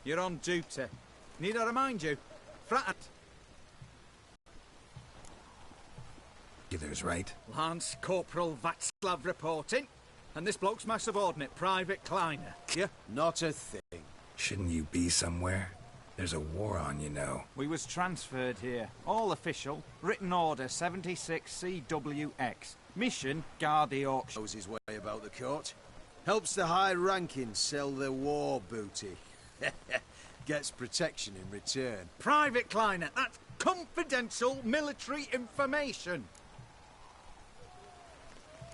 You're on duty. Need I remind you? Frat. There's right. Lance Corporal Václav reporting. And this bloke's my subordinate, Private Kleiner. Yeah? Not a thing. Shouldn't you be somewhere? There's a war on, you know. We was transferred here. All official. Written order 76 CWX. Mission, guard the auction. Knows his way about the court. Helps the high-ranking sell their war booty. Gets protection in return. Private Kleiner, that's confidential military information.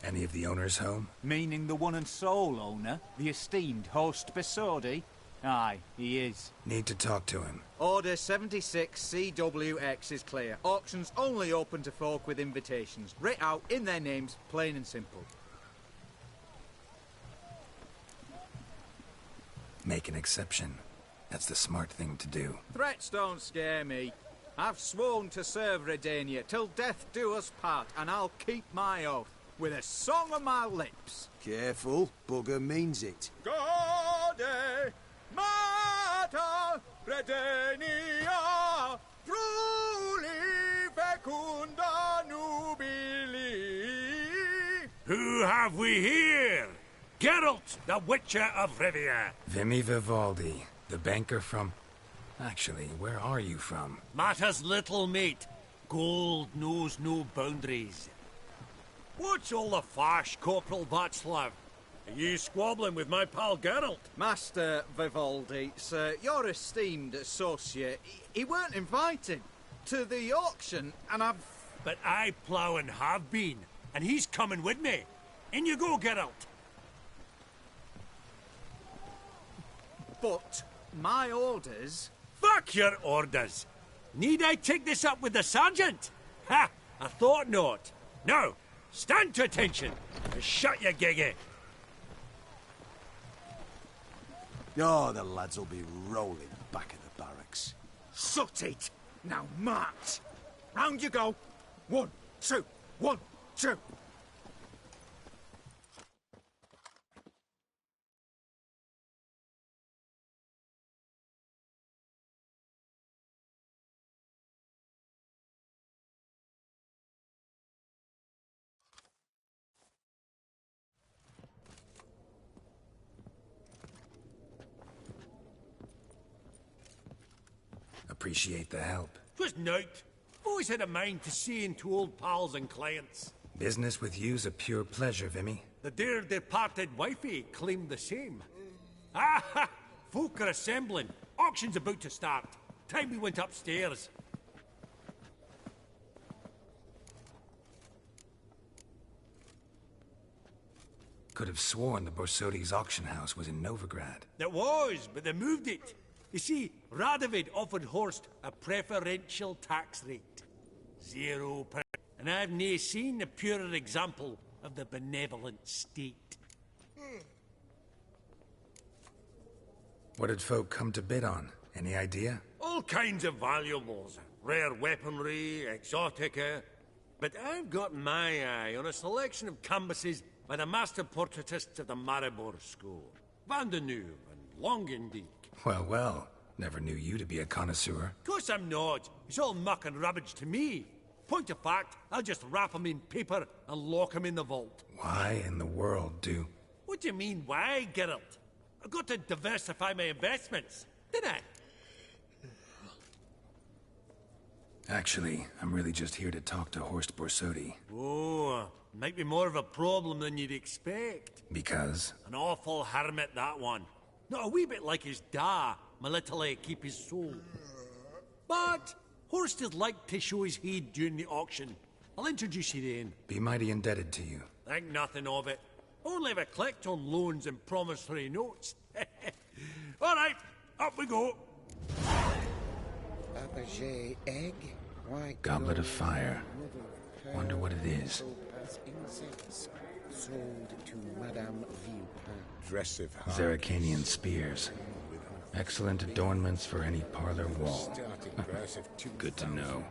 Any of the owners home? Meaning the one and sole owner, the esteemed host Besodi? Aye, he is. Need to talk to him. Order 76 CWX is clear. Auctions only open to folk with invitations. Writ out in their names, plain and simple. Make an exception. That's the smart thing to do. Threats don't scare me. I've sworn to serve Redania till death do us part, and I'll keep my oath. With a song on my lips. Careful, bugger means it. Gaude Mater Redania, truly fecunda nubili. Who have we here? Geralt, the Witcher of Rivia. Vimy Vivaldi, the banker from... Actually, where are you from? Matters little, mate. Gold knows no boundaries. What's all the fash, Corporal Václav? Are you squabbling with my pal Geralt? Master Vivaldi, sir, your esteemed associate, he weren't invited to the auction, and I've... But I plough and have been, and he's coming with me. In you go, Geralt. But my orders... Fuck your orders. Need I take this up with the sergeant? Ha! I thought not. Now, stand to attention and shut your giggy. Oh, the lads will be rolling back at the barracks. Sut it! Now march! Round you go! 1, 2, 1, 2! Appreciate the help. 'Twas nowt. Always had a mind to see into old pals and clients. Business with you's a pure pleasure, Vimy. The dear departed wifey claimed the same. Ah ha! Folk are assembling. Auction's about to start. Time we went upstairs. Could have sworn the Borsodi's auction house was in Novigrad. It was, but they moved it. You see, Radovid offered Horst a preferential tax rate. 0%. And I've nae seen a purer example of the benevolent state. What did folk come to bid on? Any idea? All kinds of valuables. Rare weaponry, exotica. But I've got my eye on a selection of canvases by the master portraitists of the Maribor School. Van de Neuve and Longendijk. Well, well. Never knew you to be a connoisseur. Course I'm not. It's all muck and rubbish to me. Point of fact, I'll just wrap 'em in paper and lock 'em in the vault. Why in the world do... What do you mean, why, Geralt? I've got to diversify my investments, didn't I? Actually, I'm really just here to talk to Horst Borsodi. Oh, might be more of a problem than you'd expect. Because? An awful hermit, that one. Not a wee bit like his da, my little keep his soul. But Horst is like to show his head during the auction. I'll introduce you then. Be mighty indebted to you. Think nothing of it. Only if I collect on loans and promissory notes. All right, up we go. Fabergé egg, white Goblet of fire. Wonder what it is. Insects sold to Madame Villepin. Zeracanian spears. Excellent adornments for any parlor wall. Good to know.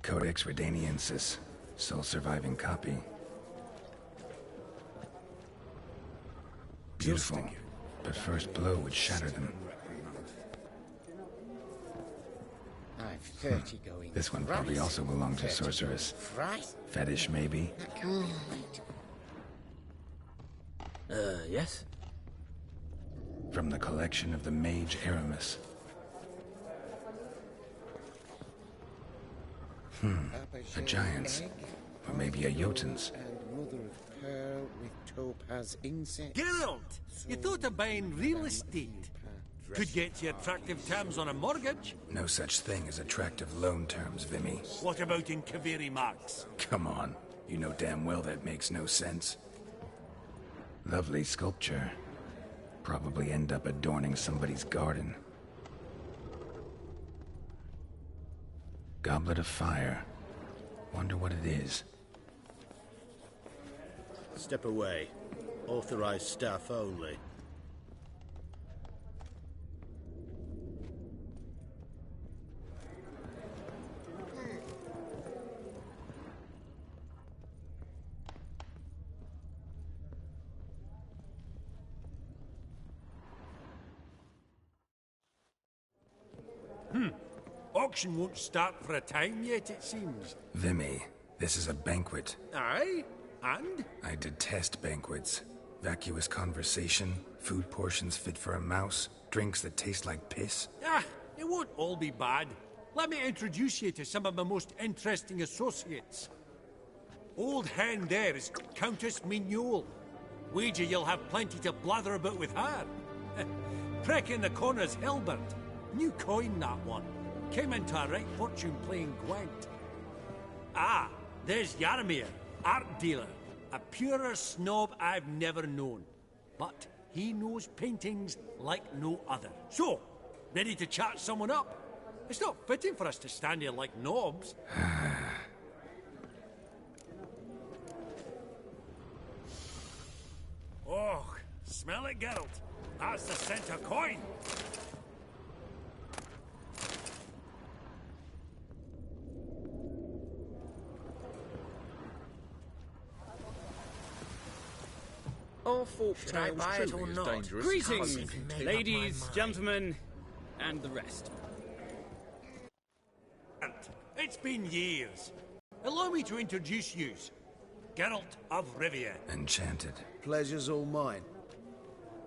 Codex Redaniensis. Sole surviving copy. Beautiful. but first blow would shatter them. I've 30 going. This one probably Christ. also belonged to 30 Sorceress. going. Christ. Fetish, maybe? That can't be right. Yes? From the collection of the mage Aramis. A giant's. Egg, Or maybe a Jotun's. and mother of pearl with topaz insect. Geralt, you thought of buying real estate. Could get you attractive terms on a mortgage. No such thing as attractive loan terms, Vimy. What about in Kaviri Marks? Come on. You know damn well that makes no sense. Lovely sculpture. Probably end up adorning somebody's garden. Goblet of fire. Wonder what it is. Step away. Authorized staff only. Auction won't start for a time yet, it seems. Vimy, this is a banquet. Aye? And? I detest banquets. Vacuous conversation, food portions fit for a mouse, drinks that taste like piss. Ah, it won't all be bad. Let me introduce you to some of my most interesting associates. Old hen there is Countess Mignole. Wager you'll have plenty to blather about with her. Prick in the corner's Hilbert. New coin, that one. Came into a right fortune playing Gwent. Ah, there's Yarmir, art dealer. A purer snob I've never known. But he knows paintings like no other. So, ready to chat someone up? It's not fitting for us to stand here like knobs. Oh, smell it, Geralt. That's the scent of coin. Our folk Should I tales buy it truly or is not? dangerous. Greetings, Can't even take ladies, gentlemen, and the rest. It's been years. Allow me to introduce you. Geralt of Rivia. Enchanted. Pleasure's all mine.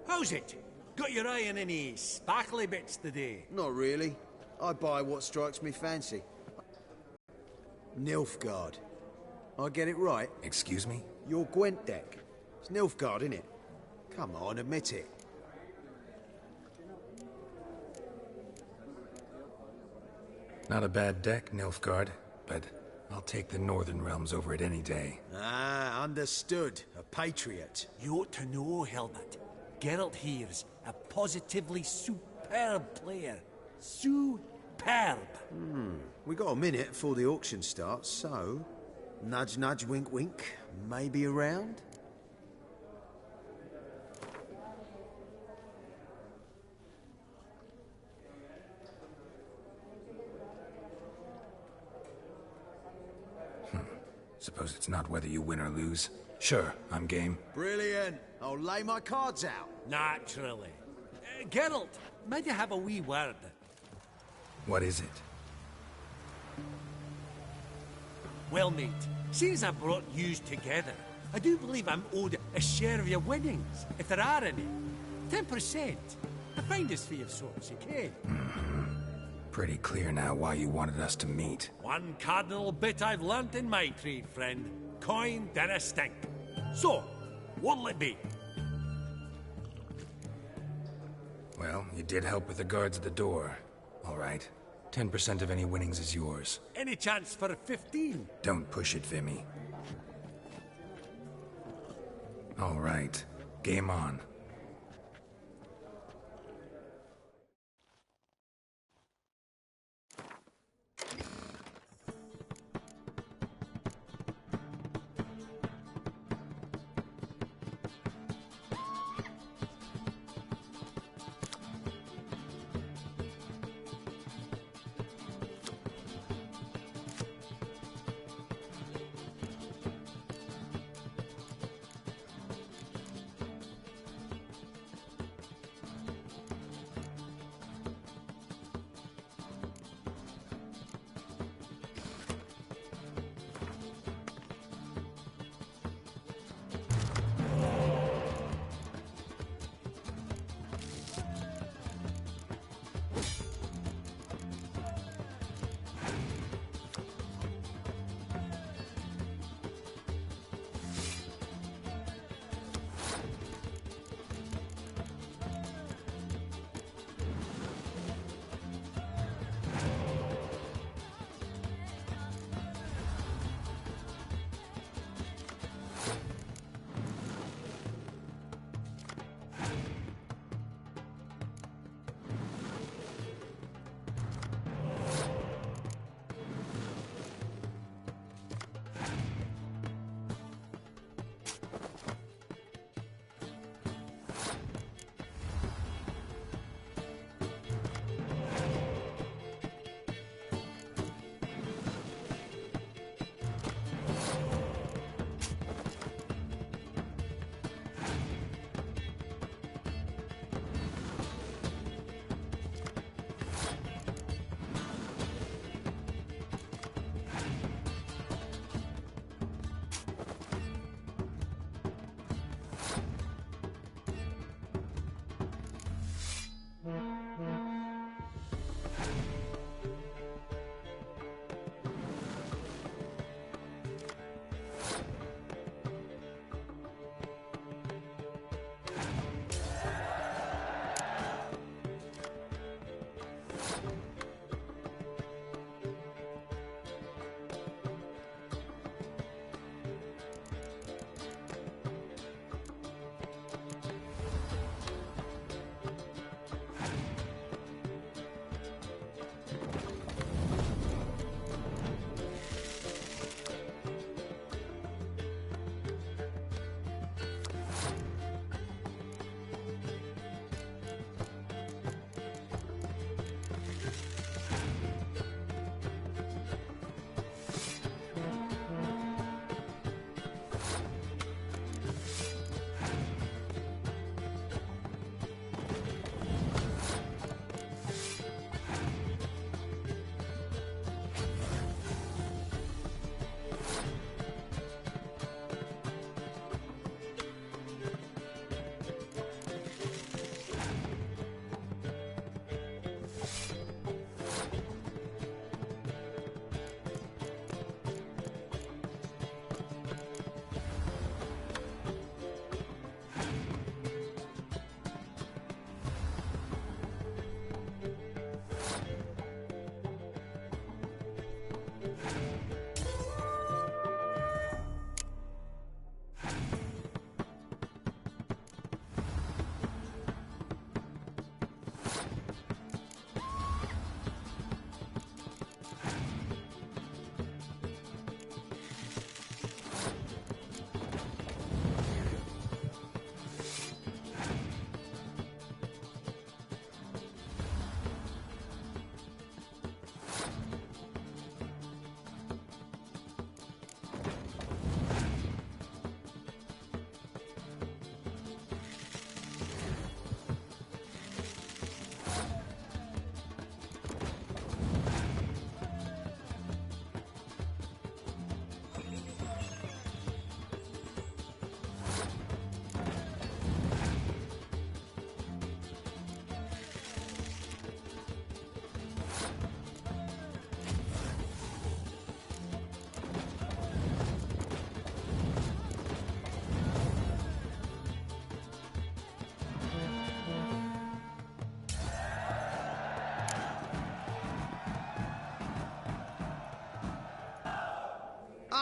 How's it? Got your eye on any sparkly bits today? Not really. I buy what strikes me fancy. Nilfgaard. I get it right? Excuse me? Your Gwent deck. It's Nilfgaard, innit? Come on, admit it. Not a bad deck, Nilfgaard, but I'll take the Northern Realms over it any day. Ah, understood. A patriot. You ought to know, Helmut. Geralt here's a positively superb player. Superb. We got a minute before the auction starts, so... Nudge, nudge, wink, wink. Maybe around? Suppose it's not whether you win or lose. Sure, I'm game. Brilliant. I'll lay my cards out. Naturally. Geralt, might you have a wee word? What is it? Well, mate, since I brought yous together, I do believe I'm owed a share of your winnings, if there are any. 10%. A finder's fee of sorts, okay? Pretty clear now why you wanted us to meet. One cardinal bit I've learnt in my trade, friend. Coin dinna stink. So, what'll it be? Well, you did help with the guards at the door. All right. 10% of any winnings is yours. Any chance for 15? Don't push it, Vimy. All right. Game on.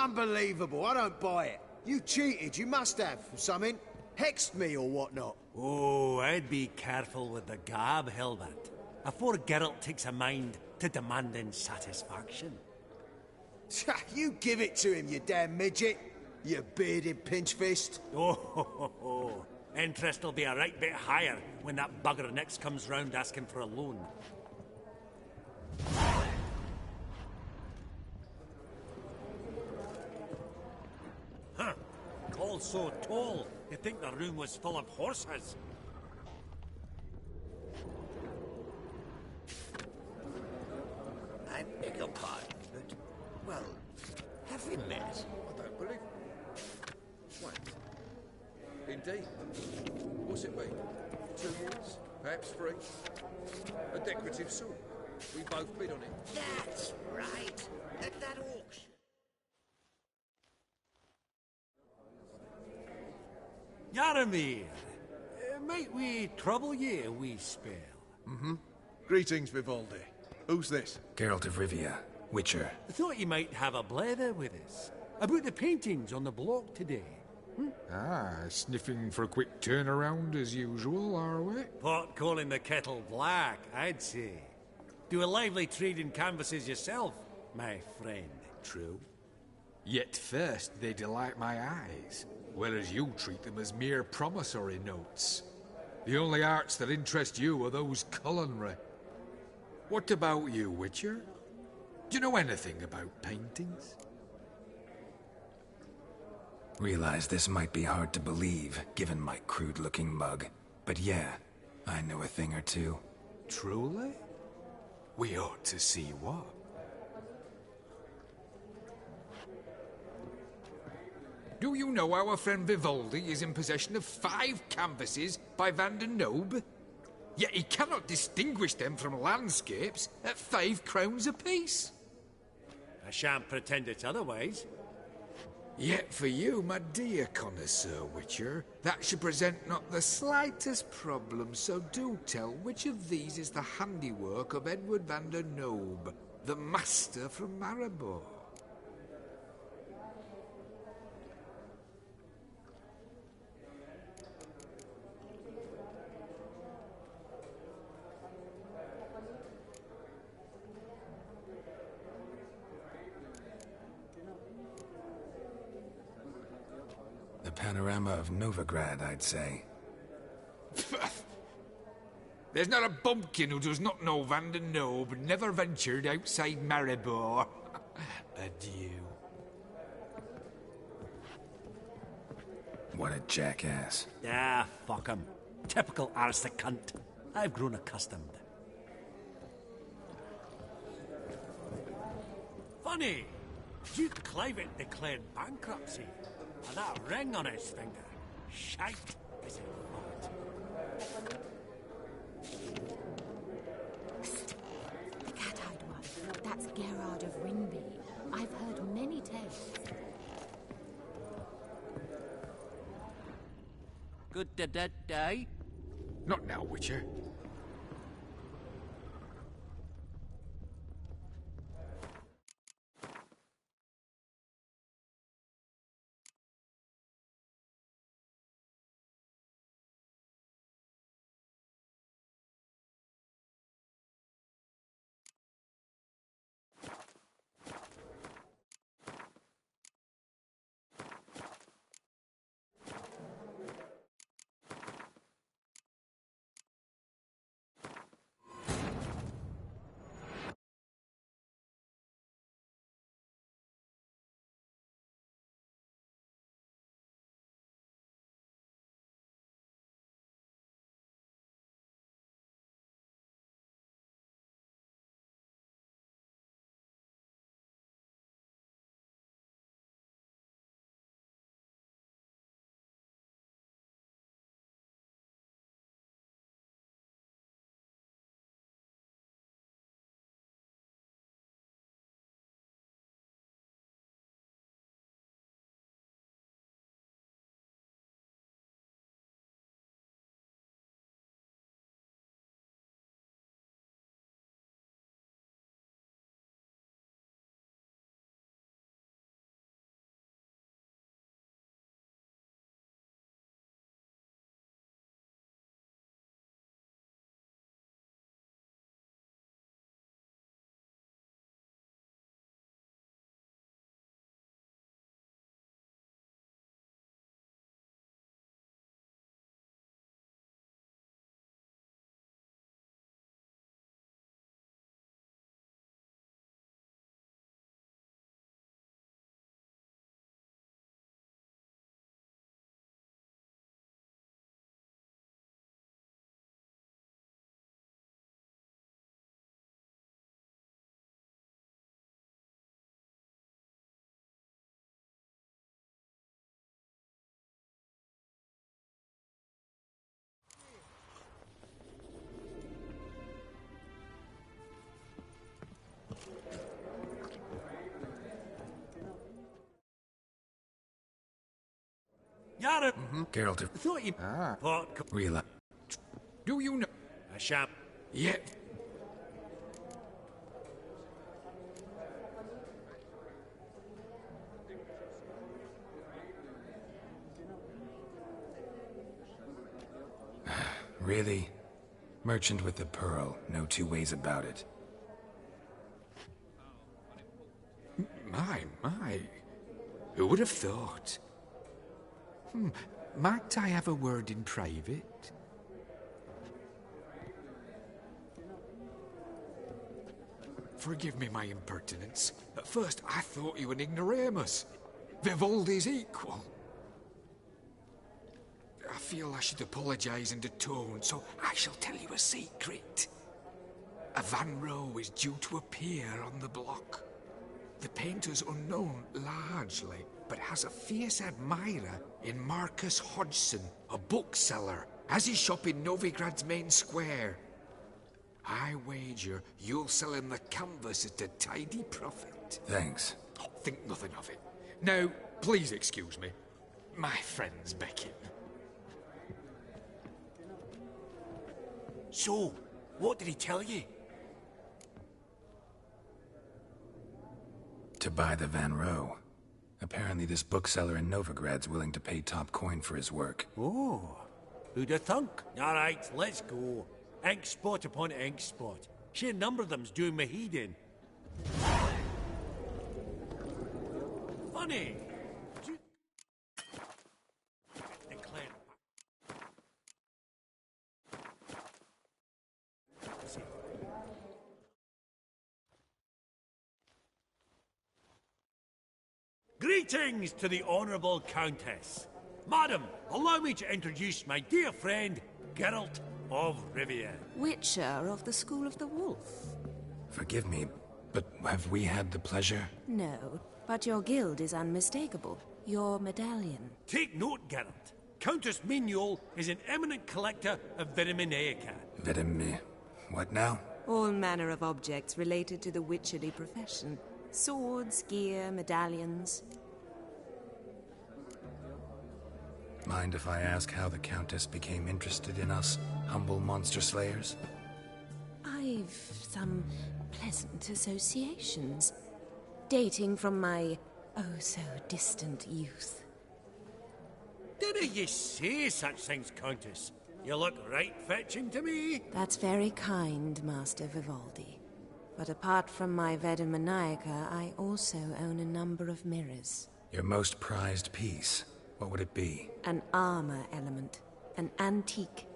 Unbelievable, I don't buy it. You cheated, you must have, something. Hexed me or whatnot. Oh, I'd be careful with the gab, Hilbert. Afore Geralt takes a mind to demanding satisfaction. You give it to him, you damn midget. You bearded pinchfist. Oh, interest will be a right bit higher when that bugger next comes round asking for a loan. Huh. Call so tall, you'd think the room was full of horses. I beg your pardon, but, well, have we met? I don't believe it. Wait. Indeed. What's it been? 2 years? Perhaps 3? A decorative sword. We both bid on it. That's right. At that auction. Yaramir, might we trouble ye a wee spell? Greetings, Vivaldi. Who's this? Geralt of Rivia, Witcher. I thought you might have a blather with us. About the paintings on the block today. Ah, sniffing for a quick turnaround as usual, are we? Pot calling the kettle black, I'd say. Do a lively trade in canvases yourself, my friend. True. Yet first they delight my eyes, whereas you treat them as mere promissory notes. The only arts that interest you are those culinary. What about you, Witcher? Do you know anything about paintings? Realize this might be hard to believe, given my crude-looking mug. But yeah, I know a thing or two. Truly? We ought to see what. Do you know our friend Vivaldi is in possession of 5 canvases by Van der Nobe? Yet he cannot distinguish them from landscapes at 5 crowns apiece. I shan't pretend it's otherwise. Yet for you, my dear connoisseur Witcher, that should present not the slightest problem, so do tell which of these is the handiwork of Edward van der Nobe, the master from Maribor. The panorama of Novigrad, I'd say. There's not a bumpkin who does not know Van der Nobe never ventured outside Maribor. Adieu. What a jackass. Ah, fuck him. Typical arse cunt. I've grown accustomed. Funny, Duke Clivet declared bankruptcy. And that ring on his finger. Shite, is it not? The cat-eyed one. That's Gerard of Ringby. I've heard many tales. Good day. Not now, Witcher. Garrett! Geralt, Thought you... realize. Do you know? A sham. Yeah. Really? Merchant with the pearl, no two ways about it. My. Who would have thought? Might I have a word in private? Forgive me my impertinence. At first, I thought you an ignoramus. Vivaldi's equal. I feel I should apologize and atone, so I shall tell you a secret. A Van Row is due to appear on the block. The painter's unknown, largely, but has a fierce admirer in Marcus Hodgson, a bookseller, has his shop in Novigrad's main square. I wager you'll sell him the canvas at a tidy profit. Thanks. Oh, think nothing of it. Now, please excuse me. My friend's beckon. So, what did he tell you? To buy the Van Row. Apparently this bookseller in Novigrad's willing to pay top coin for his work. Oh, who'd have thunk? All right, let's go. Ink spot upon ink spot. Sheer number of them's doing me heed in. Funny. Declare. Greetings to the Honourable Countess. Madam, allow me to introduce my dear friend, Geralt of Rivia. Witcher of the School of the Wolf. Forgive me, but have we had the pleasure? No, but your guild is unmistakable. Your medallion. Take note, Geralt. Countess Mignol is an eminent collector of Vitaminaica. What now? All manner of objects related to the witcherly profession. Swords, gear, medallions. Mind if I ask how the Countess became interested in us, humble monster slayers? I've some pleasant associations, dating from my oh-so-distant youth. Didn't you say such things, Countess? You look right fetching to me. That's very kind, Master Vivaldi. But apart from my Vitaminaica, I also own a number of mirrors. Your most prized piece, what would it be? An armor element. An antique.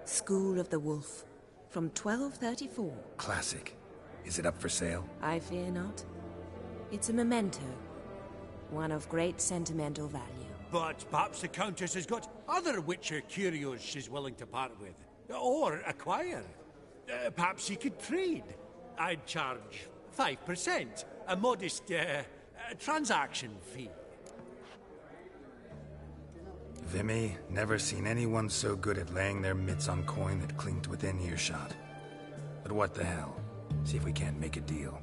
School of the Wolf. From 1234. Classic. Is it up for sale? I fear not. It's a memento. One of great sentimental value. But perhaps the Countess has got other Witcher curios she's willing to part with. Or acquire. Perhaps you could trade. I'd charge 5%. A modest, transaction fee. Vimy, never seen anyone so good at laying their mitts on coin that clinked within earshot. But what the hell? See if we can't make a deal.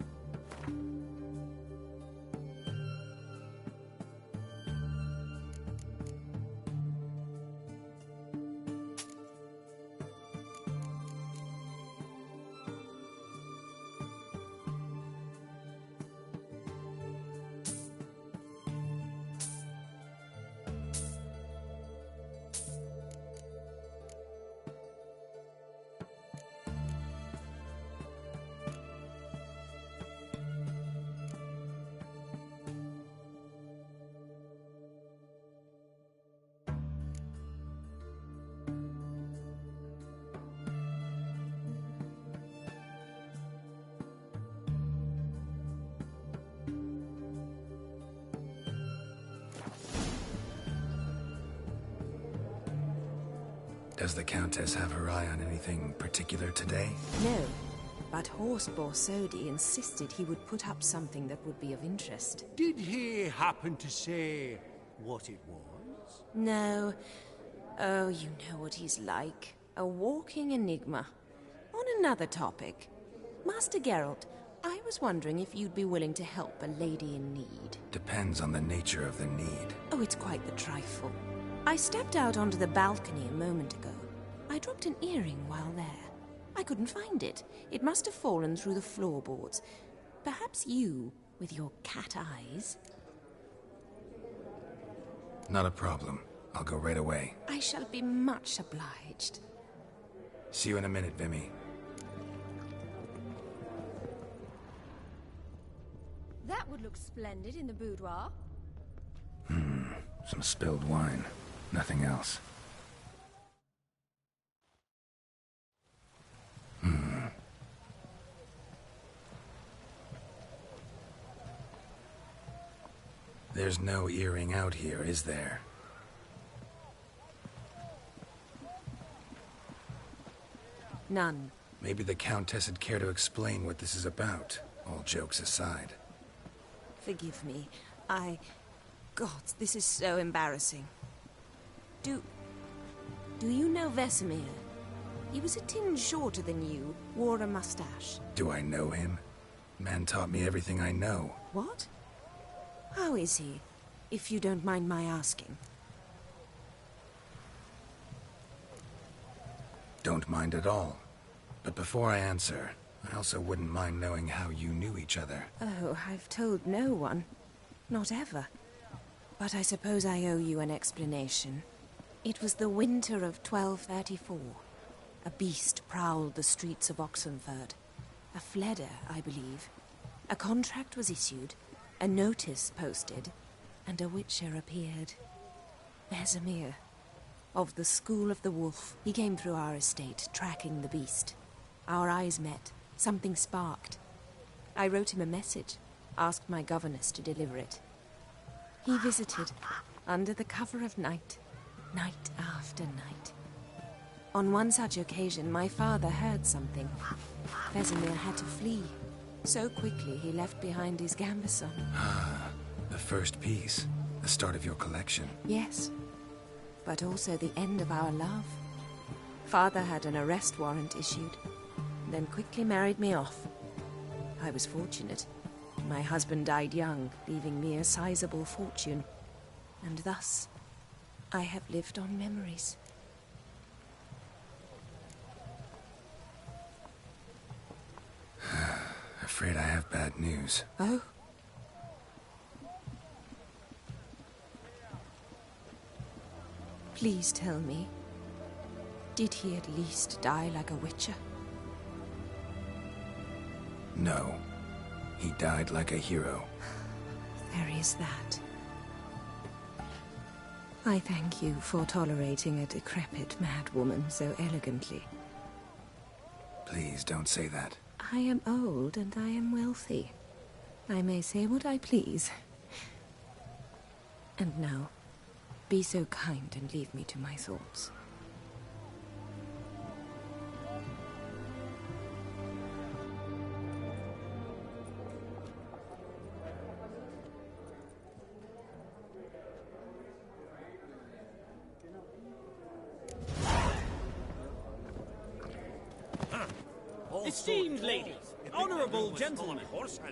Does the Countess have her eye on anything particular today? No, but Horst Borsodi insisted he would put up something that would be of interest. Did he happen to say what it was? No. Oh, you know what he's like. A walking enigma. On another topic. Master Geralt, I was wondering if you'd be willing to help a lady in need. Depends on the nature of the need. Oh, it's quite the trifle. I stepped out onto the balcony a moment ago. I dropped an earring while there. I couldn't find it. It must have fallen through the floorboards. Perhaps you, with your cat eyes... Not a problem. I'll go right away. I shall be much obliged. See you in a minute, Vimy. That would look splendid in the boudoir. Some spilled wine. Nothing else. There's no earring out here, is there? None. Maybe the Countess would care to explain what this is about, all jokes aside. Forgive me. God, this is so embarrassing. Do you know Vesemir? He was a tinge shorter than you, wore a mustache. Do I know him? Man taught me everything I know. What? How is he, if you don't mind my asking? Don't mind at all. But before I answer, I also wouldn't mind knowing how you knew each other. Oh, I've told no one. Not ever. But I suppose I owe you an explanation. It was the winter of 1234. A beast prowled the streets of Oxenford. A Fleder, I believe. A contract was issued, a notice posted, and a witcher appeared. Vesemir, of the School of the Wolf. He came through our estate, tracking the beast. Our eyes met. Something sparked. I wrote him a message, asked my governess to deliver it. He visited, under the cover of night, night after night. On one such occasion, my father heard something. Vesemir had to flee. So quickly, he left behind his gambeson. Ah, the first piece. The start of your collection. Yes, but also the end of our love. Father had an arrest warrant issued, then quickly married me off. I was fortunate. My husband died young, leaving me a sizable fortune. And thus, I have lived on memories. Afraid I have bad news. Oh? Please tell me, did he at least die like a witcher? No. He died like a hero. There is that. I thank you for tolerating a decrepit madwoman so elegantly. Please don't say that. I am old and I am wealthy. I may say what I please. And now, be so kind and leave me to my thoughts. Esteemed ladies, honorable gentlemen,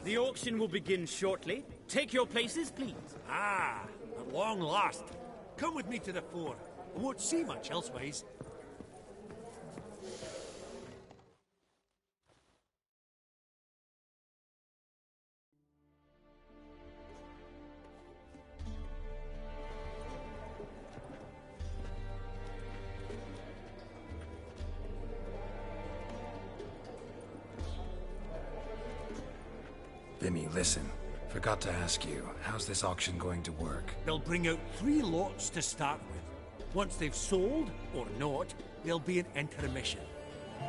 the auction will begin shortly. Take your places, please. Ah, at long last. Come with me to the fore. I won't see much elsewise. Vimy, listen. Forgot to ask you, how's this auction going to work? They'll bring out 3 lots to start with. Once they've sold, or not, there'll be an intermission.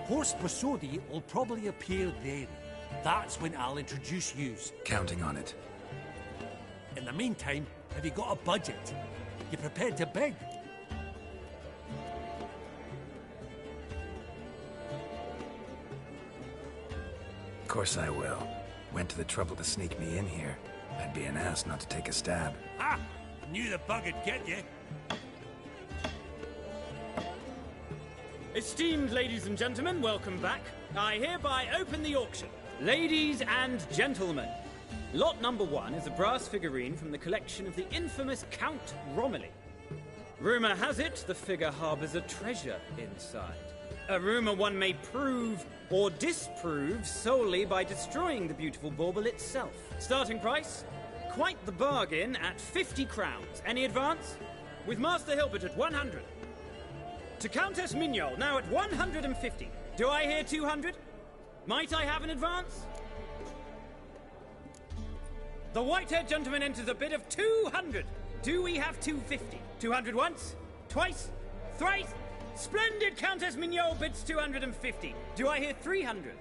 Horse Posodi will probably appear then. That's when I'll introduce yous. Counting on it. In the meantime, have you got a budget? You prepared to bid? Of course I will. Went to the trouble to sneak me in here. I'd be an ass not to take a stab. Ha! Knew the bug would get you. Esteemed ladies and gentlemen, welcome back. I hereby open the auction. Ladies and gentlemen, lot number 1 is a brass figurine from the collection of the infamous Count Romilly. Rumor has it the figure harbors a treasure inside. A rumor one may prove or disprove solely by destroying the beautiful bauble itself. Starting price? Quite the bargain at 50 crowns. Any advance? With Master Hilbert at 100. To Countess Mignol, now at 150. Do I hear 200? Might I have an advance? The white-haired gentleman enters a bid of 200. Do we have 250? 200 once? Twice? Thrice? Splendid! Countess Mignol bids 250. Do I hear 300?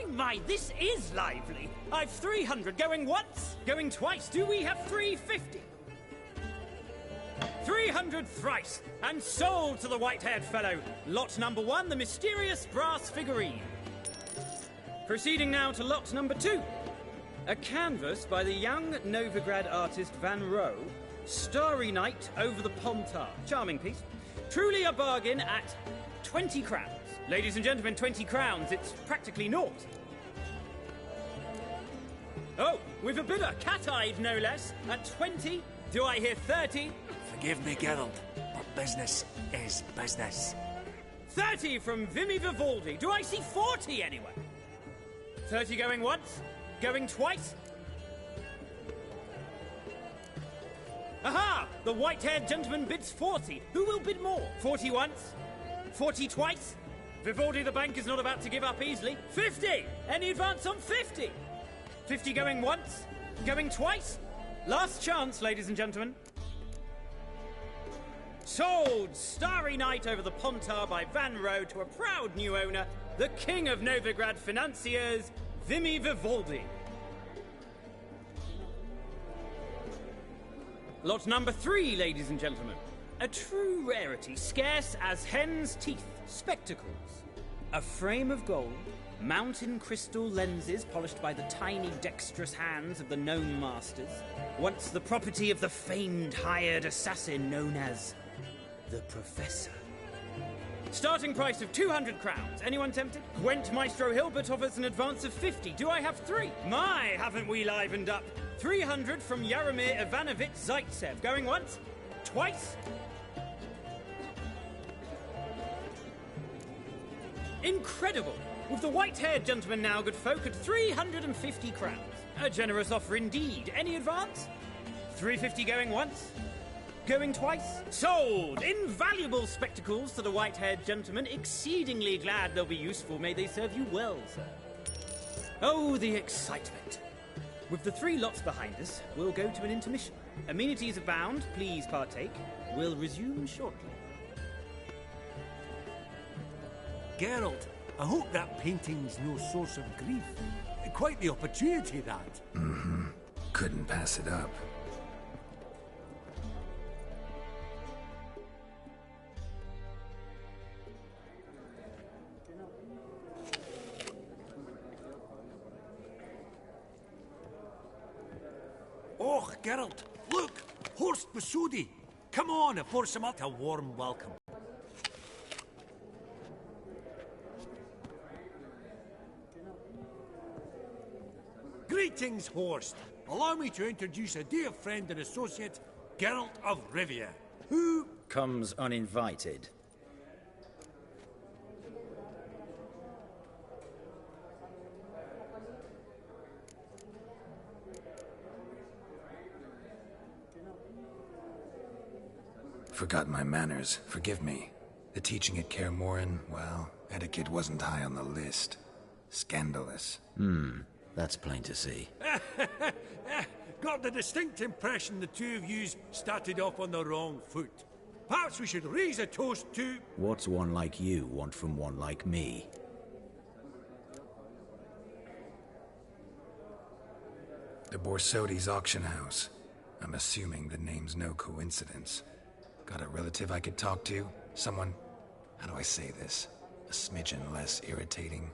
My, this is lively. I've 300 going once, going twice. Do we have 350? 300 thrice, and sold to the white-haired fellow. Lot number 1, the mysterious brass figurine. Proceeding now to lot number 2. A canvas by the young Novigrad artist Van Rohe, Starry Night over the Pontar. Charming piece. Truly a bargain at 20 crowns. Ladies and gentlemen, 20 crowns. It's practically naught. Oh, we've a bidder, cat-eyed no less, at 20. Do I hear 30? Forgive me, Geralt, but business is business. 30 from Vimy Vivaldi. Do I see 40 anywhere? 30 going once? Going twice? Aha! The white-haired gentleman bids 40. Who will bid more? 40 once? 40 twice? Vivaldi the bank is not about to give up easily. 50! Any advance on 50? 50 going once? Going twice? Last chance, ladies and gentlemen. Sold! Starry Night over the Pontar by Van Rohe to a proud new owner, the king of Novigrad financiers, Vimy Vivaldi. Lot number 3, ladies and gentlemen. A true rarity, scarce as hen's teeth. Spectacles. A frame of gold, mountain crystal lenses polished by the tiny dexterous hands of the known masters. Once the property of the famed hired assassin known as the Professor. Starting price of 200 crowns. Anyone tempted? Gwent Maestro Hilbert offers an advance of 50. Do I have 3? My, haven't we livened up? 300 from Yaromir Ivanovich Zaitsev. Going once? Twice? Incredible! With the white-haired gentleman now, good folk, at 350 crowns. A generous offer indeed. Any advance? 350 going once? Going twice? Sold! Invaluable spectacles to the white-haired gentleman. Exceedingly glad they'll be useful. May they serve you well, sir. Oh, the excitement. With the 3 lots behind us, we'll go to an intermission. Amenities abound. Please partake. We'll resume shortly. Geralt, I hope that painting's no source of grief. Quite the opportunity, that. Mm-hmm. Couldn't pass it up. Oh, Geralt, look! Horst Besudi! Come on and force him up a warm welcome. Greetings, Horst. Allow me to introduce a dear friend and associate, Geralt of Rivia, who comes uninvited. Forgot my manners. Forgive me. The teaching at Kaer Morhen, well, etiquette wasn't high on the list. Scandalous. That's plain to see. Got the distinct impression the two of yous started off on the wrong foot. Perhaps we should raise a toast to... What's one like you want from one like me? The Borsodi's auction house. I'm assuming the name's no coincidence. Got a relative I could talk to? Someone, how do I say this? A smidgen less irritating.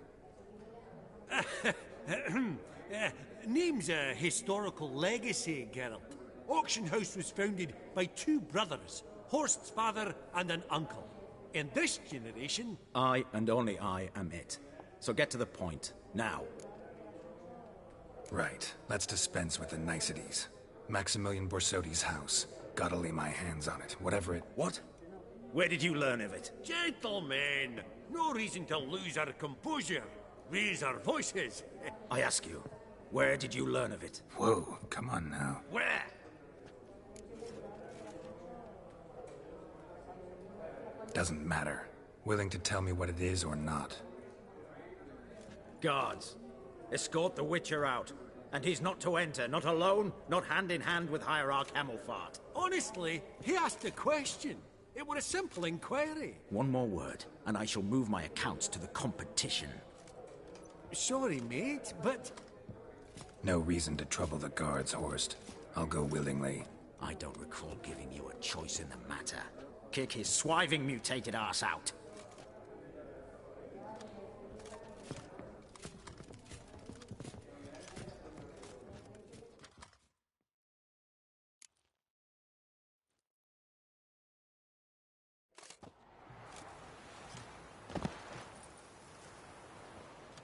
Name's a historical legacy, Geralt. Auction house was founded by 2 brothers, Horst's father and an uncle. In this generation... I and only I am it. So get to the point, now. Right. Let's dispense with the niceties. Maximilian Borsodi's house. Gotta lay my hands on it, whatever it... What? Where did you learn of it? Gentlemen, no reason to lose our composure. Raise our voices. I ask you, where did you learn of it? Whoa, come on now. Where? Doesn't matter. Willing to tell me what it is or not? Guards, escort the Witcher out. And he's not to enter, not alone, not hand in hand with Hierarch Hamelfart. Honestly, he asked a question. It was a simple inquiry. One more word, and I shall move my accounts to the competition. Sorry, mate, but... No reason to trouble the guards, Horst. I'll go willingly. I don't recall giving you a choice in the matter. Kick his swiving mutated ass out.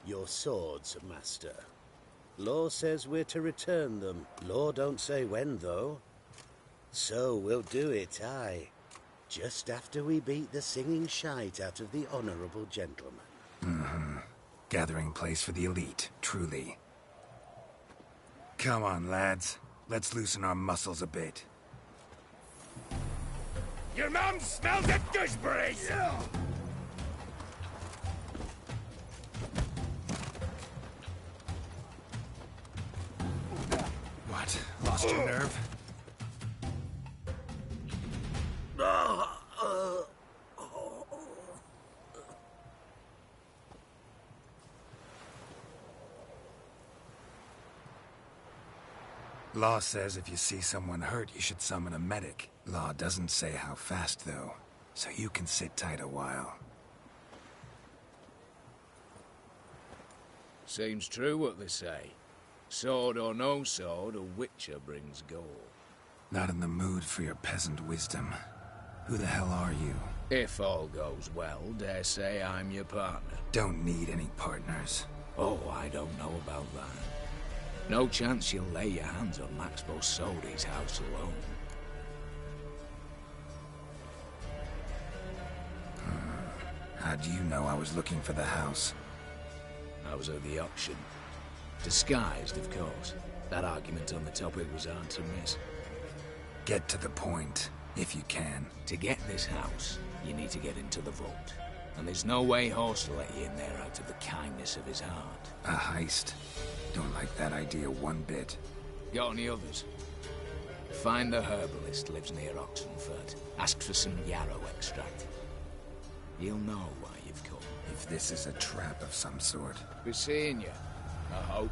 Your swords, Master. Law says we're to return them. Law don't say when, though. So we'll do it, aye. Just after we beat the singing shite out of the honourable gentleman. Mm-hmm. Gathering place for the elite, truly. Come on, lads. Let's loosen our muscles a bit. Your mum smells a gooseberry! What? Lost your nerve? Law says if you see someone hurt, you should summon a medic. Law doesn't say how fast, though, so you can sit tight a while. Seems true what they say. Sword or no sword, a Witcher brings gold. Not in the mood for your peasant wisdom. Who the hell are you? If all goes well, dare say I'm your partner. Don't need any partners. Oh, I don't know about that. No chance you'll lay your hands on Max Borsodi's house alone. How do you know I was looking for the house? I was at the auction. Disguised, of course. That argument on the topic was hard to miss. Get to the point, if you can. To get this house, you need to get into the vault. And there's no way Horst will let you in there out of the kindness of his heart. A heist? Don't like that idea one bit. Got any others? Find the herbalist lives near Oxenfurt. Ask for some yarrow extract. You'll know why you've come. If this is a trap of some sort. Be seeing you, I hope.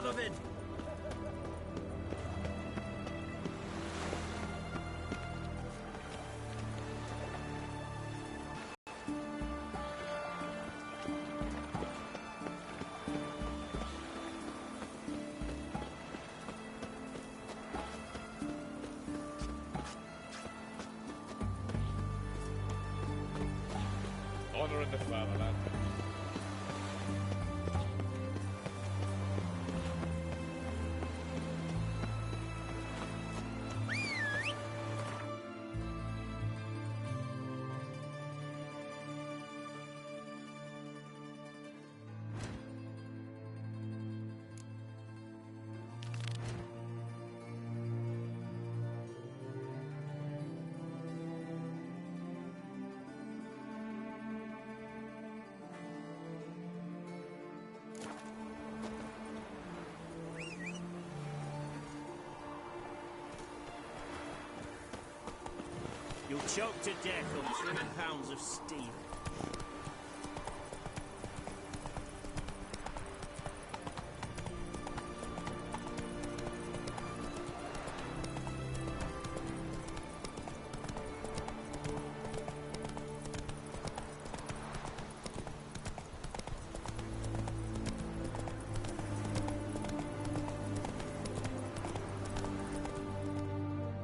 son of it! Honor in the fatherland. You'll choke to death on 3 pounds of steel.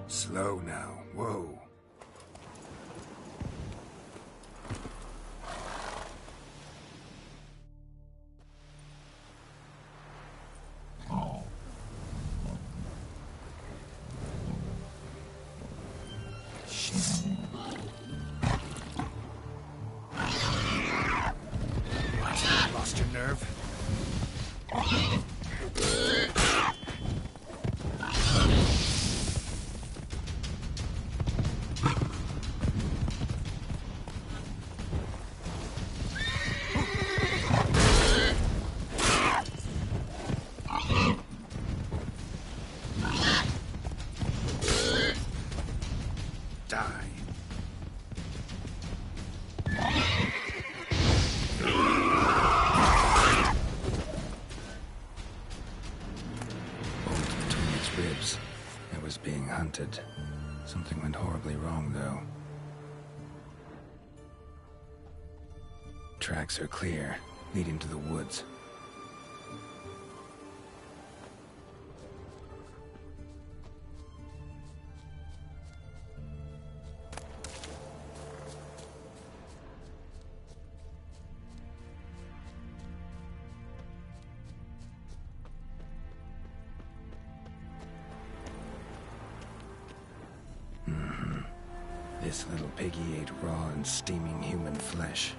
Slow now. Whoa. Lost your nerve? Hunted. Something went horribly wrong, though. Tracks are clear, leading to the woods. This little piggy ate raw and steaming human flesh.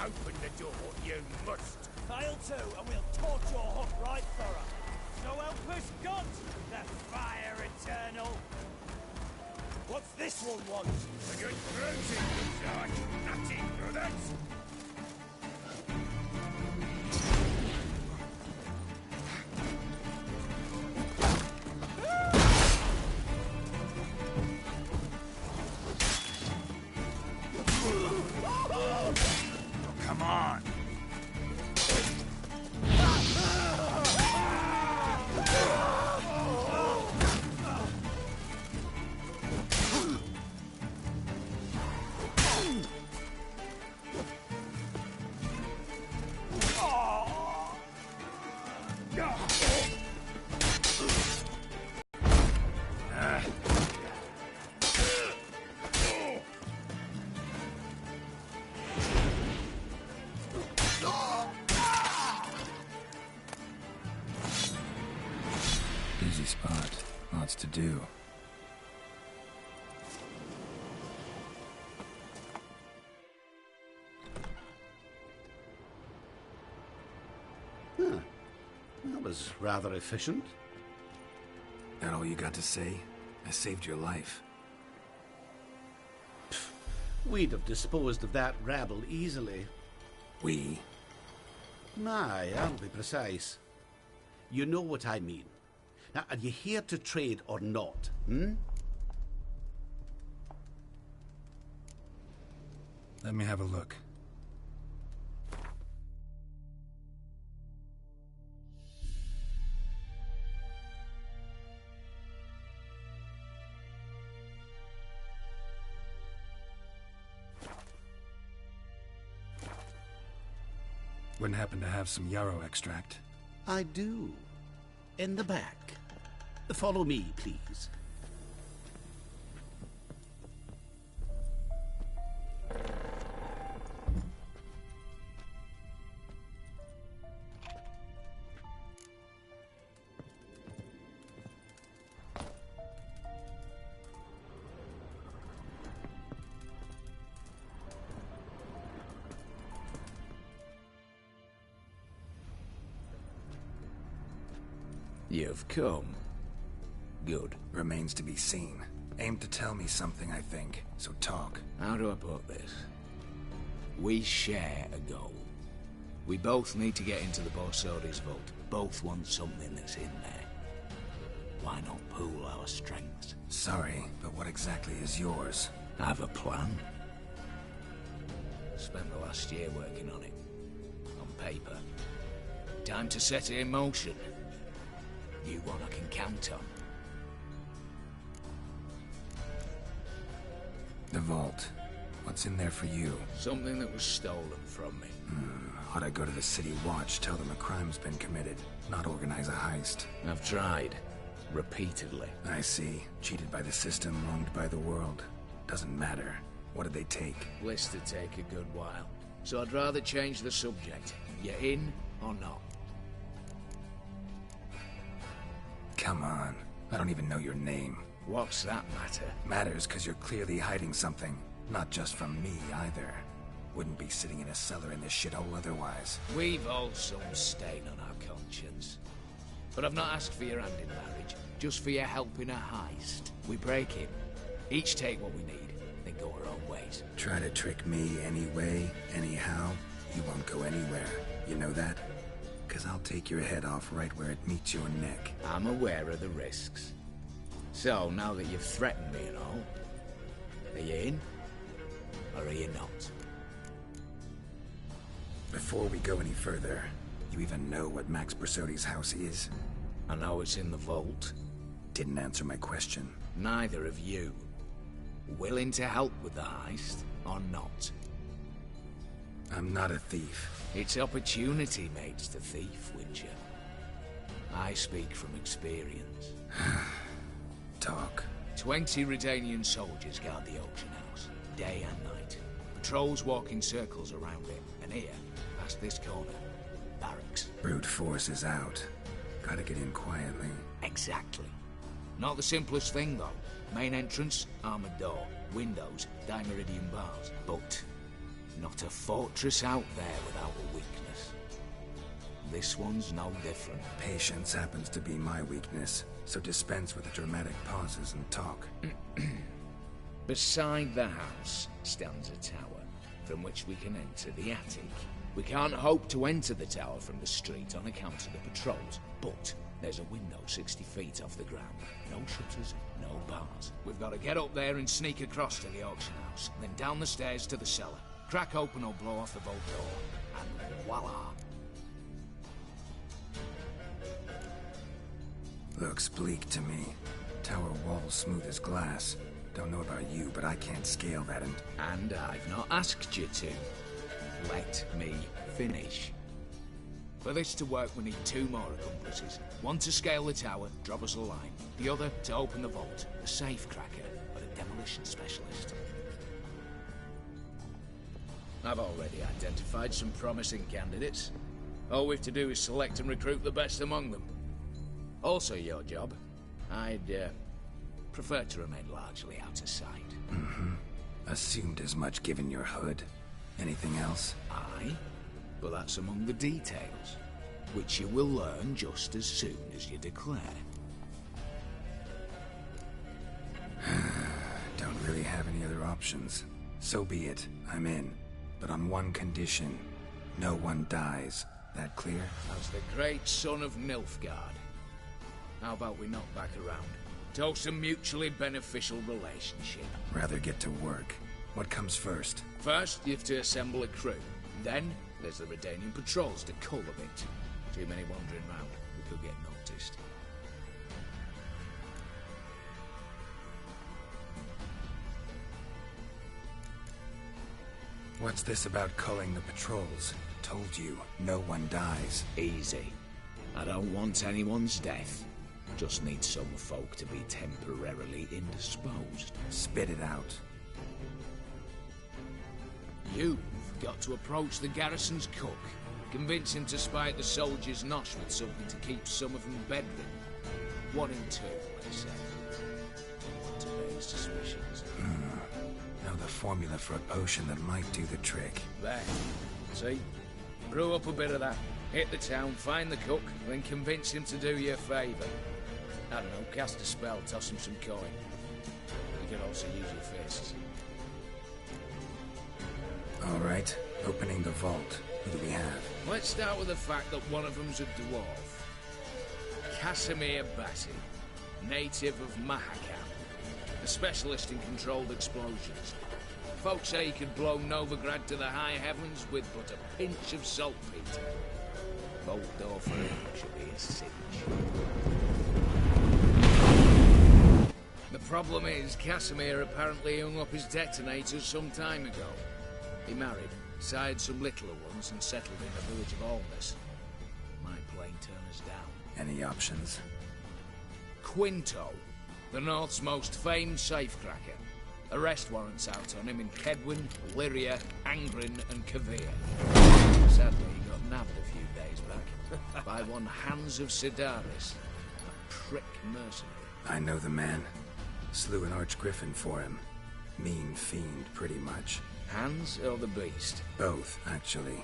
Open the door, you must. Fail to, and we'll torch your hook right thorough. So help us God, the fire eternal. What's this one want? A good bruising, Sarge. Nothing, brothers. Come on. But lots to do. Huh. That was rather efficient. That all you got to say? I saved your life. We'd have disposed of that rabble easily. We? Aye, I'll be precise. You know what I mean. Now, are you here to trade or not, hmm? Let me have a look. Wouldn't happen to have some yarrow extract? I do. In the back. Follow me, please. You've come. Good. Remains to be seen. Aim to tell me something, I think. So talk. How do I put this? We share a goal. We both need to get into the Borsodi's vault. Both want something that's in there. Why not pool our strengths? Sorry, but what exactly is yours? I have a plan. Spent the last year working on it. On paper. Time to set it in motion. You one I can count on. The vault. What's in there for you? Something that was stolen from me. Ought I go to the City Watch, tell them a crime's been committed, not organize a heist? I've tried. Repeatedly. I see. Cheated by the system, wronged by the world. Doesn't matter. What did they take? List to take a good while. So I'd rather change the subject. You in or not? Come on. I don't even know your name. What's that matter? Matters because you're clearly hiding something. Not just from me, either. Wouldn't be sitting in a cellar in this shithole otherwise. We've all some stain on our conscience. But I've not asked for your hand in marriage, just for your help in a heist. We break it. Each take what we need, then go our own ways. Try to trick me anyway, anyhow, you won't go anywhere. You know that? Because I'll take your head off right where it meets your neck. I'm aware of the risks. So, now that you've threatened me and all, are you in? Or are you not? Before we go any further, you even know what Max Borsodi's house is? I know it's in the vault. Didn't answer my question. Neither of you. Willing to help with the heist, or not? I'm not a thief. It's opportunity makes the thief, Witcher. I speak from experience. Talk. 20 Redanian soldiers guard the auction house, day and night. Patrols walk in circles around it, and here, past this corner, barracks. Brute force is out. Gotta get in quietly. Exactly. Not the simplest thing, though. Main entrance, armored door. Windows, dimeridian bars. But not a fortress out there without a weakness. This one's no different. Patience happens to be my weakness, so dispense with the dramatic pauses and talk. Beside the house stands a tower, from which we can enter the attic. We can't hope to enter the tower from the street on account of the patrols, but there's a window 60 feet off the ground. No shutters, no bars. We've got to get up there and sneak across to the auction house, then down the stairs to the cellar. Crack open or blow off the vault door, and voila! Looks bleak to me. Tower walls smooth as glass. Don't know about you, but I can't scale that And I've not asked you to. Let me finish. For this to work, we need 2 more accomplices. One to scale the tower, drop us a line. The other to open the vault, a safe cracker, or a demolition specialist. I've already identified some promising candidates. All we have to do is select and recruit the best among them. Also your job, I'd prefer to remain largely out of sight. Assumed as much given your hood. Anything else? Aye, but that's among the details, which you will learn just as soon as you declare. Don't really have any other options. So be it. I'm in. But on one condition. No one dies. That clear? As the great son of Nilfgaard. How about we knock back around? Toast a mutually beneficial relationship. Rather get to work. What comes first? First, you have to assemble a crew. Then, there's the Redanian patrols to cull a bit. Too many wandering round. We could get noticed. What's this about culling the patrols? Told you, no one dies. Easy. I don't want anyone's death. Just need some folk to be temporarily indisposed. Spit it out. You've got to approach the garrison's cook. Convince him to spy at the soldiers' nosh with something to keep some of them bedridden. 1 in 2, let's say. To raise suspicions. Know the formula for a potion that might do the trick. There. See? Brew up a bit of that. Hit the town, find the cook, then convince him to do you a favour. I don't know, cast a spell, toss him some coin. You can also use your fists. Alright, opening the vault. Who do we have? Let's start with the fact that one of them's a dwarf. Casimir Bassi, native of Mahakam, a specialist in controlled explosions. Folks say he could blow Novigrad to the high heavens with but a pinch of saltpeter. Bolt door for him should be a cinch. The problem is, Casimir apparently hung up his detonators some time ago. He married, sired some littler ones, and settled in the village of Alness. Might plain turn us down. Any options? Quinto, the North's most famed safecracker. Arrest warrants out on him in Kedwin, Lyria, Angren, and Kavir. Sadly, he got nabbed a few days back by one Hans of Sidaris, a prick mercenary. I know the man. Slew an archgriffin for him. Mean fiend, pretty much. Hans or the beast? Both, actually.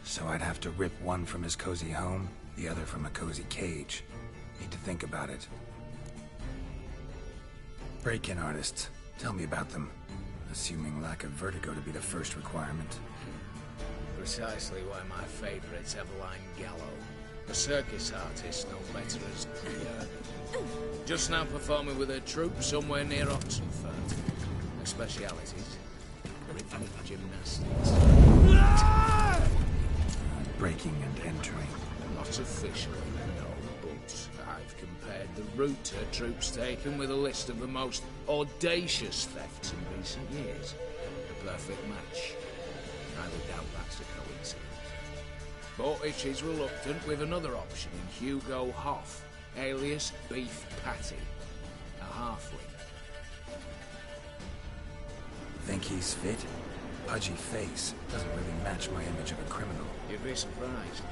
So I'd have to rip one from his cozy home, the other from a cozy cage. Need to think about it. Break-in artists. Tell me about them. Assuming lack of vertigo to be the first requirement. Precisely why my favourite's Eveline Gallo. A circus artist, no better as just now performing with her troupe somewhere near Oxenfurt. Her specialities? Rhythmic gymnastics. Breaking and entering. Not officially, no, but I've compared the route her troops taken with a list of the most audacious thefts in recent years. A perfect match. I would doubt that's a coincidence. But if she's reluctant, with another option in Hugo Hoff, alias Beef Patty, a halfling. Think he's fit? Pudgy face doesn't really match my image of a criminal. You'd be surprised.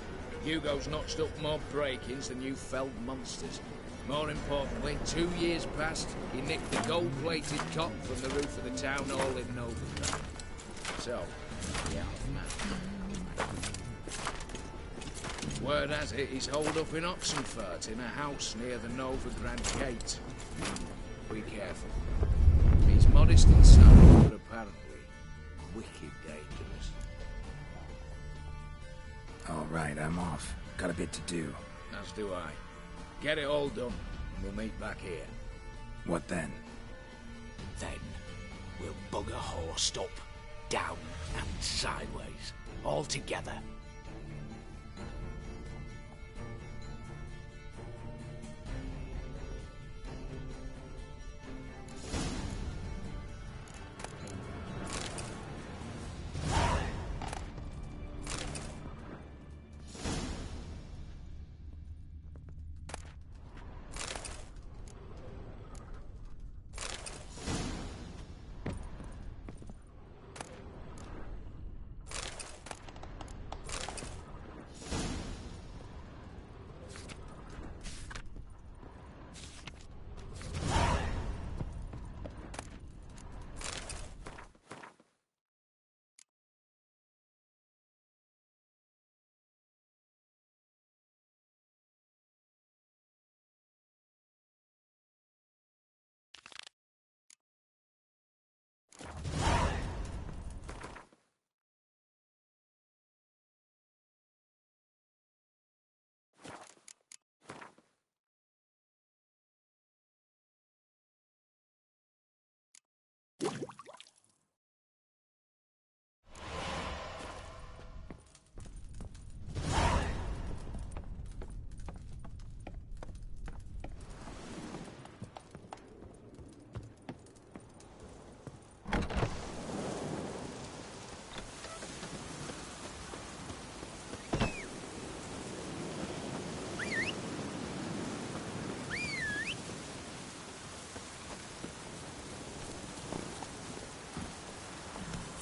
Hugo's notched up more break-ins than you felled monsters. More importantly, 2 years past, he nicked the gold-plated cot from the roof of the town hall in Novigrad. So, yeah, man. Word has it, he's holed up in Oxenfurt in a house near the Novigrad gate. Be careful. He's modest inside, but apparently wicked dangerous. All right, I'm off. Got a bit to do. As do I. Get it all done, and we'll meet back here. What then? Then, we'll bugger horsed up, down, and sideways. All together.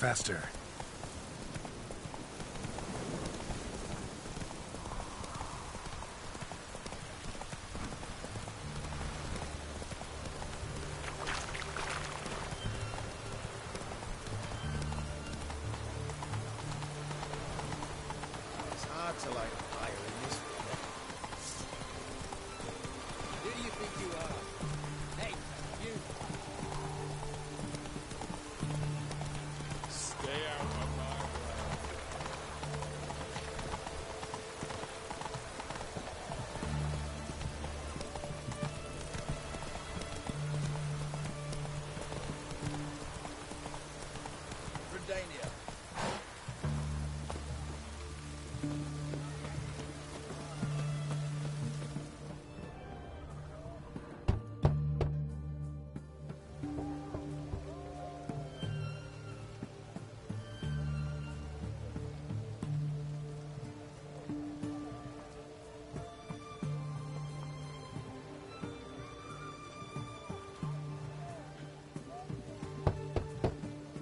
faster. It's hard to light a fire in this weather. Who do you think you are? Hey, you! Stay out of my way. Redania.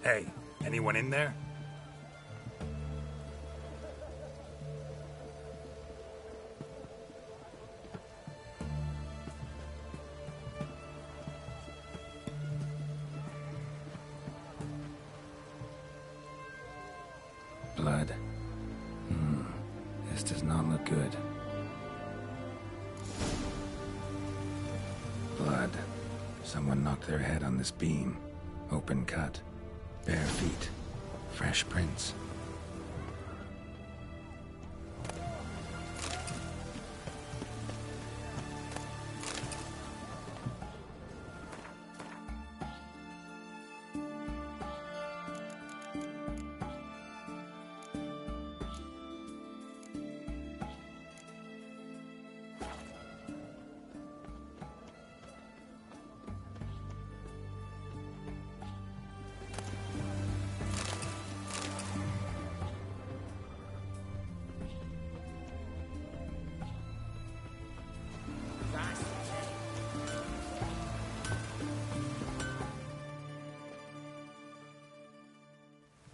Hey, anyone in there? Blood. This does not look good. Blood. Someone knocked their head on this beam. Open cut. Bare feet. Fresh prints.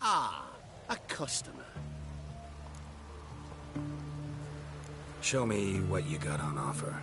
Ah, a customer. Show me what you got on offer.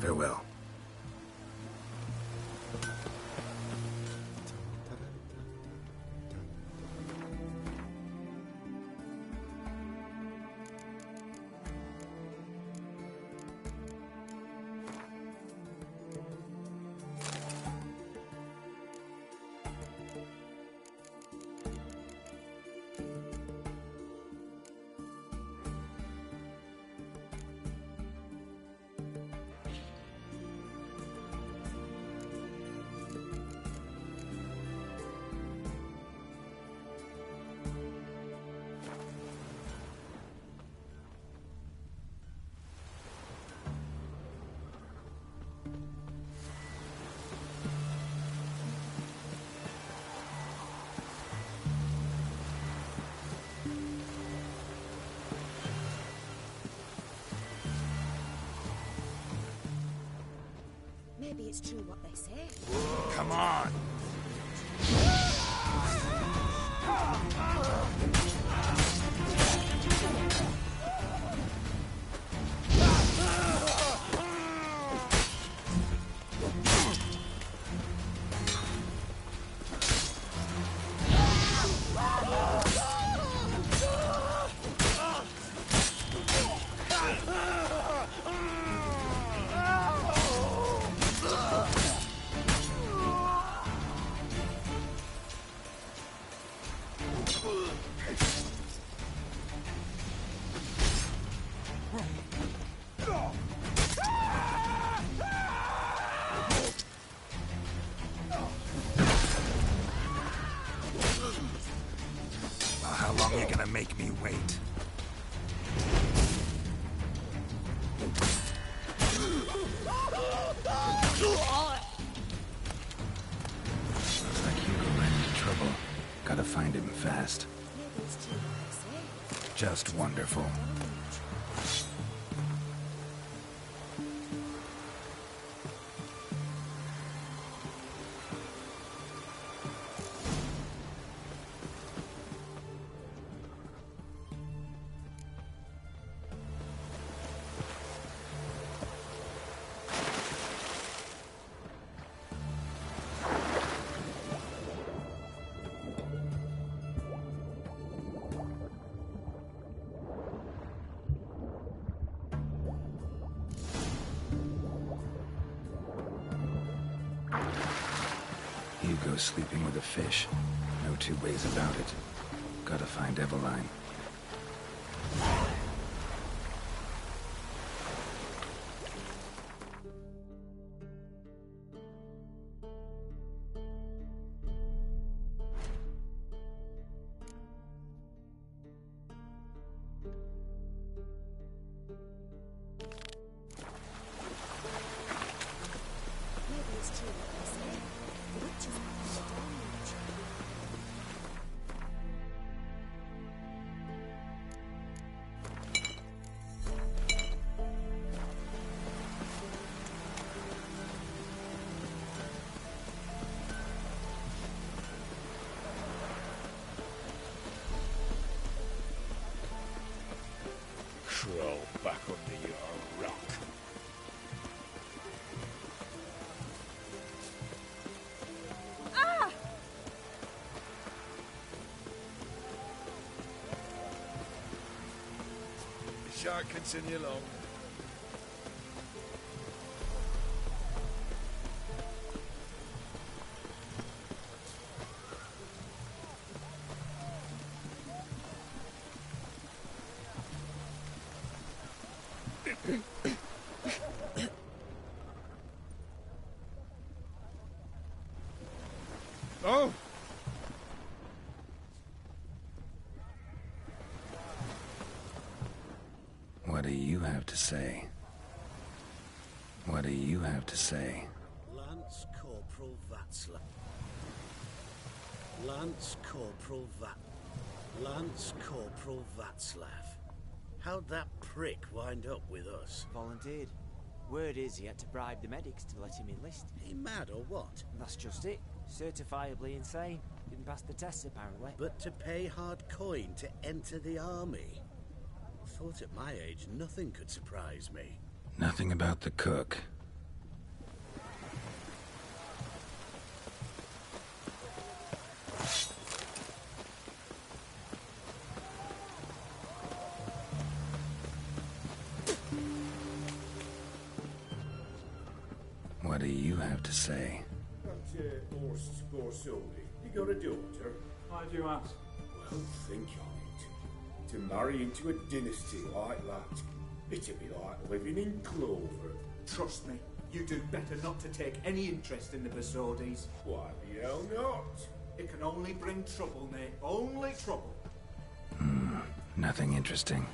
Farewell. Maybe it's true what they say. Come on! How long are you gonna make me wait? Looks like Hugo ran into trouble. Gotta find him fast. Just wonderful. Hugo's sleeping with a fish. No two ways about it. Gotta find Eveline. Crawl back under your rock. Ah! The shark can send you along. Oh! What do you have to say? What do you have to say? Lance Corporal Václav. Lance Corporal Václav. How'd that prick wind up with us? Volunteered. Word is he had to bribe the medics to let him enlist. He mad or what? That's just it. Certifiably insane. Didn't pass the tests, apparently. But to pay hard coin to enter the army? Thought at my age nothing could surprise me. Nothing about the cook. What do you have to say? Horst Borsodi, you got a daughter? Why do you ask? Well, think on it. To marry into a dynasty like that, it'd be like living in clover. Trust me, you do better not to take any interest in the Borsodis. Why the hell not? It can only bring trouble, Nate. Only trouble. Nothing interesting.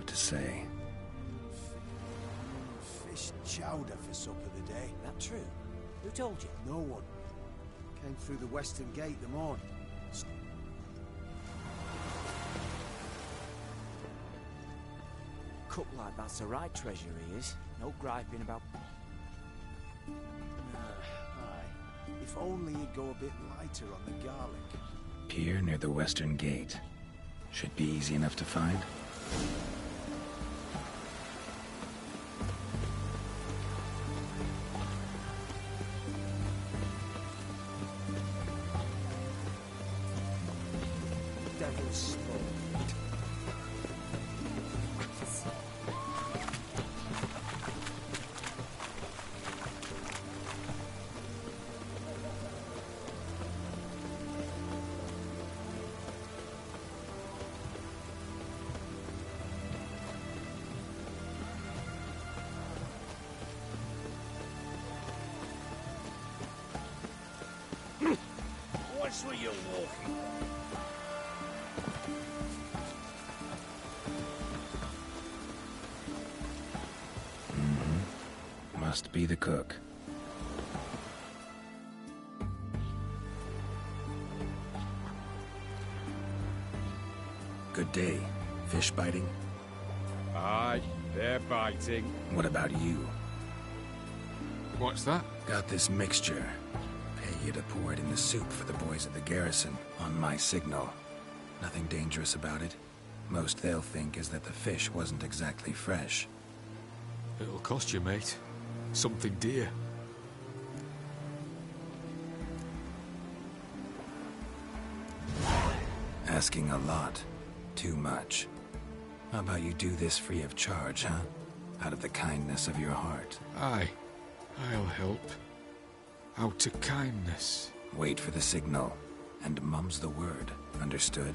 have to say. Fish chowder for supper the day. That true? Who told you? No one. Came through the western gate the morning. Cooked like that's the right treasure he is. No griping about... Aye. If only he'd go a bit lighter on the garlic. Pier near the western gate. Should be easy enough to find. Devil's spawn. What's with you walking? Must be the cook. Good day. Fish biting? Aye, they're biting. What about you? What's that? Got this mixture. Pay you to pour it in the soup for the boys at the garrison, on my signal. Nothing dangerous about it. Most they'll think is that the fish wasn't exactly fresh. It'll cost you, mate. Something dear. Asking a lot. Too much. How about you do this free of charge, huh? Out of the kindness of your heart. Aye, I'll help. Out of kindness. Wait for the signal, and mum's the word. Understood?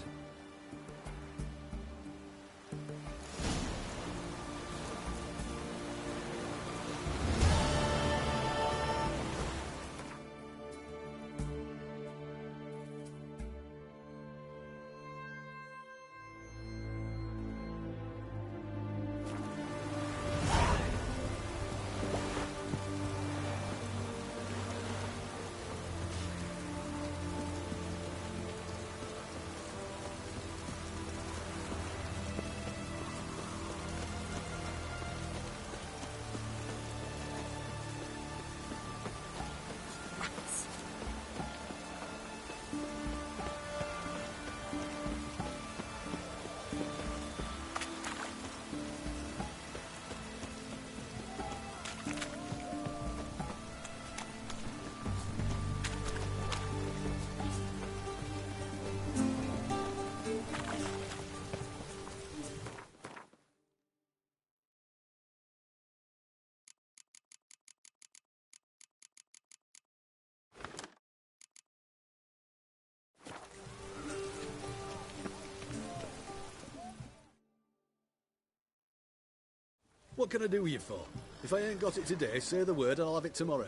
What can I do you for? If I ain't got it today, say the word and I'll have it tomorrow.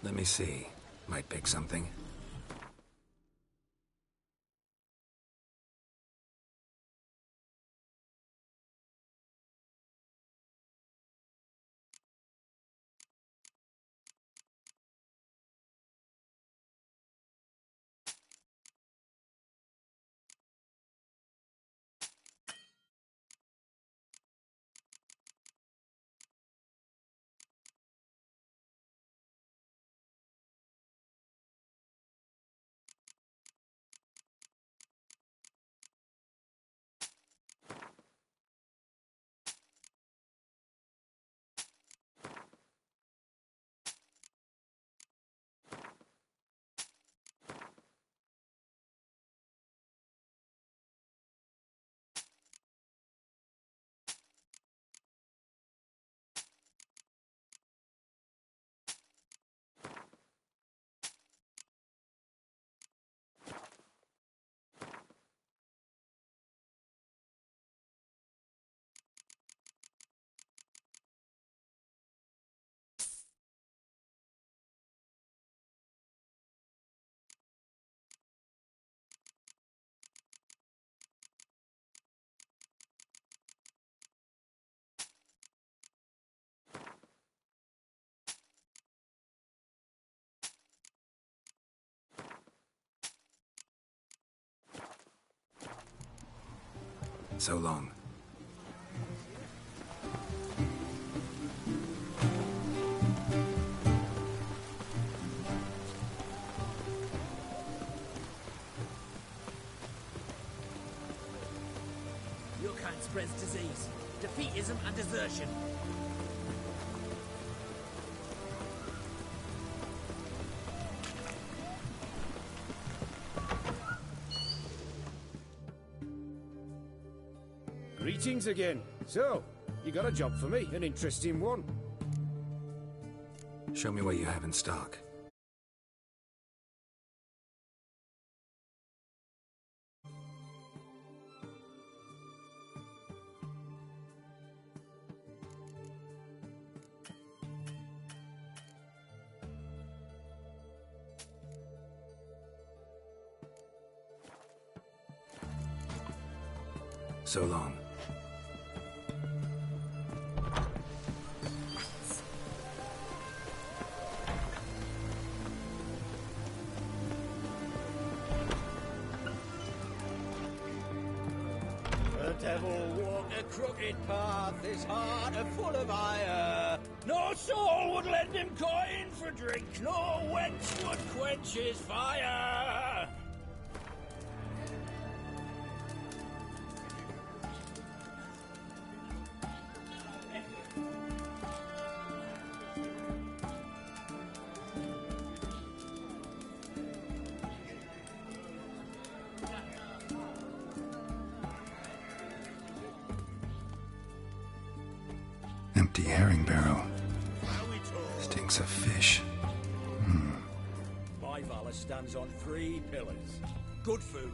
Let me see. Might pick something. So long. Your kind spreads disease, defeatism and desertion. Greetings again. So, you got a job for me, an interesting one. Show me what you have in stock. So long. The devil walked a crooked path, his heart a full of ire. No soul would lend him coin for drink, no wench would quench his fire. Empty herring barrel. Stinks of fish. My valor stands on 3 pillars. Good food.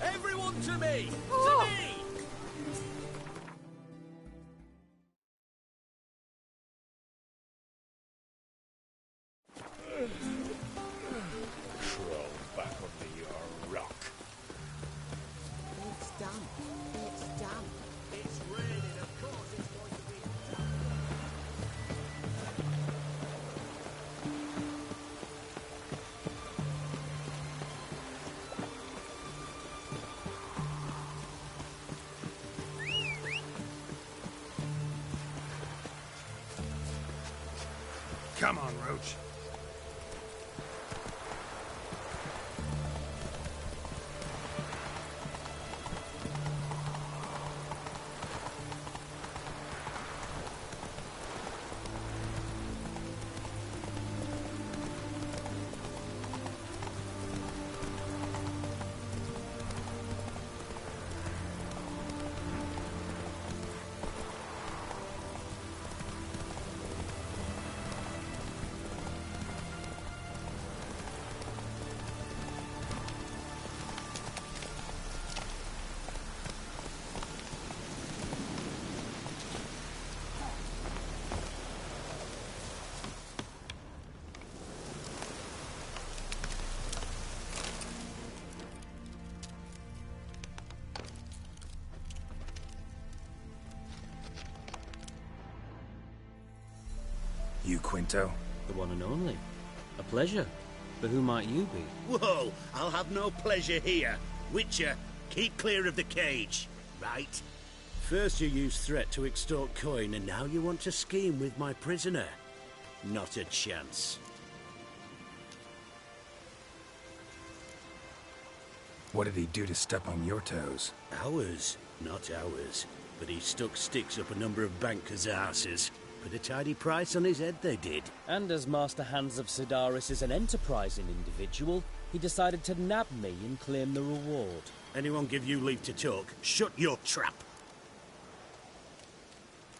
Everyone to me! To me! Crawl back under your rock. It's done. It's done. It's raining, of course it's going to be done. Come on, Roach. You Quinto? The one and only. A pleasure. But who might you be? Whoa, I'll have no pleasure here. Witcher, keep clear of the cage, right? First you used threat to extort coin, and now you want to scheme with my prisoner. Not a chance. What did he do to step on your toes? Ours, not ours. But he stuck sticks up a number of bankers' asses. Put a tidy price on his head, they did. And as Master Hans of Sidaris is an enterprising individual, he decided to nab me and claim the reward. Anyone give you leave to talk? Shut your trap!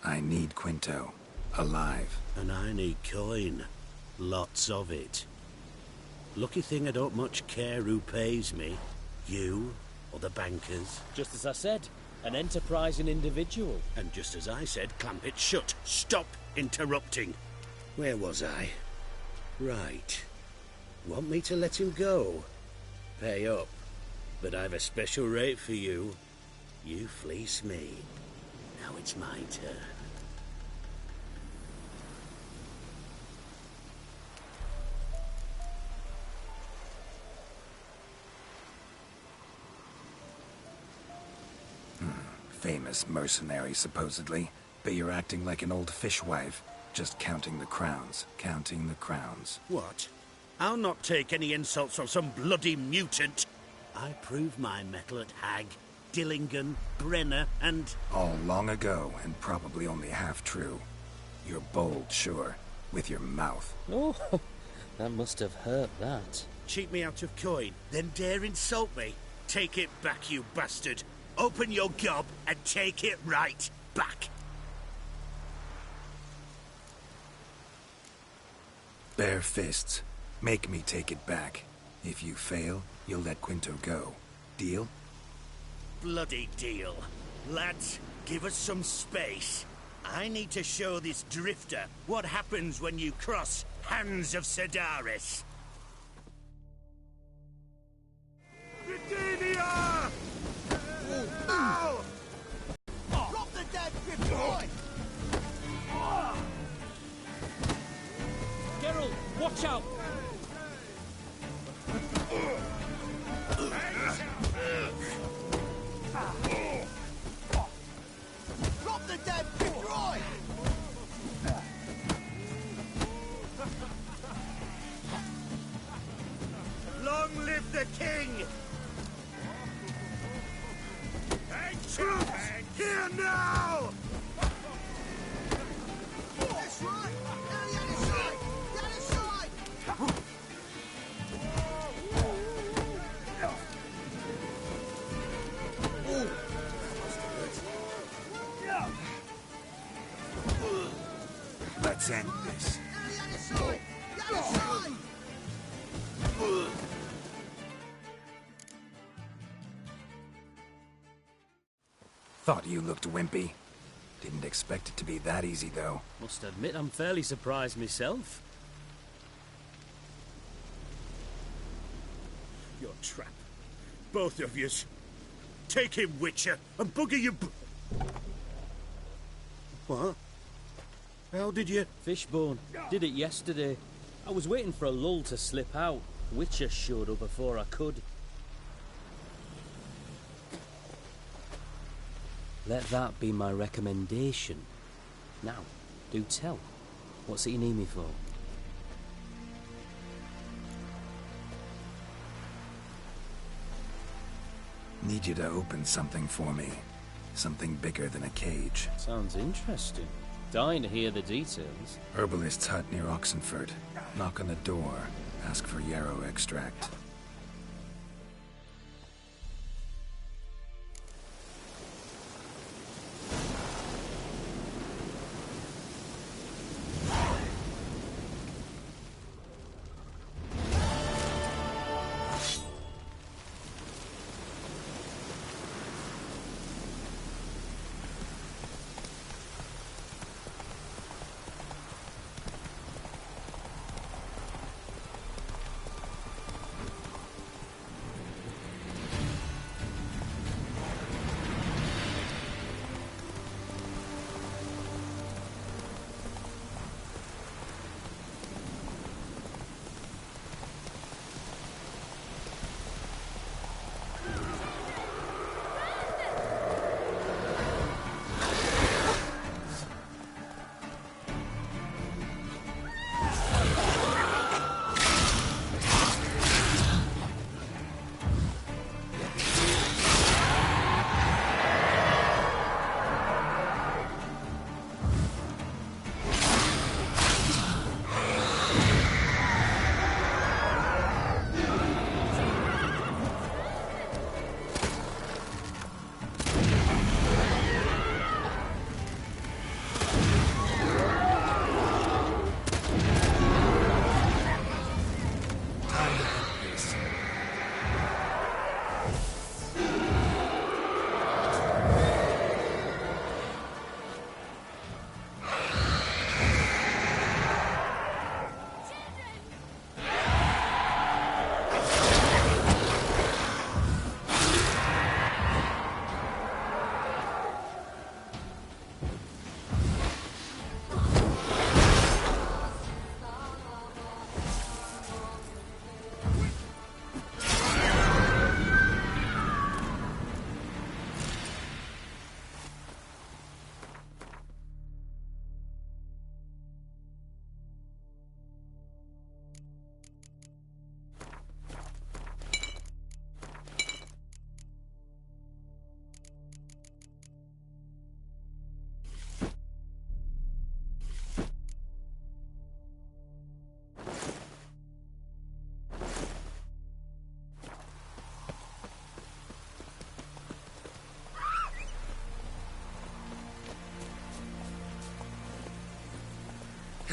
I need Quinto. Alive. And I need coin. Lots of it. Lucky thing I don't much care who pays me. You, or the bankers. Just as I said, an enterprising individual. And just as I said, clamp it shut. Stop interrupting. Where was I? Right. Want me to let him go? Pay up. But I've a special rate for you. You fleece me. Now it's my turn. Famous mercenary, supposedly. But you're acting like an old fishwife. Just counting the crowns. Counting the crowns. What? I'll not take any insults from some bloody mutant. I proved my mettle at Hag, Dillingen, Brenner, and... All long ago, and probably only half true. You're bold, sure. With your mouth. Oh, that must have hurt, that. Cheat me out of coin, then dare insult me. Take it back, you bastard. Open your gob and take it right back. Bare fists. Make me take it back. If you fail, you'll let Quinto go. Deal? Bloody deal. Lads, give us some space. I need to show this drifter what happens when you cross Hands of Sedaris. Redenia! Ow! Drop the dead grip, boy! Geralt, watch out! Drop the dead grip, Roy! Long live the king! Troops, here now! That's right! Down the other side! The other side! Let's end this. Down the other side! The other side! Thought you looked wimpy. Didn't expect it to be that easy, though. Must admit I'm fairly surprised myself. Your trap. Both of yous. Take him, Witcher, and bugger you... What? How did you... Fishbone. Did it yesterday. I was waiting for a lull to slip out. Witcher showed up before I could. Let that be my recommendation. Now, do tell. What's it you need me for? Need you to open something for me. Something bigger than a cage. Sounds interesting. Dying to hear the details. Herbalist's hut near Oxenford. Knock on the door. Ask for yarrow extract.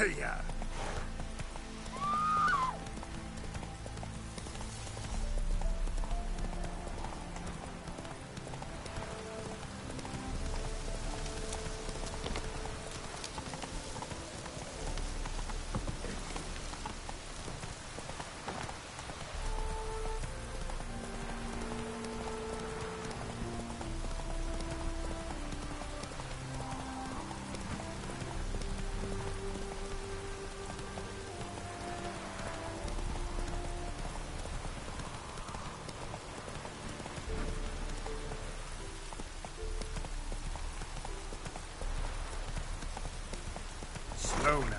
Yeah. Slow now.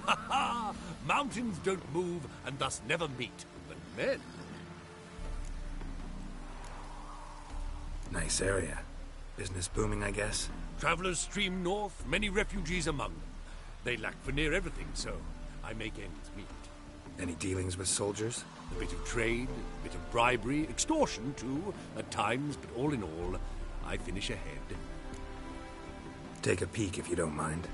Ha ha! Mountains don't move and thus never meet, but men. Nice area. Business booming, I guess? Travelers stream north, many refugees among them. They lack for near everything, so I make ends meet. Any dealings with soldiers? A bit of trade, a bit of bribery, extortion too, at times, but all in all, I finish ahead. Take a peek if you don't mind.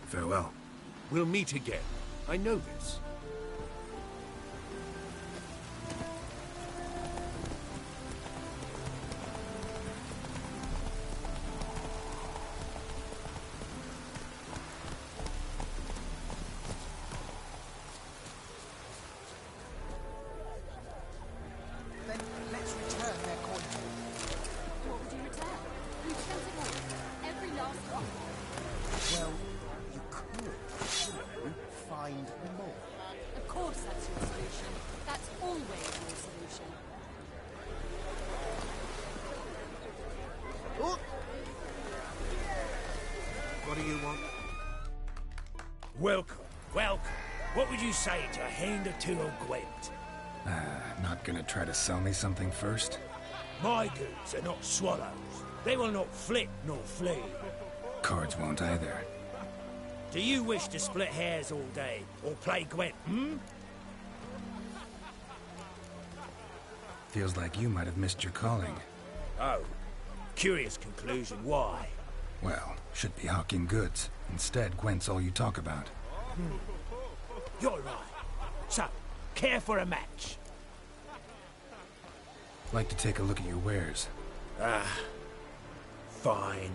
Farewell. We'll meet again. I know this. Then let's return their coin. What would you return? We've spent it all. Every last drop. Well, you could, find more. Of course that's your solution. That's always your solution. Oh! What do you want? Welcome, welcome. What would you say to a hand or two of Gwent? Not gonna try to sell me something first? My goods are not swallows. They will not flit nor flee. Cards won't either. Do you wish to split hairs all day, or play Gwent, Feels like you might have missed your calling. Oh, curious conclusion, why? Well, should be hawking goods. Instead, Gwent's all you talk about. You're right. So, care for a match? Like to take a look at your wares. Fine.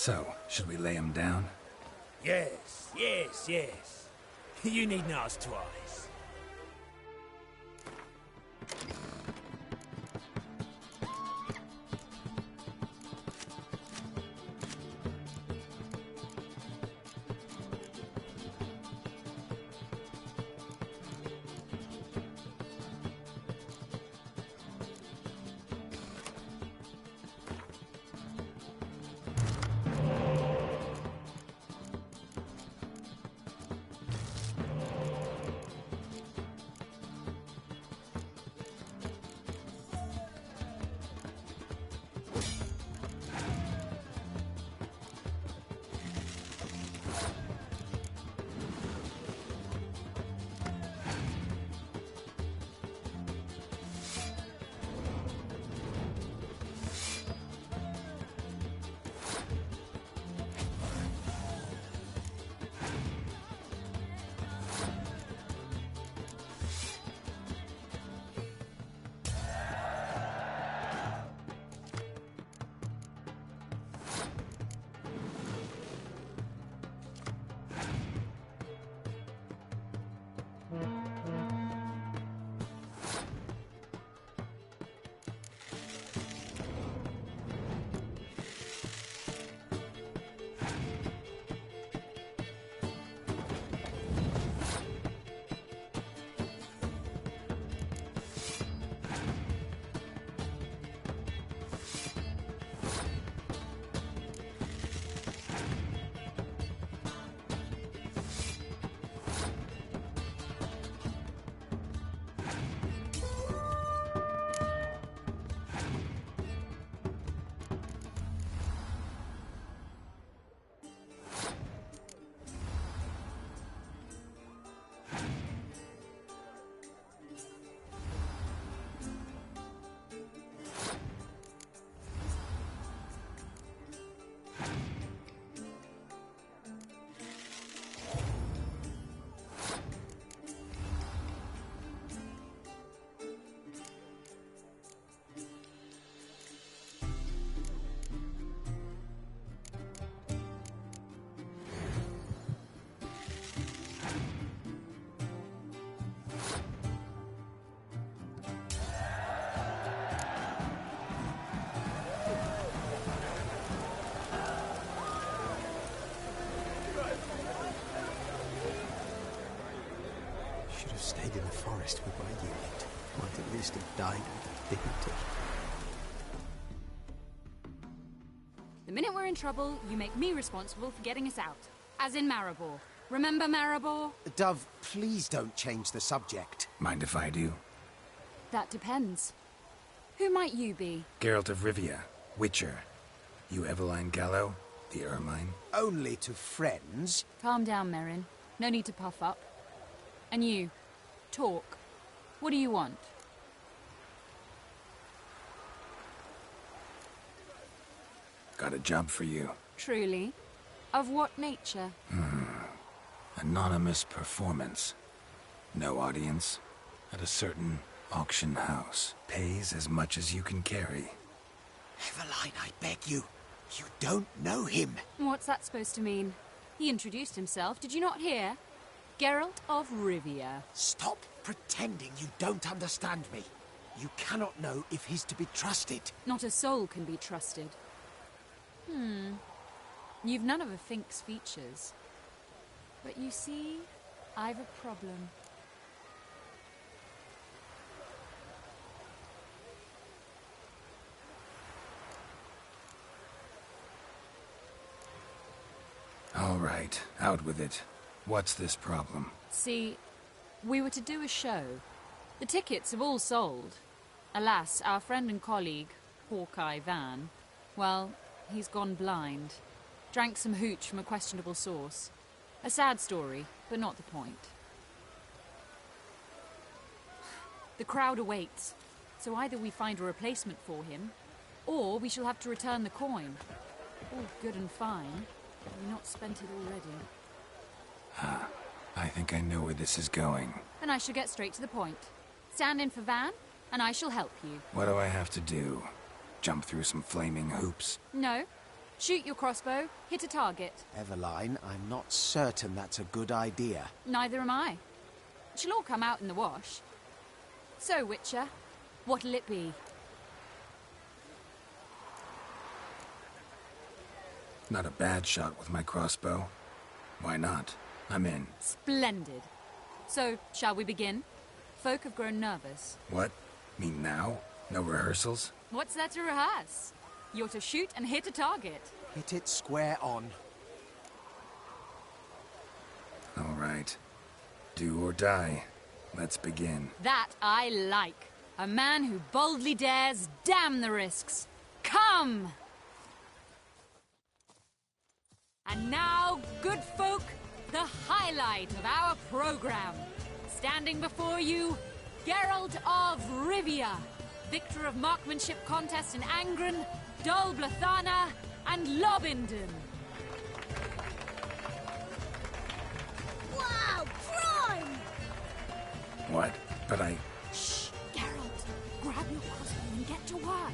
So, should we lay him down? Yes, yes, yes. You needn't ask twice. Stayed in the forest with my unit. Might at least have died with dignity. The minute we're in trouble, you make me responsible for getting us out. As in Maribor. Remember Maribor? Dove, please don't change the subject. Mind if I do? That depends. Who might you be? Geralt of Rivia, Witcher. You Eveline Gallo, the Ermine? Only to friends. Calm down, Merrin. No need to puff up. And you, talk. What do you want? Got a job for you. Truly? Of what nature? Anonymous performance. No audience. At a certain auction house. Pays as much as you can carry. Eveline, I beg you. You don't know him. What's that supposed to mean? He introduced himself, did you not hear? Geralt of Rivia. Stop pretending you don't understand me. You cannot know if he's to be trusted. Not a soul can be trusted. You've none of a Fink's features. But you see, I've a problem. All right, out with it. What's this problem? See, we were to do a show. The tickets have all sold. Alas, our friend and colleague, Hawkeye Van, well, he's gone blind. Drank some hooch from a questionable source. A sad story, but not the point. The crowd awaits, so either we find a replacement for him, or we shall have to return the coin. All good and fine, but we've not spent it already. I think I know where this is going. Then I shall get straight to the point. Stand in for Van, and I shall help you. What do I have to do? Jump through some flaming hoops? No. Shoot your crossbow, hit a target. Eveline, I'm not certain that's a good idea. Neither am I. It shall all come out in the wash. So, Witcher, what'll it be? Not a bad shot with my crossbow. Why not? I'm in. Splendid. So, shall we begin? Folk have grown nervous. What? Mean now? No rehearsals? What's there to rehearse? You're to shoot and hit a target. Hit it square on. All right. Do or die. Let's begin. That I like. A man who boldly dares, damn the risks. Come! And now, good folk, the highlight of our program. Standing before you, Geralt of Rivia, victor of marksmanship contests in Angren, Dol Blathana, and Lobindon. Wow, prime! What? But I... Shh, Geralt. Grab your crossbow and get to work.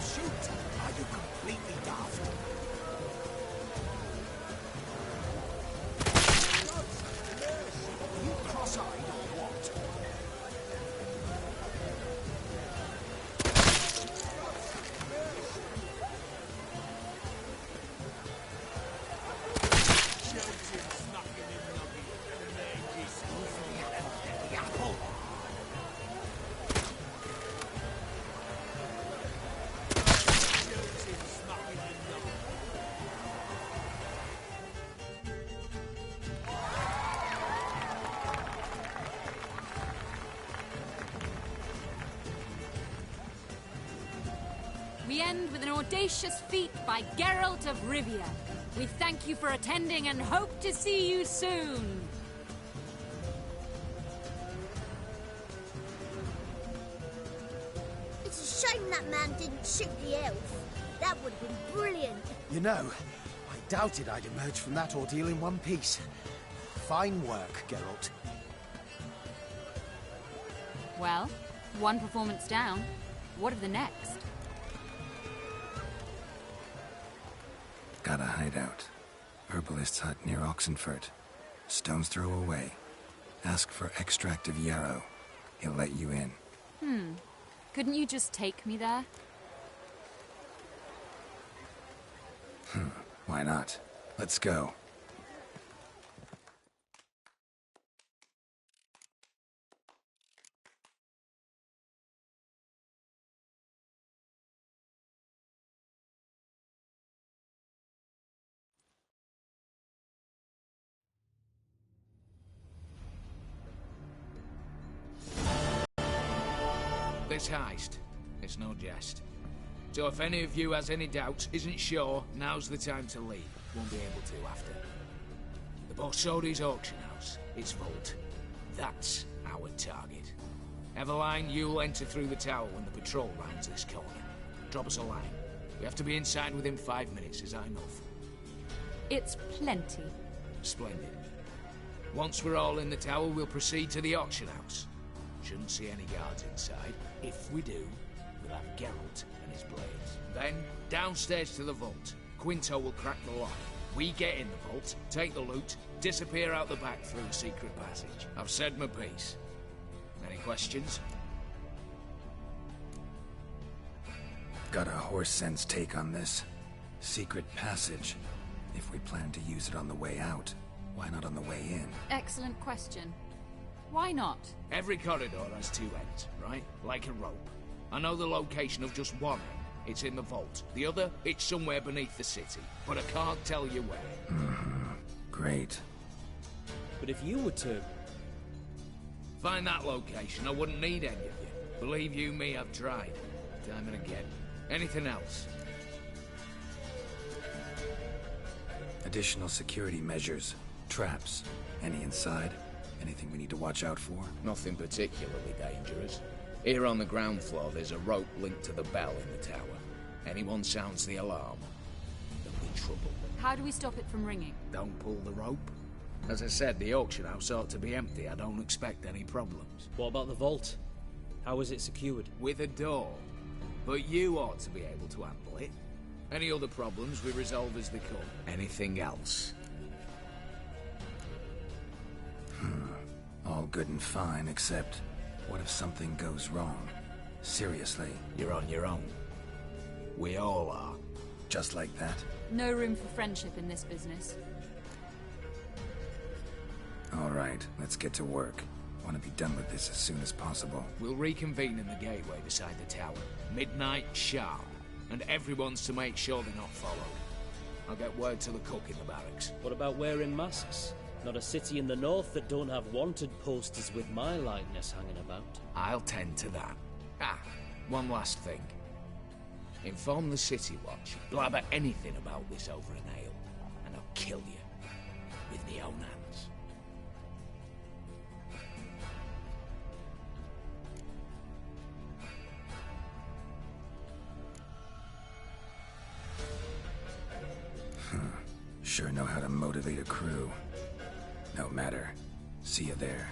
Shoot! Are you completely daft? Are you cross-eyed or what? The apple! We end with an audacious feat by Geralt of Rivia. We thank you for attending and hope to see you soon. It's a shame that man didn't shoot the elf. That would have been brilliant. You know, I doubted I'd emerge from that ordeal in one piece. Fine work, Geralt. Well, one performance down. What of the next? Got a hideout. Herbalist's hut near Oxenfurt. Stone's throw away. Ask for extract of yarrow. He'll let you in. Couldn't you just take me there? Why not? Let's go. This heist, it's no jest. So if any of you has any doubts, isn't sure, now's the time to leave. Won't be able to after. The Borsodi's auction house, its vault. That's our target. Eveline, you'll enter through the tower when the patrol rounds this corner. Drop us a line. We have to be inside within 5 minutes, is that enough? It's plenty. Splendid. Once we're all in the tower, we'll proceed to the auction house. Shouldn't see any guards inside. If we do, we'll have Geralt and his blades. Then, downstairs to the vault. Quinto will crack the lock. We get in the vault, take the loot, disappear out the back through the secret passage. I've said my piece. Any questions? Got a horse sense take on this. Secret passage. If we plan to use it on the way out, why not on the way in? Excellent question. Why not? Every corridor has two ends, right? Like a rope. I know the location of just one end. It's in the vault. The other, it's somewhere beneath the city. But I can't tell you where. Great. But if you were to... find that location, I wouldn't need any of you. Believe you me, I've tried. Time and again. Anything else? Additional security measures. Traps. Any inside? Anything we need to watch out for? Nothing particularly dangerous. Here on the ground floor, there's a rope linked to the bell in the tower. Anyone sounds the alarm, there'll be trouble. How do we stop it from ringing? Don't pull the rope. As I said, the auction house ought to be empty. I don't expect any problems. What about the vault? How is it secured? With a door. But you ought to be able to handle it. Any other problems we resolve as they come. Anything else? All good and fine, except what if something goes wrong? Seriously. You're on your own. We all are. Just like that? No room for friendship in this business. All right, let's get to work. Want to be done with this as soon as possible. We'll reconvene in the gateway beside the tower. Midnight sharp. And everyone's to make sure they're not followed. I'll get word to the cook in the barracks. What about wearing masks? Not a city in the north that don't have wanted posters with my likeness hanging about. I'll tend to that. Ah, one last thing. Inform the City Watch. Blabber anything about this over an ale, and I'll kill you. With my own hands. Sure know how to motivate a crew. No matter. See you there.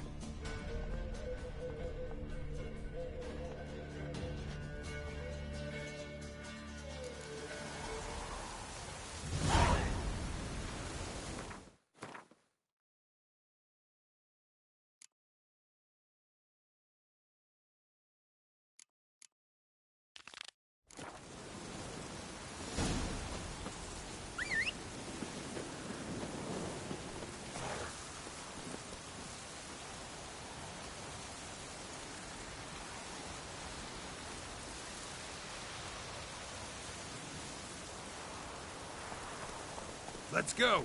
Let's go!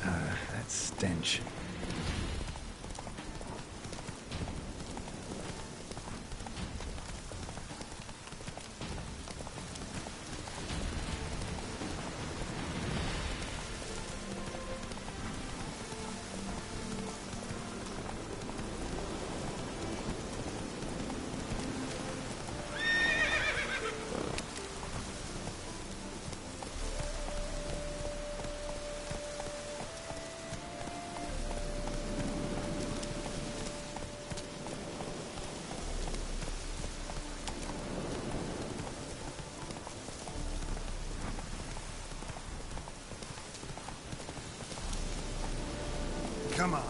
That stench. Come on.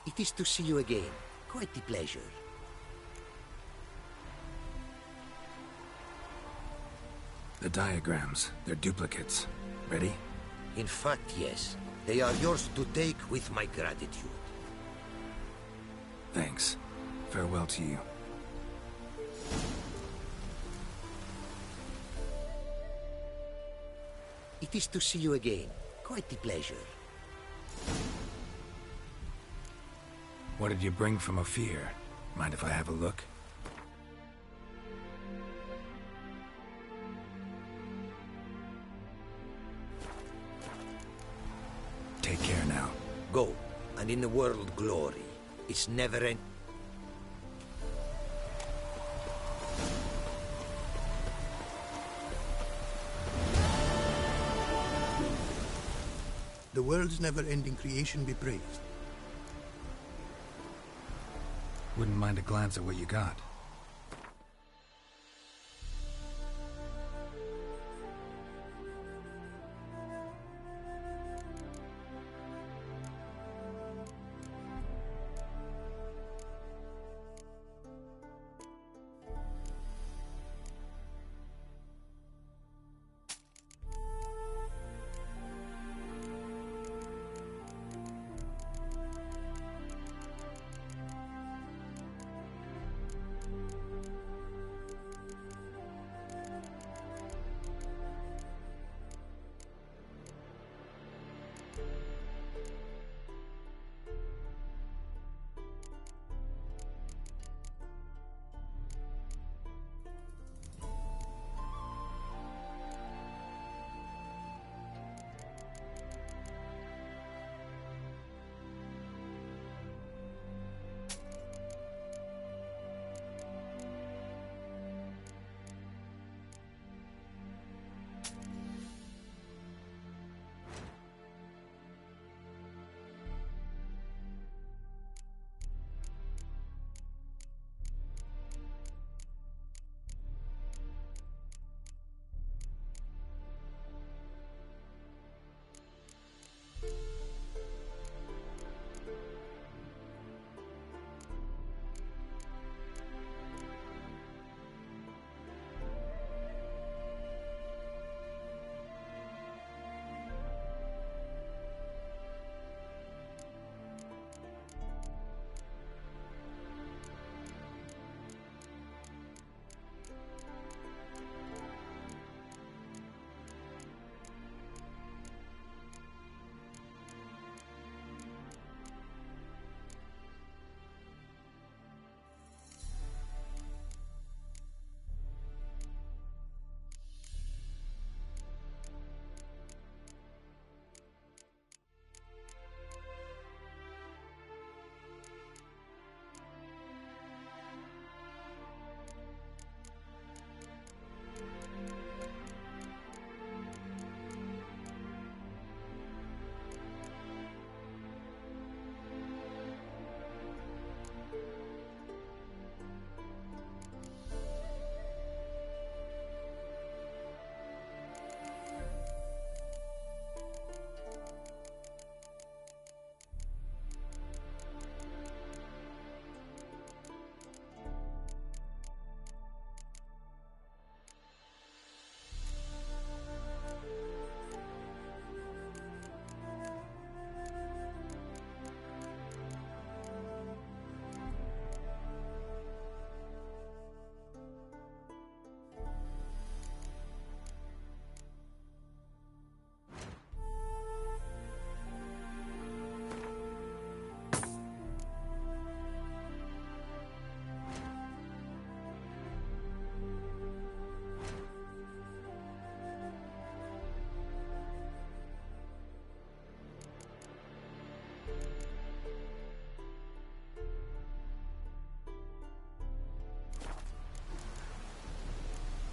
It is to see you again. Quite the pleasure. The diagrams. They're duplicates. Ready? In fact, yes. They are yours to take with my gratitude. Thanks. Farewell to you. It is to see you again. Quite the pleasure. What did you bring from Ophir? Mind if I have a look? Take care now. Go, and in the world glory. It's never end. The world's never-ending creation be praised. Wouldn't mind a glance at what you got.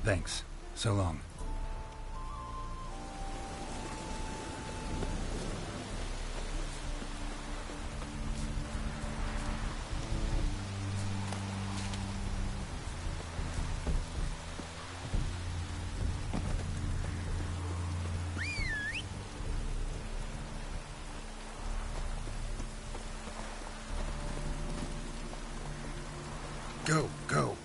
Thanks. So long. Go, go.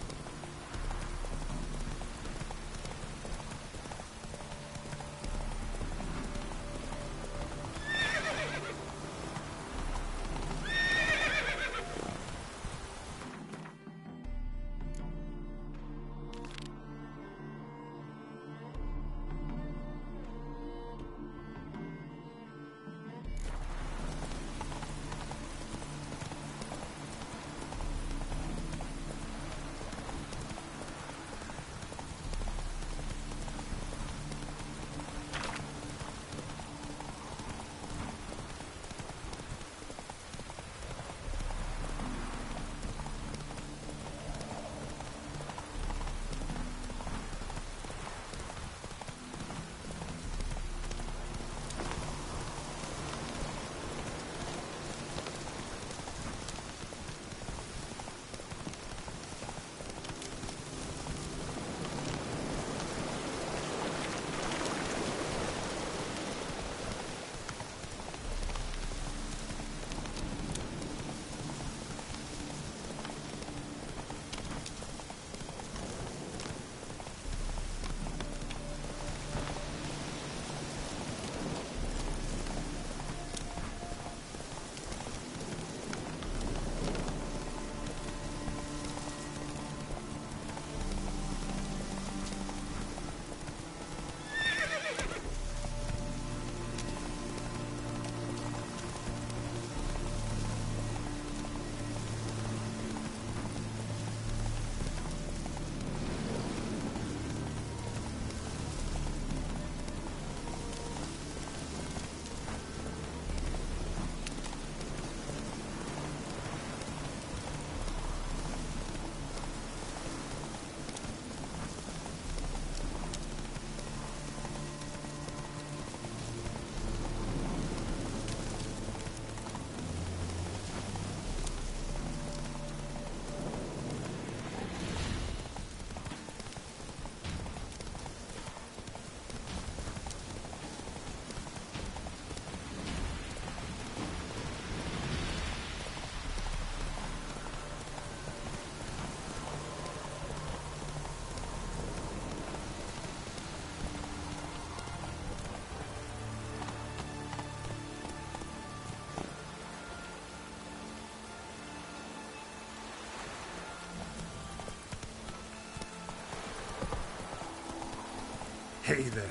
Hey there.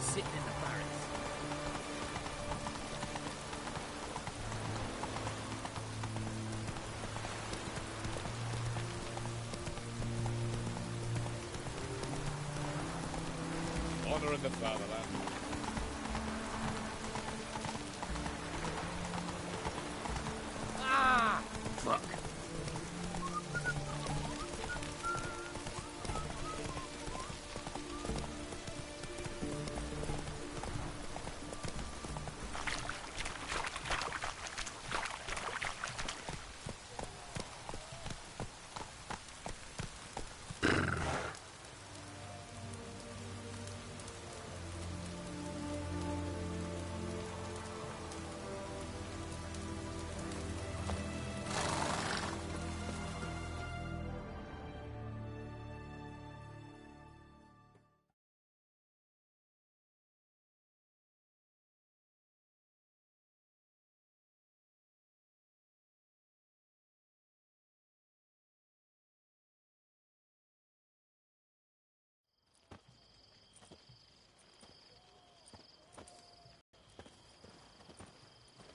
Sitting in the barracks. Honor in the fatherland. Ah! Fuck.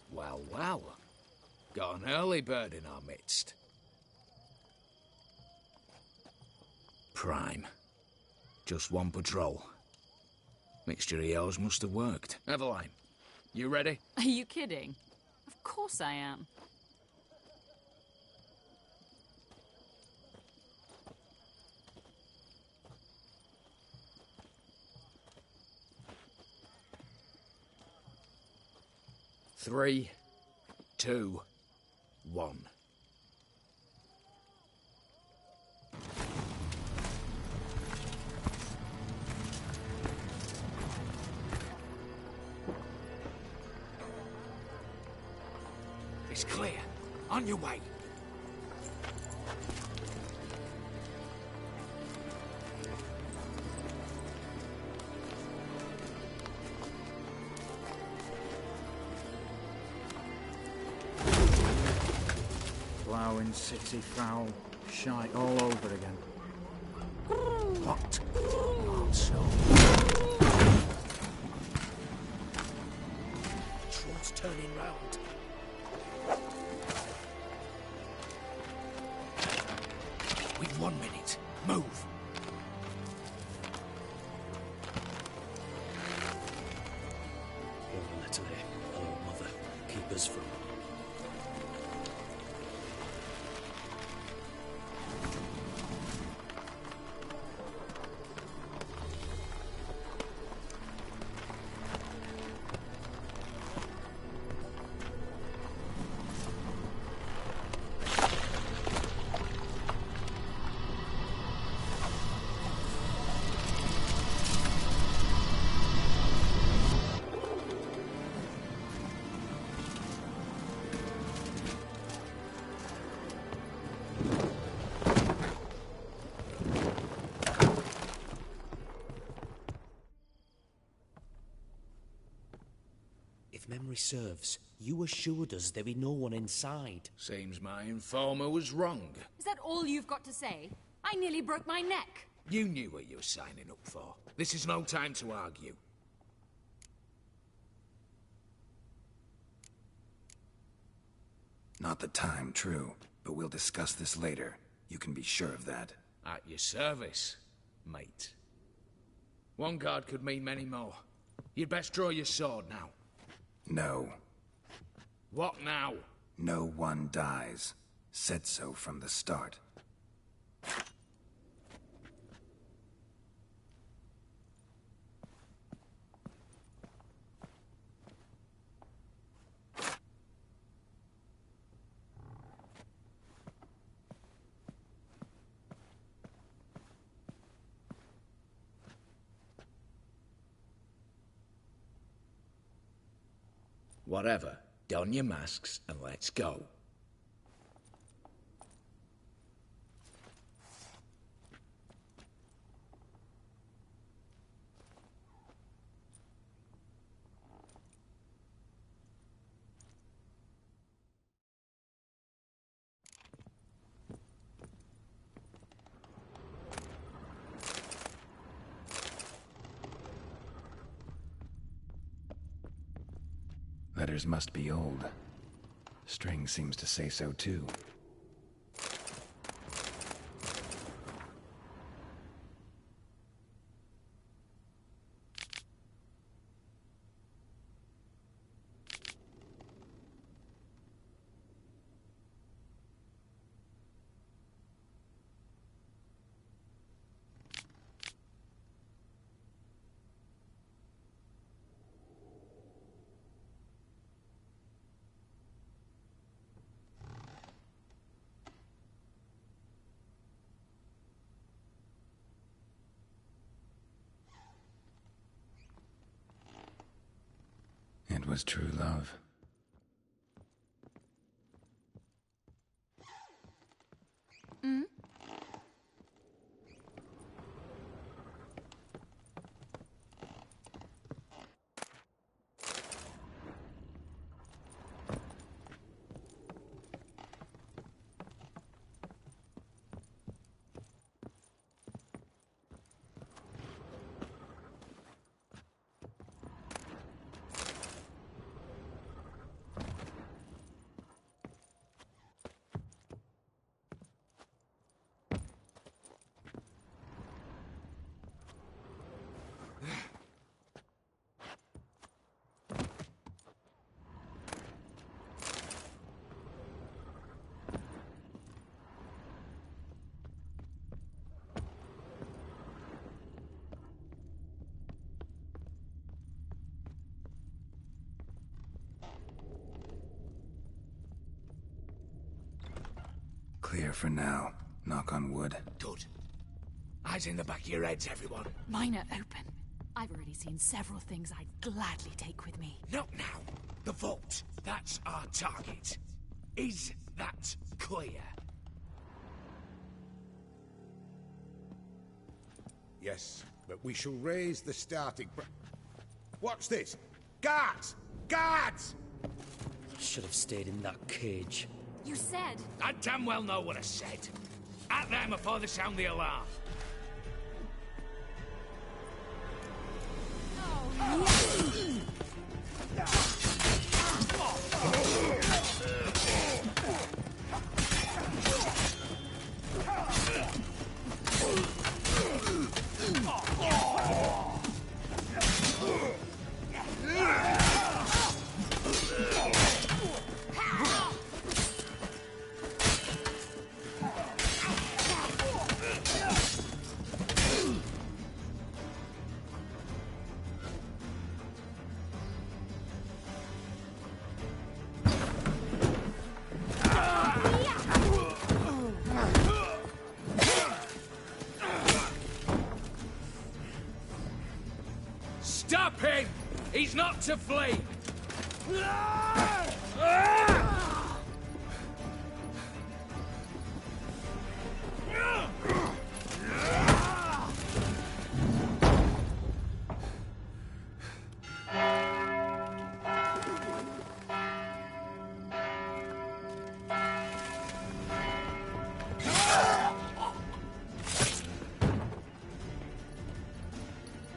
Well, well. Got an early bird in our midst. Prime. Just one patrol. Mixture of yours must have worked. Eveline, you ready? Are you kidding? Of course I am. Three, 2, 1. It's clear. On your way. Ploughing city foul, shite all over again. What? Not so. Troll's turning round. We've 1 minute. Move. Hail Letterley, oh mother, keep us from... If memory serves, you assured us there be no one inside. Seems my informer was wrong. Is that all you've got to say? I nearly broke my neck. You knew what you were signing up for. This is no time to argue. Not the time, true. But we'll discuss this later. You can be sure of that. At your service, mate. One guard could mean many more. You'd best draw your sword now. No. What now? No one dies. Said so from the start. Whatever. Don your masks and let's go. feathers must be old. String seems to say so too. It was true love. Mm? Clear for now. Knock on wood. Good. Eyes in the back of your heads, everyone. Mine are open. I've already seen several things I'd gladly take with me. Not now. The vault. That's our target. Is that clear? Yes, but we shall raise the starting... What's this? Guards! Guards! Should have stayed in that cage. You said... I damn well know what I said. At them before they sound the alarm. Stop him! He's not to flee!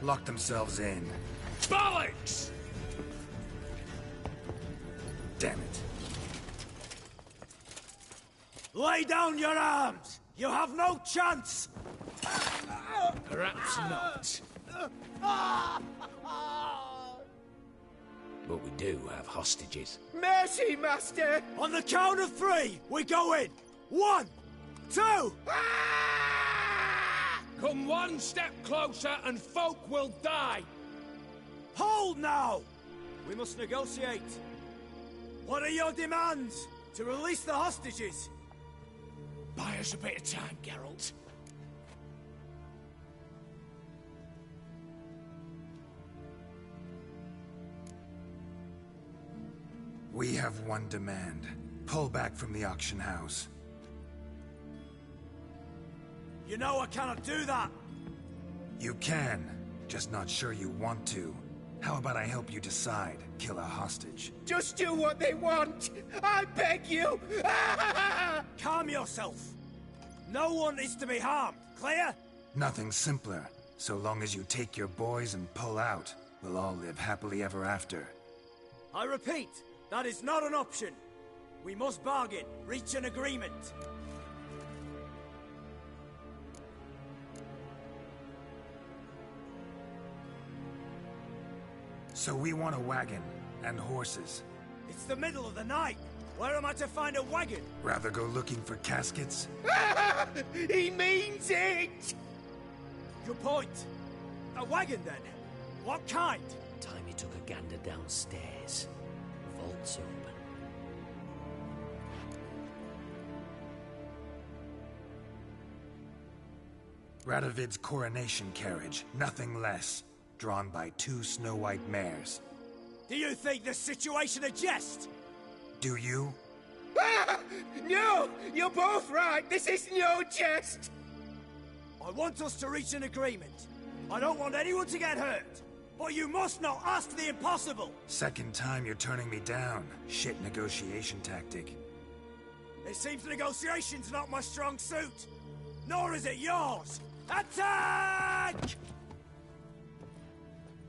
Lock themselves in. Bollocks! Damn it. Lay down your arms! You have no chance! Perhaps not. But we do have hostages. Mercy, Master! On the count of 3, we go in! 1, 2... Come one step closer and folk will die! Hold now! We must negotiate. What are your demands? To release the hostages? Buy us a bit of time, Geralt. We have one demand. Pull back from the auction house. You know I cannot do that! You can, just not sure you want to. How about I help you decide? Kill a hostage. Just do what they want! I beg you! Calm yourself. No one is to be harmed, clear? Nothing simpler. So long as you take your boys and pull out, we'll all live happily ever after. I repeat, That is not an option. We must bargain, reach an agreement. So we want a wagon and horses. It's the middle of the night. Where am I to find a wagon? Rather go looking for caskets? He means it! Good point. A wagon, then? What kind? Time he took a gander downstairs. Vault's open. Radovid's coronation carriage, nothing less. Drawn by 2 snow-white mares. Do you think the situation a jest? Do you? No! You're both right! This is no jest! I want us to reach an agreement. I don't want anyone to get hurt. But you must not ask the impossible! Second time you're turning me down. Shit negotiation tactic. It seems negotiation's not my strong suit. Nor is it yours! Attack!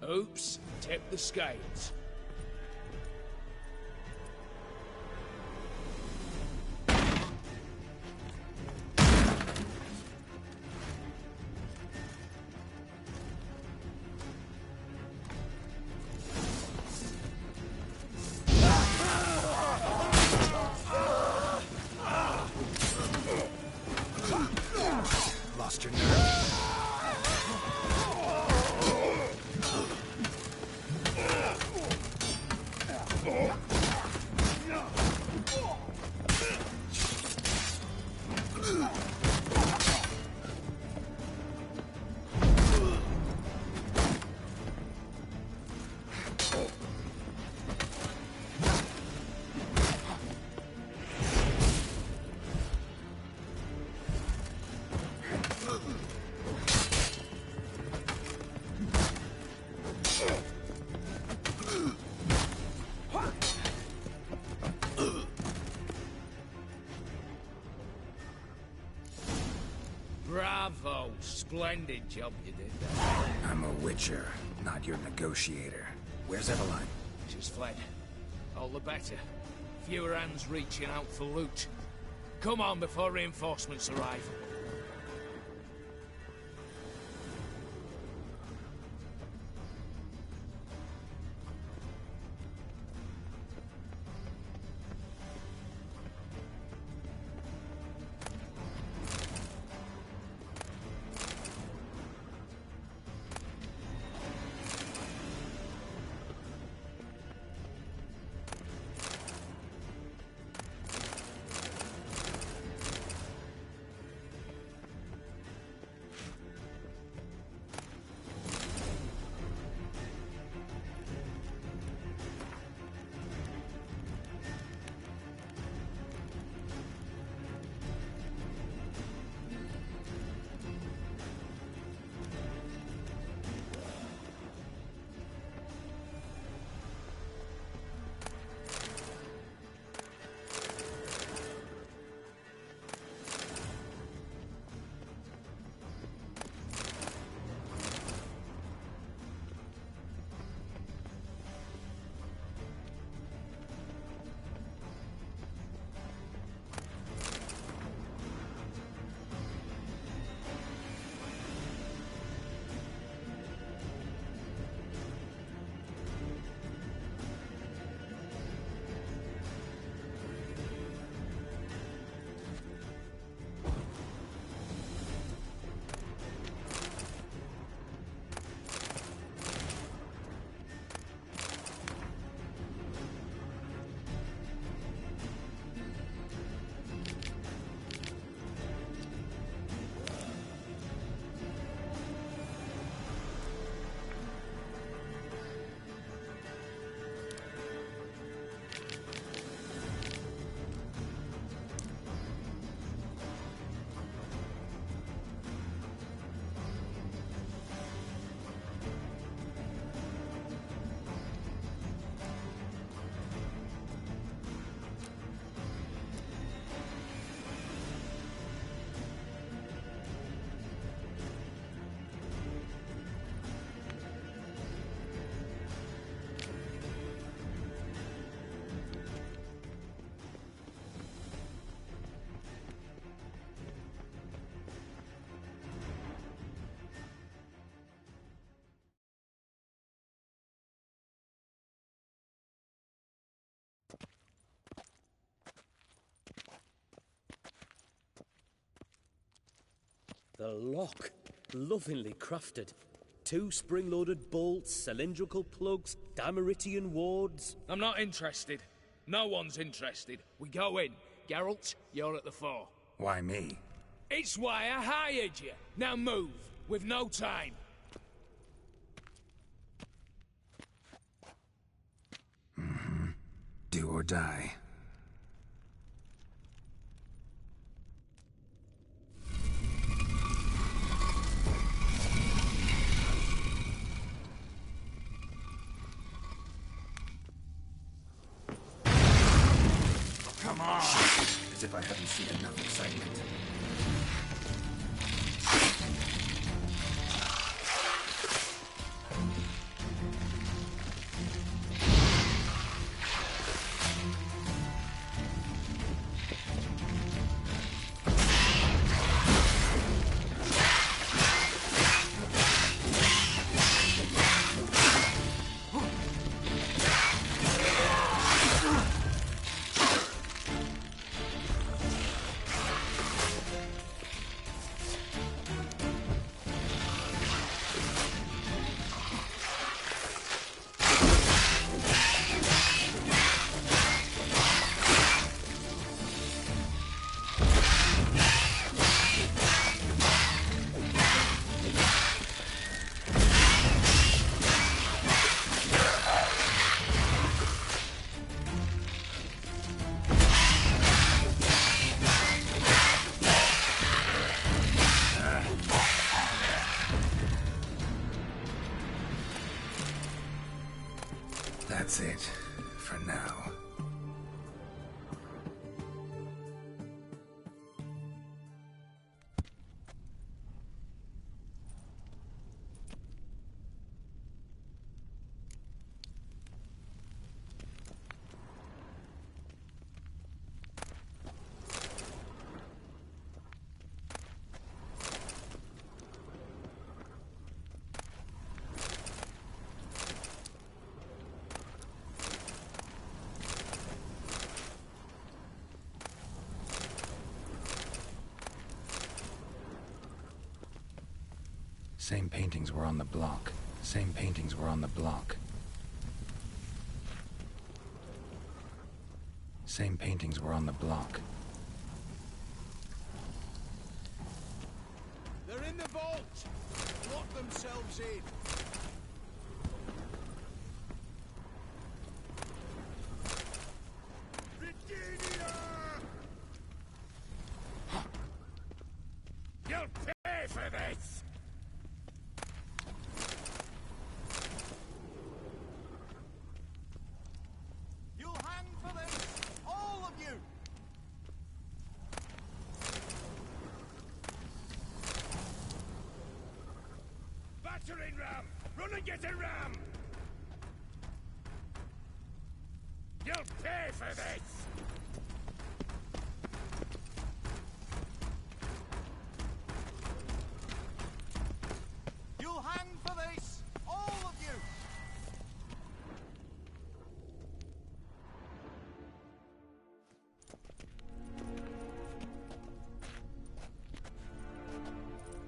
Oops, tip the scales. Lost your nerve. Bravo! Splendid job you did. I'm a witcher, not your negotiator. Where's Eveline? She's fled. All the better. Fewer hands reaching out for loot. Come on before reinforcements arrive. The lock. Lovingly crafted. 2 spring-loaded bolts, cylindrical plugs, Dimeritian wards. I'm not interested. No one's interested. We go in. Geralt, you're at the fore. Why me? It's why I hired you. Now move. We've no time. Do or die. Come on! As if I haven't seen enough excitement. That's it, for now. Same paintings were on the block. Same paintings were on the block. Same paintings were on the block. They're in the vault! Lock themselves in! You'll pay for this! You'll hang for this! All of you! Battering ram! Run and get a ram! You'll pay for this! You'll hang for this! All of you!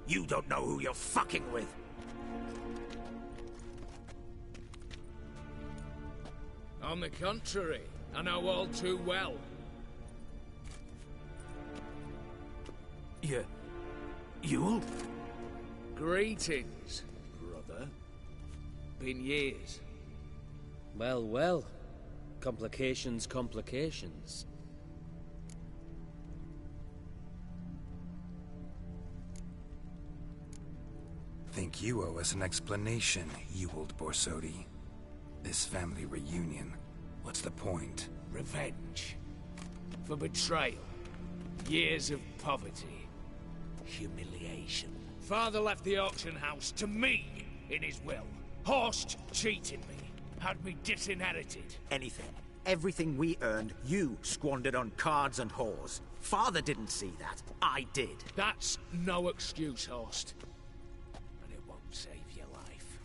You don't know who you're fucking with. On the contrary, I know all too well. You'll? Greetings, brother. Been years. Well, well. Complications, complications. Think you owe us an explanation, Ewald Borsodi. This family reunion, what's the point? Revenge. For betrayal. Years of poverty. Humiliation. Father left the auction house to me in his will. Horst cheated me. Had me disinherited. Anything. Everything we earned, you squandered on cards and whores. Father didn't see that. I did. That's no excuse, Horst. And it won't save your life.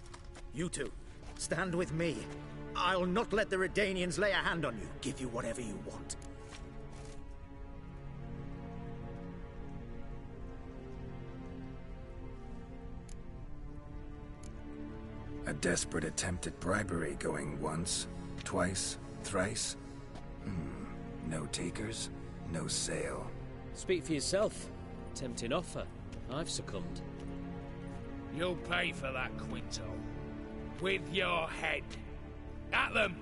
You two, stand with me. I'll not let the Redanians lay a hand on you. Give you whatever you want. desperate attempt at bribery going once, twice, thrice. No takers, no sale. Speak for yourself. Tempting offer. I've succumbed. You'll pay for that, Quinto. With your head. At them!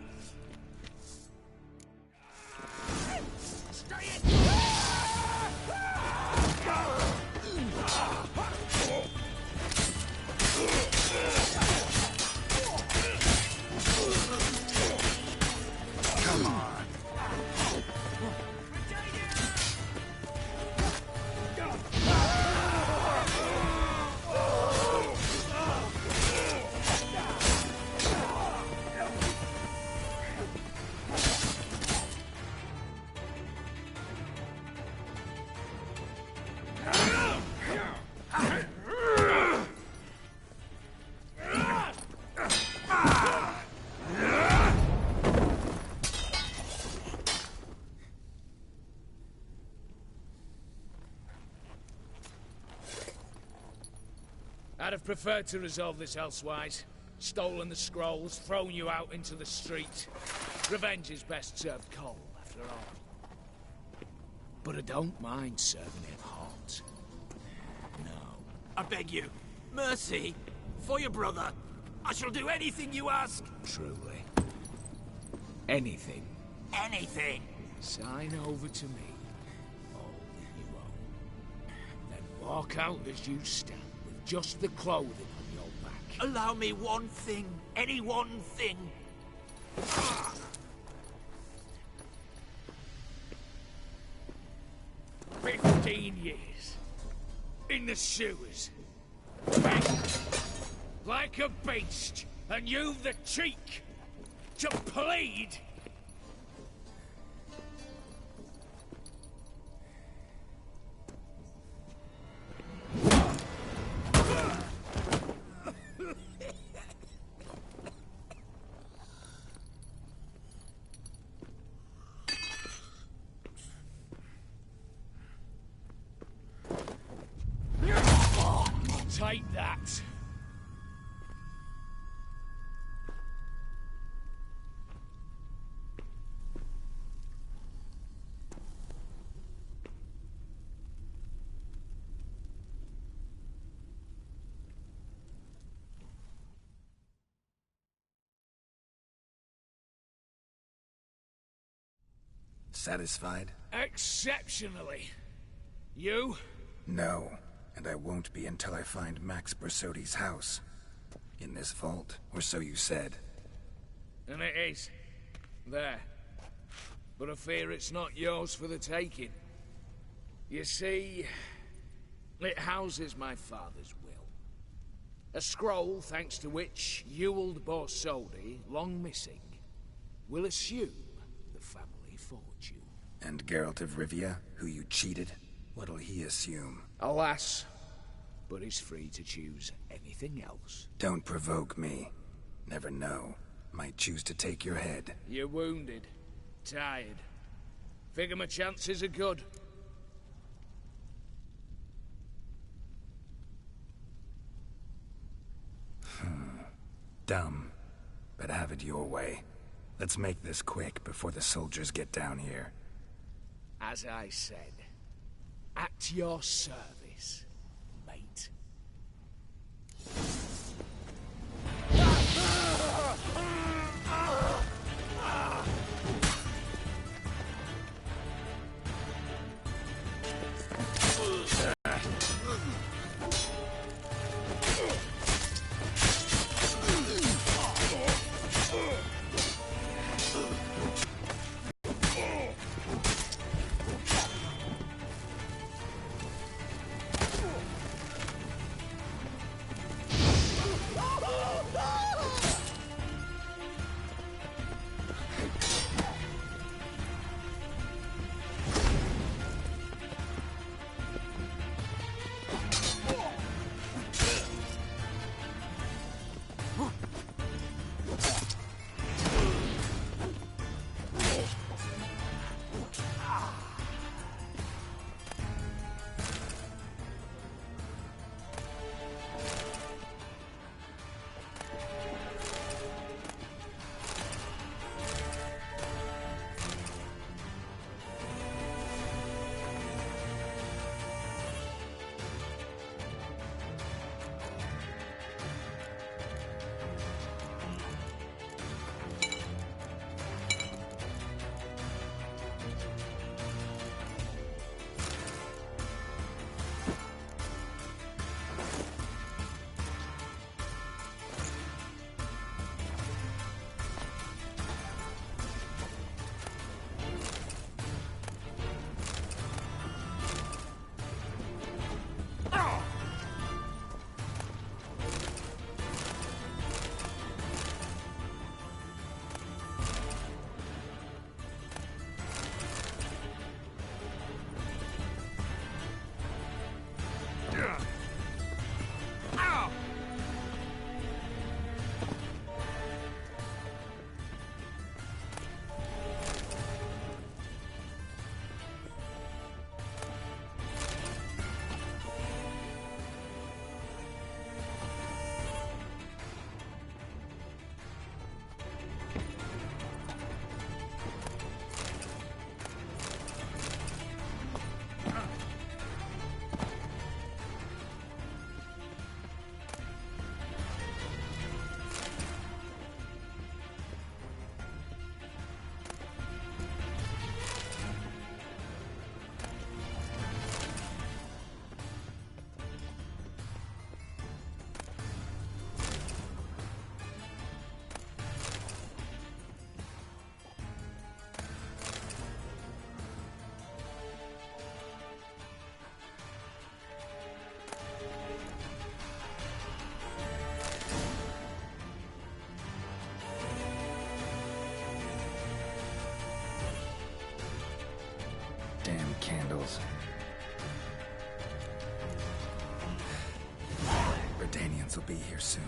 Come on. I'd have preferred to resolve this elsewise. Stolen the scrolls, thrown you out into the street. Revenge is best served cold, after all. But I don't mind serving it hot. No. I beg you, mercy, for your brother. I shall do anything you ask. Truly. Anything. Anything. Sign over to me. All you own. Then walk out as you stand, with just the clothing on your back. Allow me one thing. Any one thing. 15 years. In the sewers. Begged. Like a beast. And you've the cheek to plead. Take that. Satisfied? Exceptionally. You? No. And I won't be until I find Max Bersodi's house. In this vault, or so you said. And it is. There. But I fear it's not yours for the taking. You see, it houses my father's will. A scroll thanks to which Ewald Borsodi, long missing, will assume the family fortune. And Geralt of Rivia, who you cheated? What'll he assume? Alas, but he's free to choose anything else. Don't provoke me. Never know. Might choose to take your head. You're wounded. Tired. Figure my chances are good. Dumb. But have it your way. Let's make this quick before the soldiers get down here. As I said, at your service, mate. Assassins will be here soon.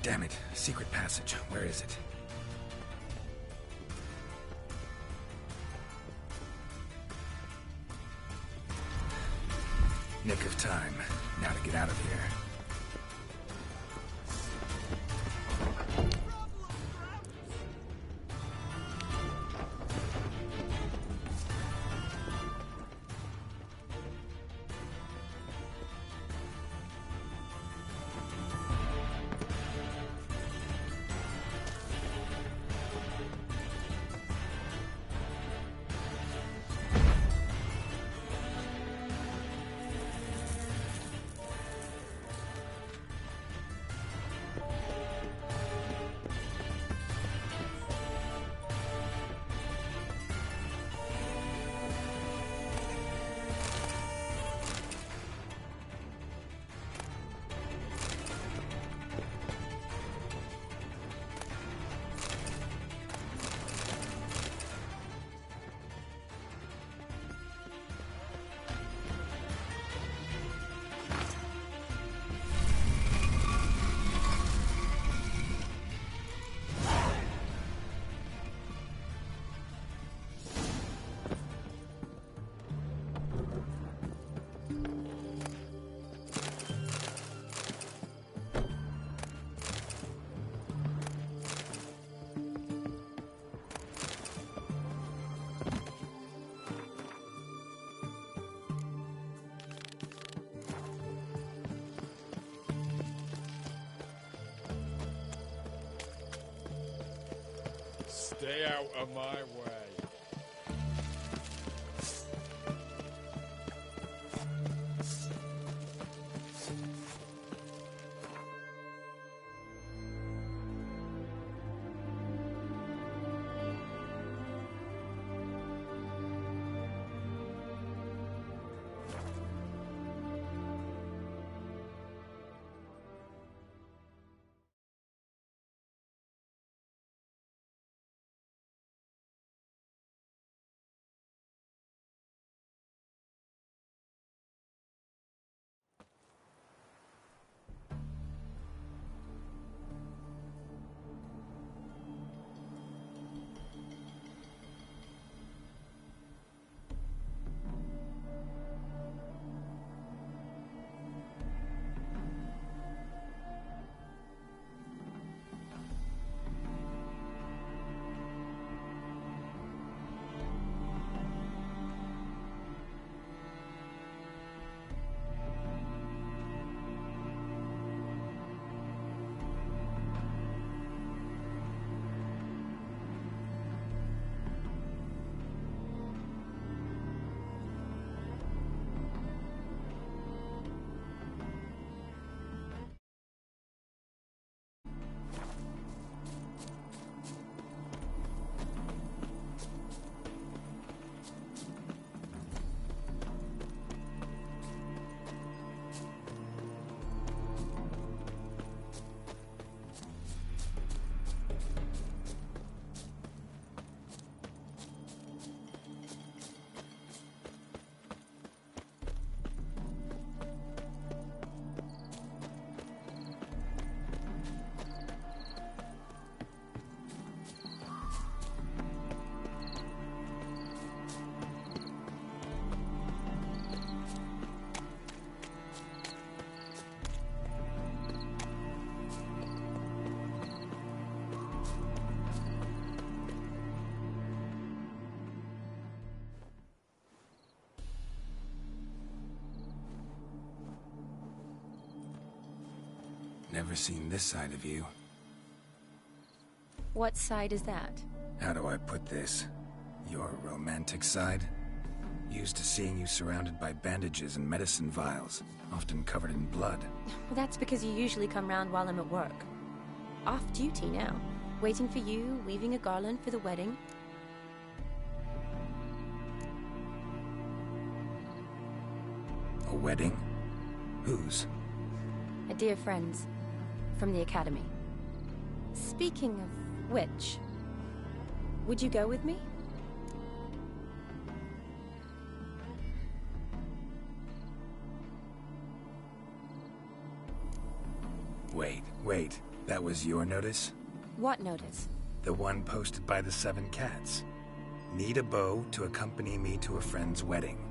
Damn it, secret passage. Where is it? Nick of time. Now to get out of here. Stay out of my way. Never seen this side of you. What side is that? How do I put this? Your romantic side? Used to seeing you surrounded by bandages and medicine vials, often covered in blood. Well, that's because you usually come round while I'm at work. Off duty now. Waiting for you, weaving a garland for the wedding. A wedding? Whose? A dear friend's. From the Academy. Speaking of which, would you go with me? Wait. That was your notice? What notice? The one posted by the 7 Cats. Need a beau to accompany me to a friend's wedding.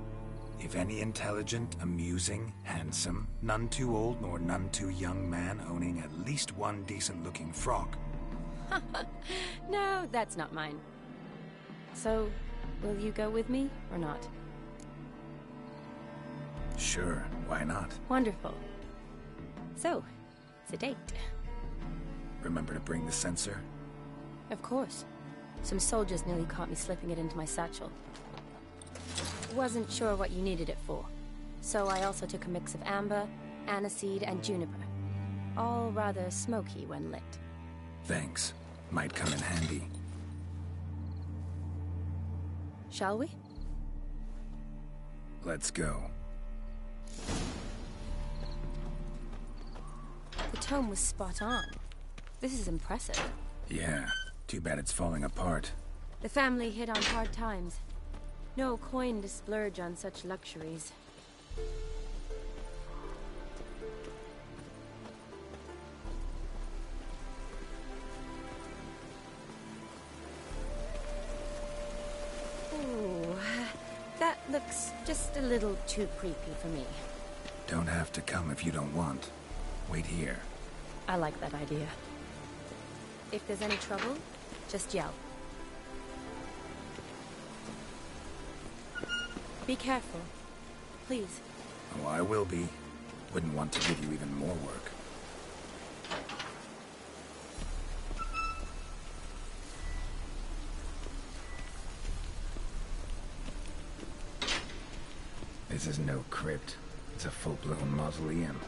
If any intelligent, amusing, handsome, none too old nor none too young man owning at least one decent-looking frock. No, that's not mine. So, will you go with me, or not? Sure, why not? Wonderful. So, it's a date. Remember to bring the censer? Of course. Some soldiers nearly caught me slipping it into my satchel. Wasn't sure what you needed it for, so I also took a mix of amber, aniseed, and juniper. All rather smoky when lit. Thanks. Might come in handy. Shall we? Let's go. The tome was spot on. This is impressive. Yeah, too bad it's falling apart. The family hit on hard times. No coin to splurge on such luxuries. Ooh, that looks just a little too creepy for me. Don't have to come if you don't want. Wait here. I like that idea. If there's any trouble, just yell. Be careful. Please. Oh, I will be. Wouldn't want to give you even more work. This is no crypt. It's a full-blown mausoleum.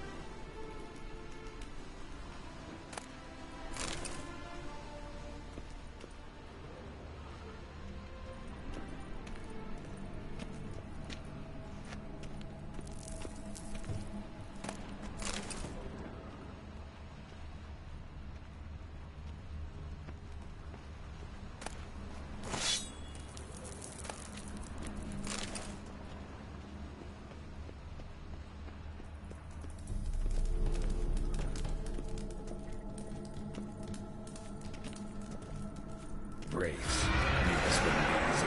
Braves. Knew this wouldn't be easy.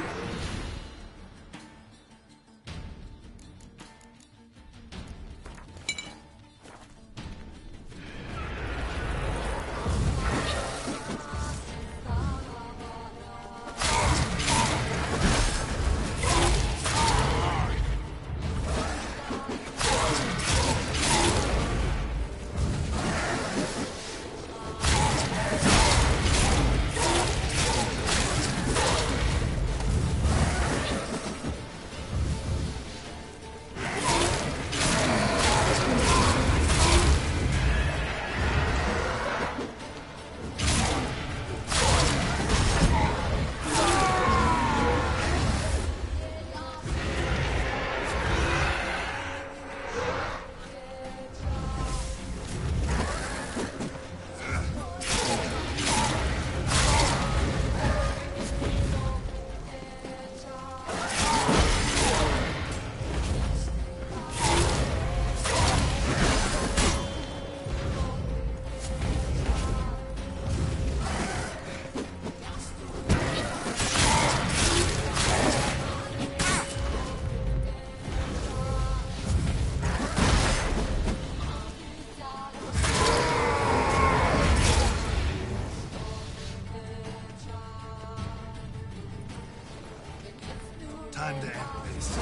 Time to end this.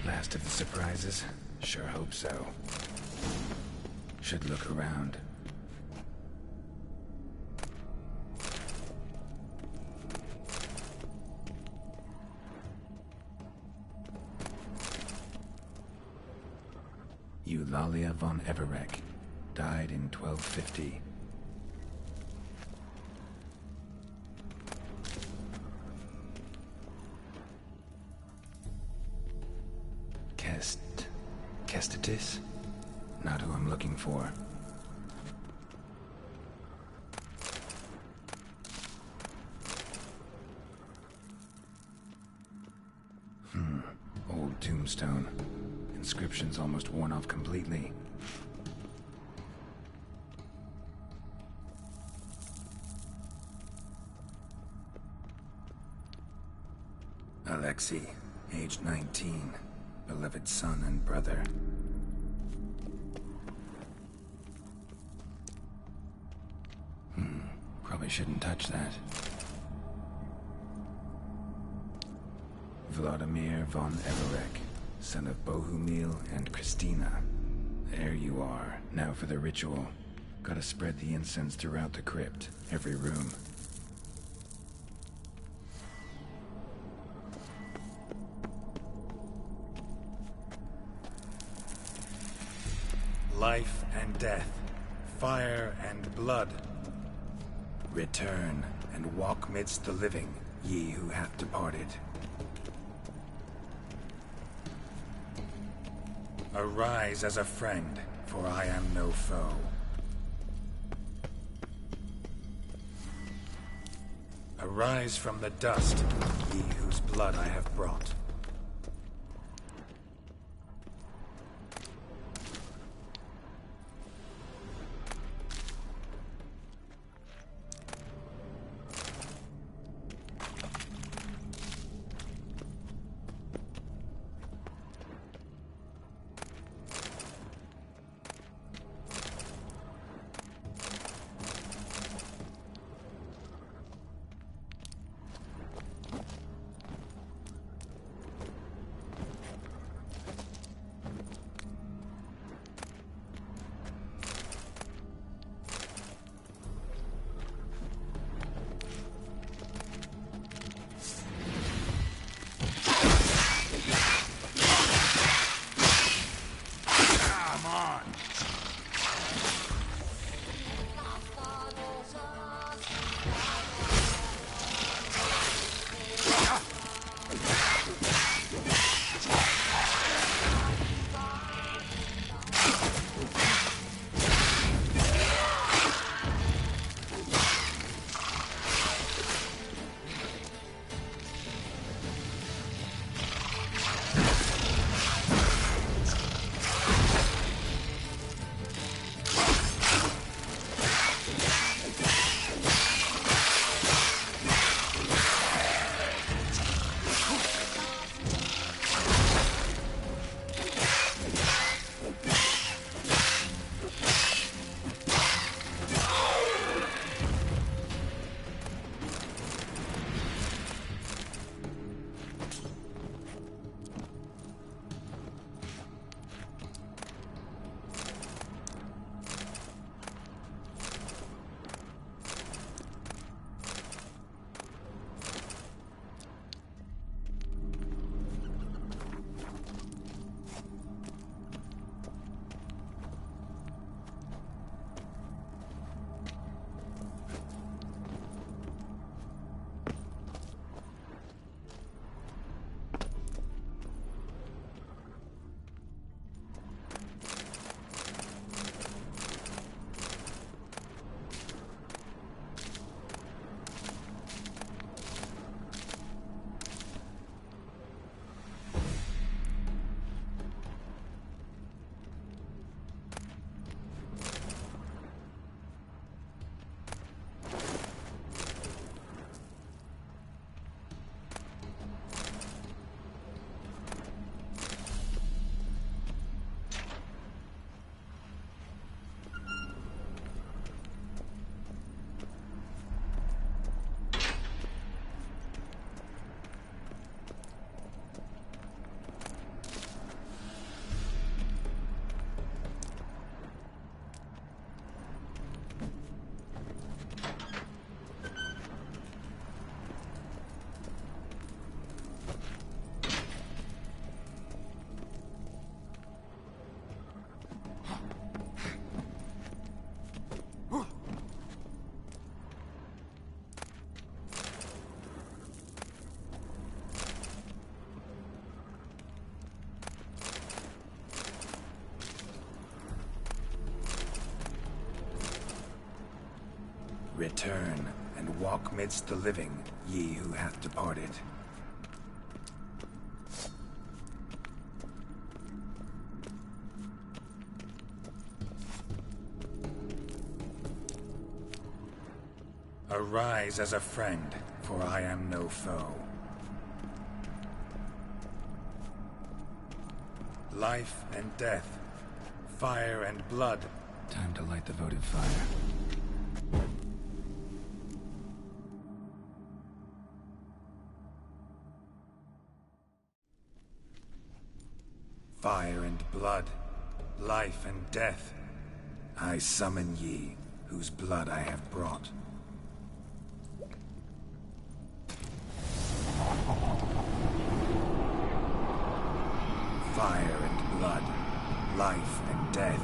Last of the surprises? Sure hope so. Should look around. Eulalia von Everec. Died in 1250. Kestitis? Not who I'm looking for. Old tombstone. Inscription's almost worn off completely. Alexei, aged 19. Beloved son and brother. Probably shouldn't touch that. Vladimir von Everec, son of Bohumil and Christina. There you are. Now for the ritual. Gotta spread the incense throughout the crypt, every room. Life and death, fire and blood. Return and walk midst the living, ye who hath departed. Arise as a friend, for I am no foe. Arise from the dust, ye whose blood I have brought. Return, and walk midst the living, ye who hath departed. Arise as a friend, for I am no foe. Life and death, fire and blood. Time to light the votive fire. Fire and blood, life and death. I summon ye, whose blood I have brought. Fire and blood, life and death.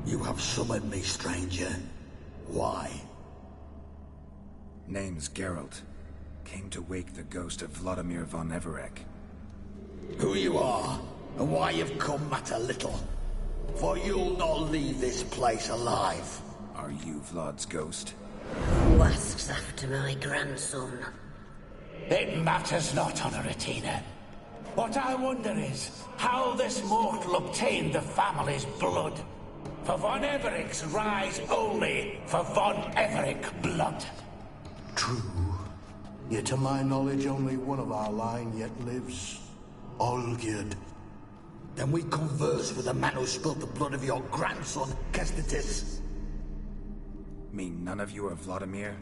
You have summoned me, stranger. Why? Name's Geralt. Came to wake the ghost of Vladimir von Everec. Who you are, and why you've come matter little. For you'll not leave this place alive. Are you Vlad's ghost? Who asks after my grandson? It matters not, Honoratina. What I wonder is how this mortal obtained the family's blood. For von Everec's rise only for von Everec blood. True. Yet to my knowledge, only one of our line yet lives. Olgierd. Then we converse with the man who spilled the blood of your grandson, Kestetis. Mean none of you are Vladimir?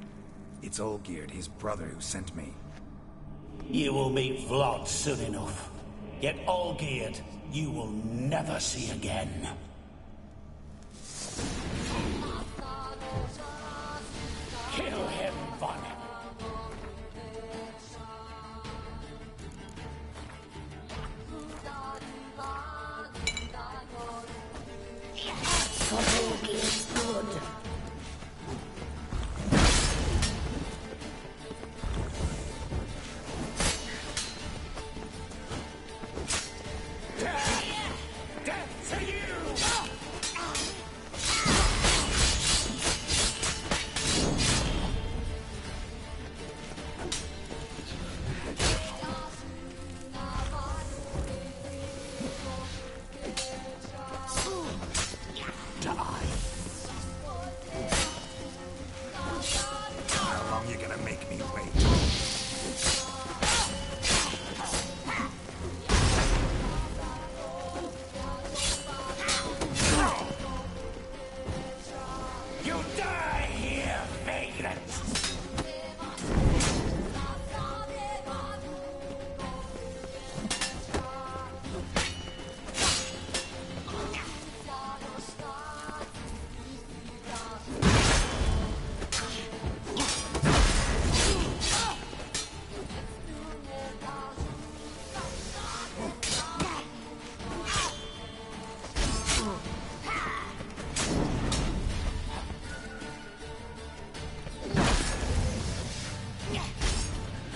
It's Olgierd, his brother, who sent me. You will meet Vlad soon enough. Yet Olgierd, you will never see again. Kill him, Von. For Olgierd's blood.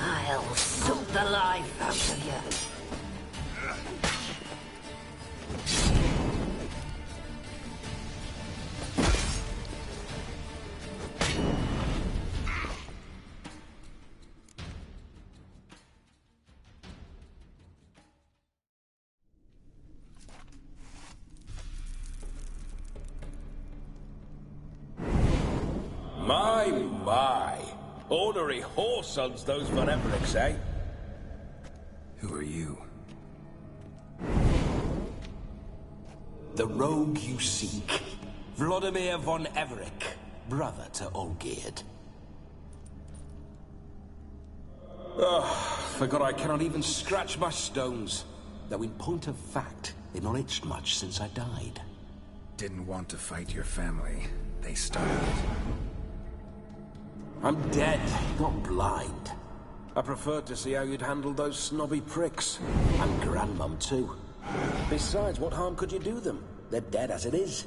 I'll suck the life out of you. My. Ornery whoresons those von Everecs, eh? Who are you? The rogue you seek. Vladimir von Everec, brother to Olgierd. Forgot I cannot even scratch my stones. Though in point of fact, they've not itched much since I died. Didn't want to fight your family. They started it. I'm dead, not blind. I preferred to see how you'd handle those snobby pricks. And Grandmum, too. Besides, what harm could you do them? They're dead as it is.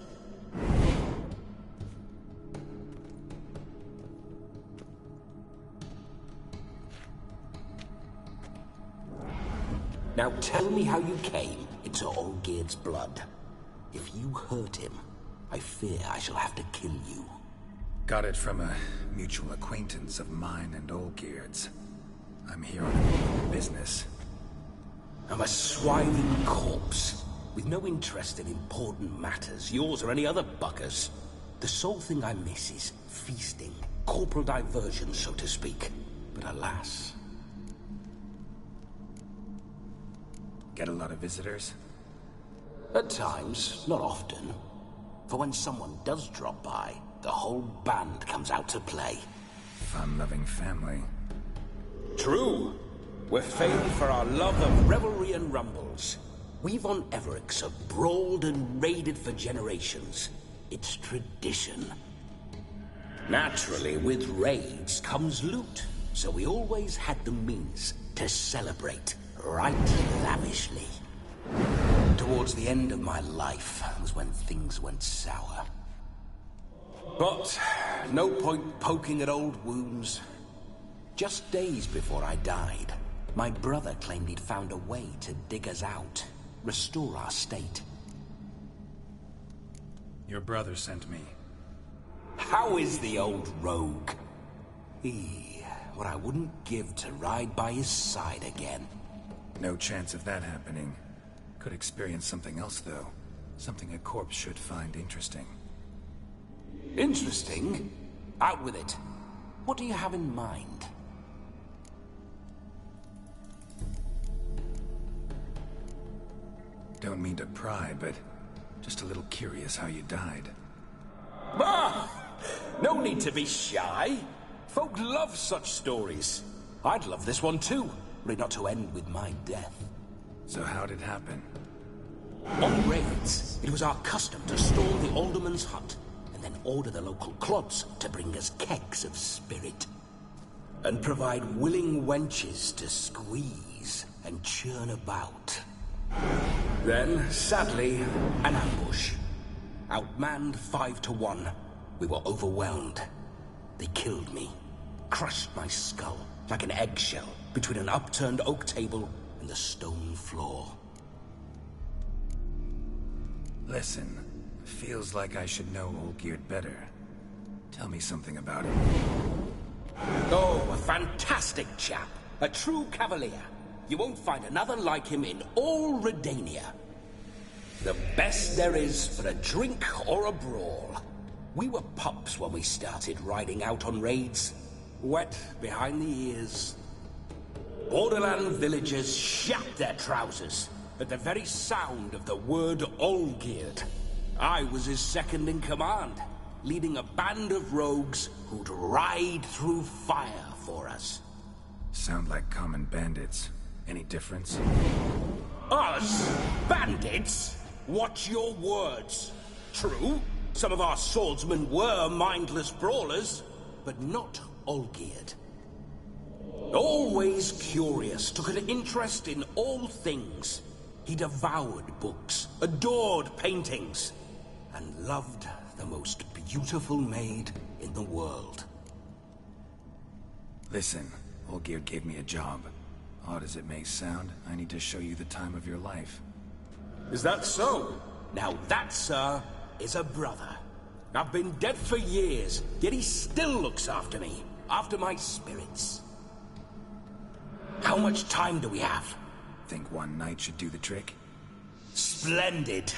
Now tell me how you came into Olgierd's blood. If you hurt him, I fear I shall have to kill you. Got it from a mutual acquaintance of mine and Olgierd's. I'm here on business. I'm a swiving corpse, with no interest in important matters, yours or any other buggers. The sole thing I miss is feasting, corporal diversion, so to speak. But alas... Get a lot of visitors? At times, not often. For when someone does drop by, the whole band comes out to play. Fun-loving family. True. We're famed for our love of revelry and rumbles. We've on Everix have brawled and raided for generations. It's tradition. Naturally, with raids comes loot, so we always had the means to celebrate right lavishly. Towards the end of my life was when things went sour. But no point poking at old wounds. Just days before I died, my brother claimed he'd found a way to dig us out, restore our state. Your brother sent me. How is the old rogue? What I wouldn't give to ride by his side again. No chance of that happening. Could experience something else, though. Something a corpse should find interesting. Interesting? Out with it. What do you have in mind? Don't mean to pry, but just a little curious how you died. Ah! No need to be shy. Folk love such stories. I'd love this one too, were it not to end with my death. So how'd it happen? On raids, it was our custom to storm the alderman's hut, and then order the local clods to bring us kegs of spirit. And provide willing wenches to squeeze and churn about. Then, sadly, an ambush. Outmanned 5 to 1. We were overwhelmed. They killed me. Crushed my skull like an eggshell between an upturned oak table and the stone floor. Listen, feels like I should know Olgierd better. Tell me something about him. Oh, a fantastic chap. A true cavalier. You won't find another like him in all Redania. The best there is for a drink or a brawl. We were pups when we started riding out on raids. Wet behind the ears. Borderland villagers shat their trousers at the very sound of the word Olgierd. I was his second in command, leading a band of rogues who'd ride through fire for us. Sound like common bandits. Any difference? Us? Bandits? Watch your words. True, some of our swordsmen were mindless brawlers, but not Olgierd. Always curious, took an interest in all things. He devoured books, adored paintings, and loved the most beautiful maid in the world. Listen, Olgierd gave me a job. Odd as it may sound, I need to show you the time of your life. Is that so? Now that, sir, is a brother. I've been dead for years, yet he still looks after me, after my spirits. How much time do we have? Think one night should do the trick? Splendid.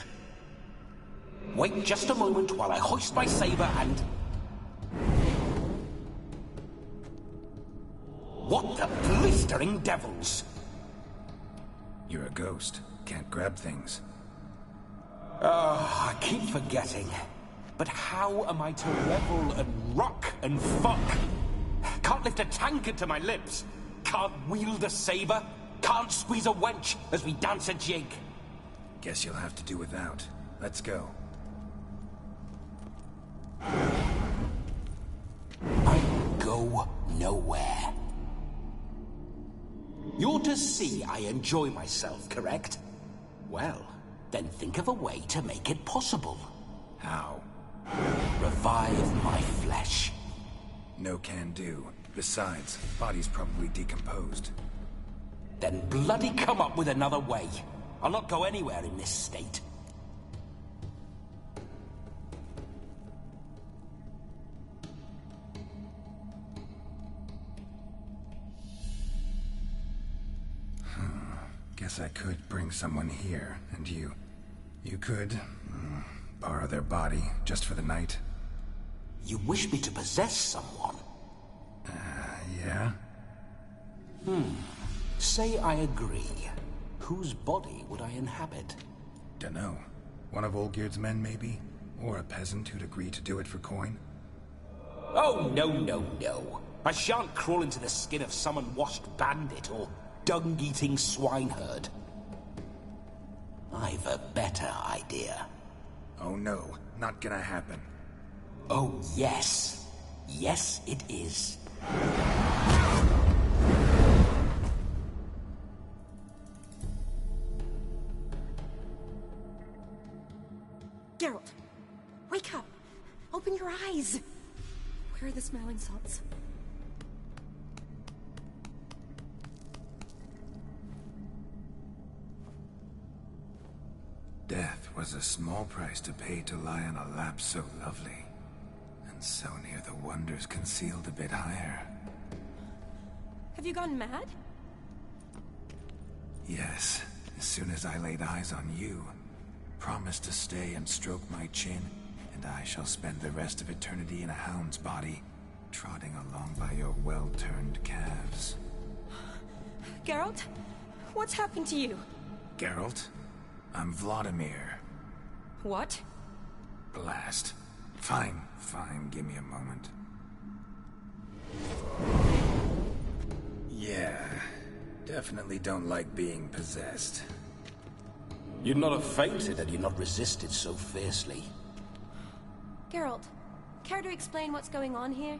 Wait just a moment while I hoist my saber and... What the blistering devils? You're a ghost. Can't grab things. I keep forgetting. But how am I to revel and rock and fuck? Can't lift a tankard to my lips. Can't wield a saber. Can't squeeze a wench as we dance a jig. Guess you'll have to do without. Let's go. I go nowhere. You're to see I enjoy myself, correct? Well, then think of a way to make it possible. How? Revive my flesh. No can do. Besides, body's probably decomposed. Then bloody come up with another way. I'll not go anywhere in this state. guess I could bring someone here, and you could borrow their body just for the night. You wish me to possess someone? Yeah? Say I agree. Whose body would I inhabit? Dunno. One of Olgierd's men, maybe? Or a peasant who'd agree to do it for coin? Oh, no. I shan't crawl into the skin of some unwashed bandit or dung-eating swineherd. I've a better idea. Oh no, not gonna happen. Oh, yes. Yes, it is. Geralt, wake up! Open your eyes! Where are the smelling salts? Death was a small price to pay to lie on a lap so lovely, and so near the wonders concealed a bit higher. Have you gone mad? Yes, as soon as I laid eyes on you, promise to stay and stroke my chin, and I shall spend the rest of eternity in a hound's body, trotting along by your well-turned calves. Geralt? What's happened to you? Geralt? I'm Vladimir. What? Blast. Fine, give me a moment. Yeah, definitely don't like being possessed. You'd not have fainted had you not resisted so fiercely. Geralt, care to explain what's going on here?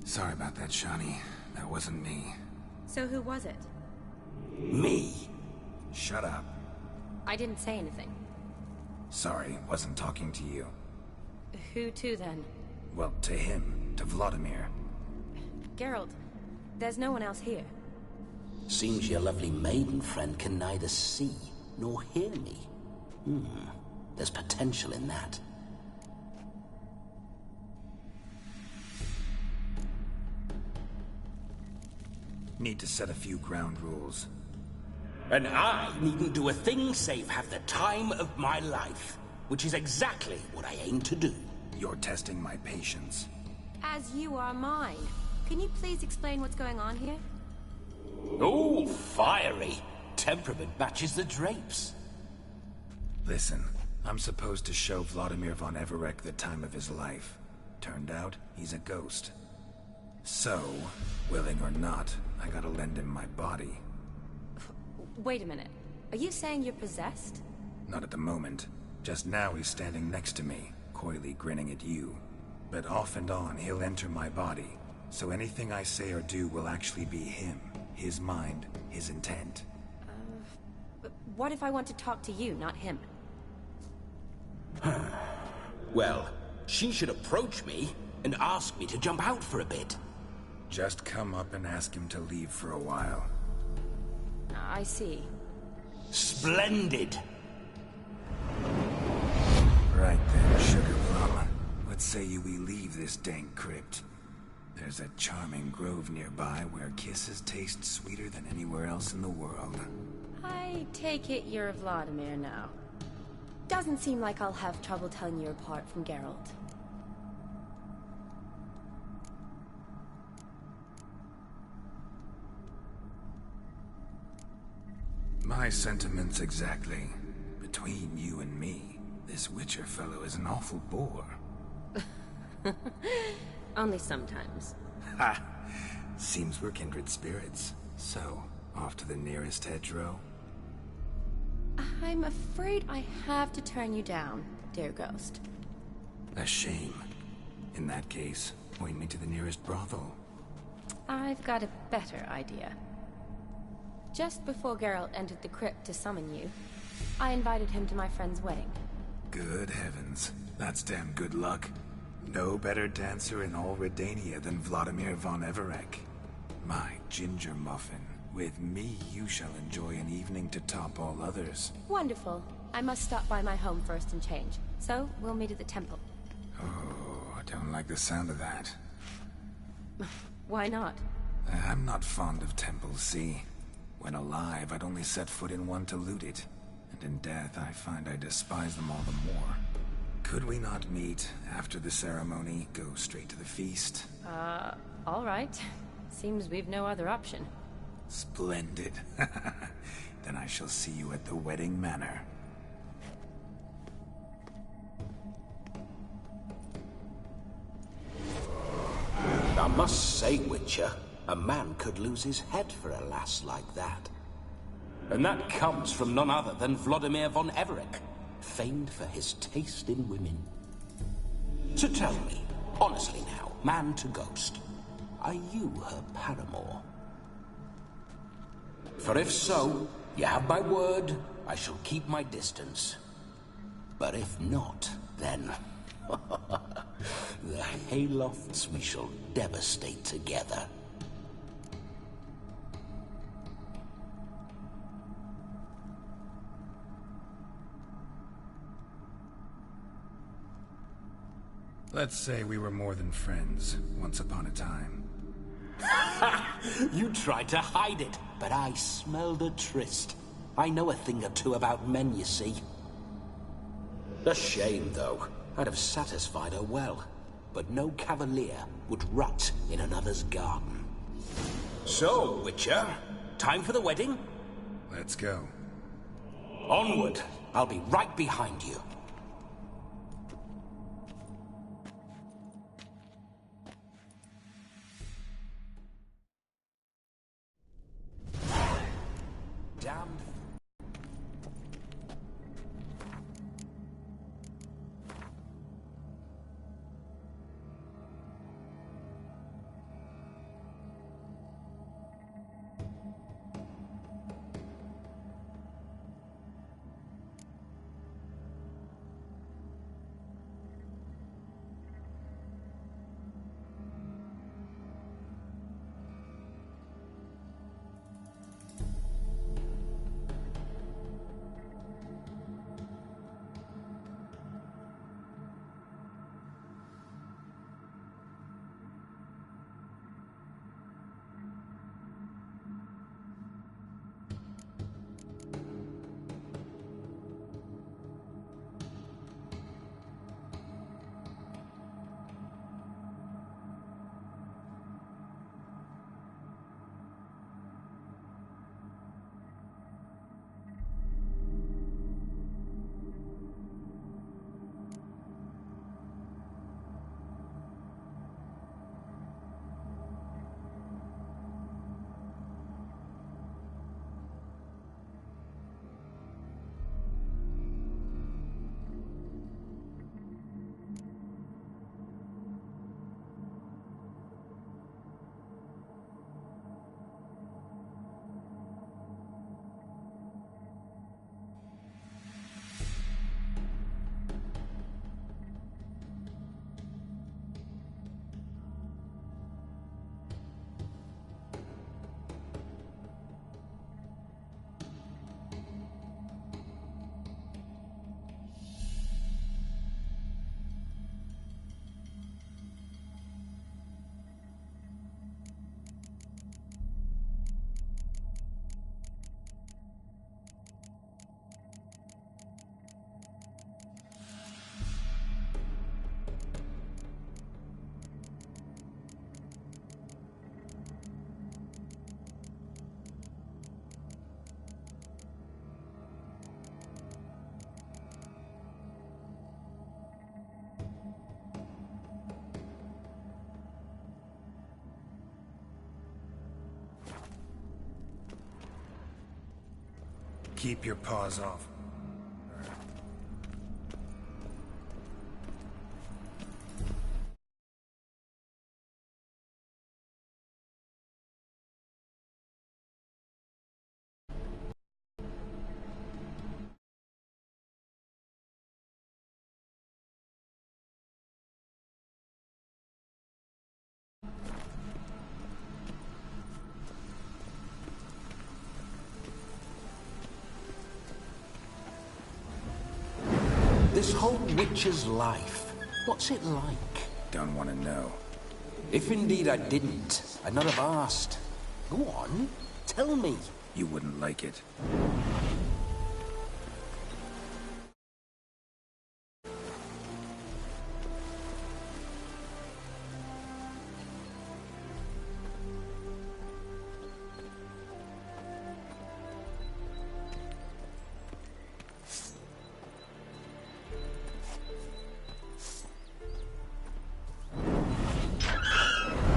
Sorry about that, Shani. That wasn't me. So who was it? Me. Shut up. I didn't say anything. Sorry, wasn't talking to you. Who to, then? Well, to him. To Vladimir. Geralt, there's no one else here. Seems your lovely maiden friend can neither see nor hear me. There's potential in that. Need to set a few ground rules. And I needn't do a thing save have the time of my life, which is exactly what I aim to do. You're testing my patience. As you are mine. Can you please explain what's going on here? Oh, fiery. Temperament matches the drapes. Listen, I'm supposed to show Vladimir von Everec the time of his life. Turned out, he's a ghost. So, willing or not, I gotta lend him my body. Wait a minute. Are you saying you're possessed? Not at the moment. Just now he's standing next to me, coyly grinning at you. But off and on, he'll enter my body. So anything I say or do will actually be him. His mind, his intent. What if I want to talk to you, not him? Well, she should approach me and ask me to jump out for a bit. Just come up and ask him to leave for a while. I see. Splendid! Right then, Sugar Plum. What say you we leave this dank crypt? There's a charming grove nearby where kisses taste sweeter than anywhere else in the world. I take it you're Vladimir now. Doesn't seem like I'll have trouble telling you apart from Geralt. My sentiments exactly. Between you and me, this Witcher fellow is an awful bore. Only sometimes. Ha! Seems we're kindred spirits. So, off to the nearest hedgerow? I'm afraid I have to turn you down, dear ghost. A shame. In that case, point me to the nearest brothel. I've got a better idea. Just before Geralt entered the crypt to summon you, I invited him to my friend's wedding. Good heavens. That's damn good luck. No better dancer in all Redania than Vladimir von Everec. My ginger muffin. With me, you shall enjoy an evening to top all others. Wonderful. I must stop by my home first and change. So, we'll meet at the temple. Oh, I don't like the sound of that. Why not? I'm not fond of temples, see? When alive, I'd only set foot in one to loot it. And in death, I find I despise them all the more. Could we not meet after the ceremony, go straight to the feast? All right. Seems we've no other option. Splendid. Then I shall see you at the wedding manor. I must say, Witcher, a man could lose his head for a lass like that. And that comes from none other than Vladimir von Everec, famed for his taste in women. So tell me, honestly now, man to ghost, are you her paramour? For if so, you have my word, I shall keep my distance. But if not, then... the Haylofts we shall devastate together. Let's say we were more than friends, once upon a time. You tried to hide it, but I smelled a tryst. I know a thing or two about men, you see. A shame, though. I'd have satisfied her well, but no cavalier would rot in another's garden. So, Witcher, time for the wedding? Let's go. Onward! I'll be right behind you. Damned. Keep your paws off. This whole witcher's life, what's it like? Don't want to know. If indeed I didn't, I'd not have asked. Go on, tell me. You wouldn't like it.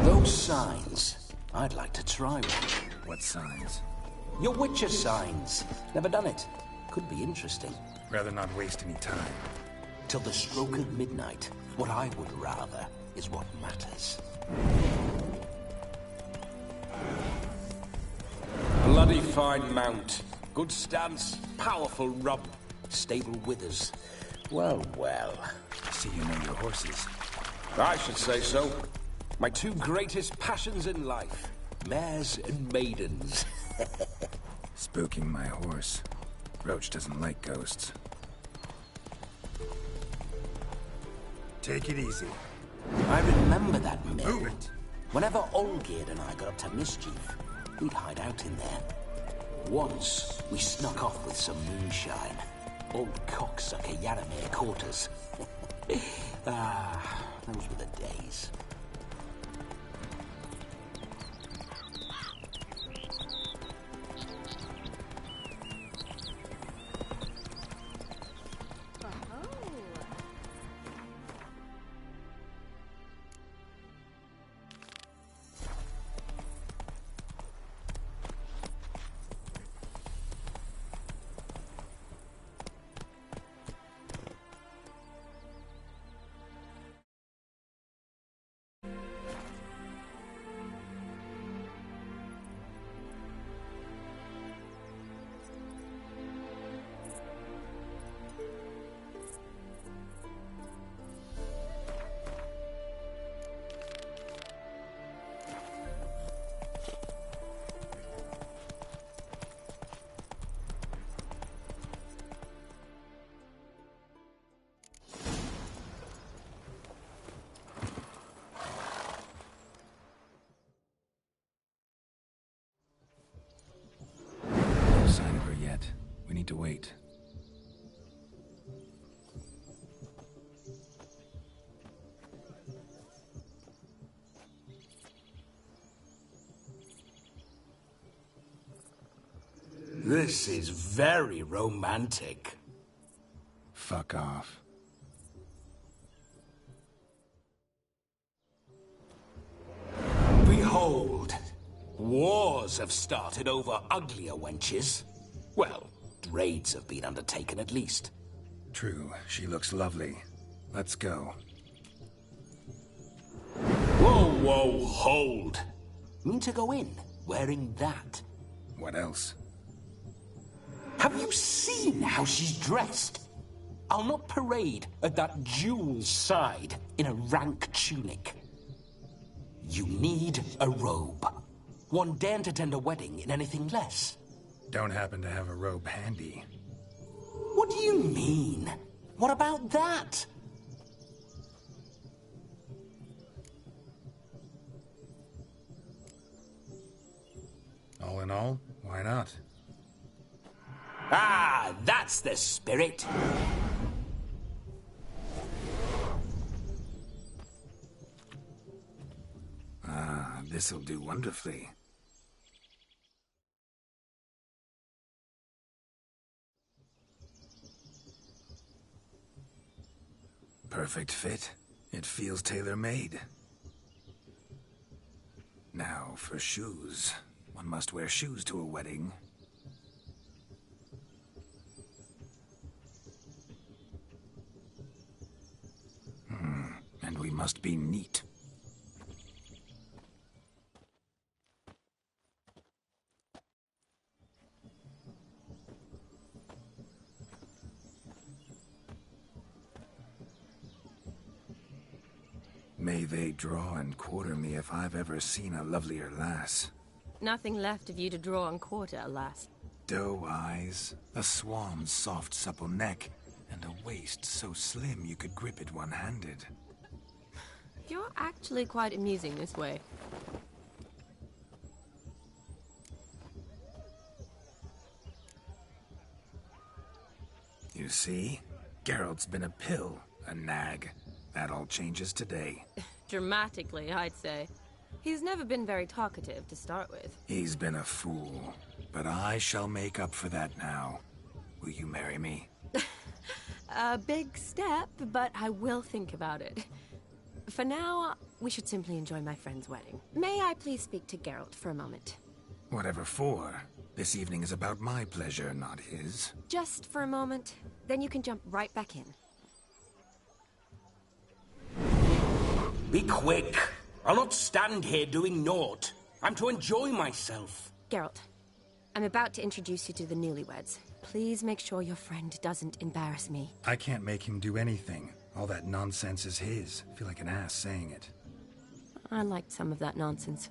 Those signs, I'd like to try one. What signs? Your Witcher signs. Never done it. Could be interesting. Rather not waste any time. Till the stroke of midnight, what I would rather is what matters. Bloody fine mount. Good stance, powerful rump, stable withers. Well, well. See, you know your horses. I should say so. My two greatest passions in life. Mares and maidens. Spooking my horse. Roach doesn't like ghosts. Take it easy. I remember that mill. Move it. Whenever Olgerd and I got up to mischief, we'd hide out in there. Once, we snuck off with some moonshine. Old cocksucker Yaramir caught us. Those were the days. We need to wait. This is very romantic. Fuck off. Behold, wars have started over uglier wenches. Well, raids have been undertaken at least. True, she looks lovely. Let's go. Whoa, whoa, hold. Mean to go in, wearing that? What else? Have you seen how she's dressed? I'll not parade at that jewel's side in a rank tunic. You need a robe. One daren't attend a wedding in anything less. Don't happen to have a robe handy. What do you mean? What about that? All in all, why not? Ah, that's the spirit. Ah, this'll do wonderfully. Perfect fit. It feels tailor-made. Now, for shoes. One must wear shoes to a wedding. And we must be neat. May they draw and quarter me if I've ever seen a lovelier lass. Nothing left of you to draw and quarter, alas. Doe eyes, a swan's soft supple neck, and a waist so slim you could grip it one-handed. You're actually quite amusing this way. You see? Geralt's been a pill, a nag. That all changes today. Dramatically, I'd say. He's never been very talkative to start with. He's been a fool, but I shall make up for that now. Will you marry me? A big step, but I will think about it. For now, we should simply enjoy my friend's wedding. May I please speak to Geralt for a moment? Whatever for. This evening is about my pleasure, not his. Just for a moment, then you can jump right back in. Be quick! I'll not stand here doing naught. I'm to enjoy myself. Geralt, I'm about to introduce you to the newlyweds. Please make sure your friend doesn't embarrass me. I can't make him do anything. All that nonsense is his. I feel like an ass saying it. I liked some of that nonsense.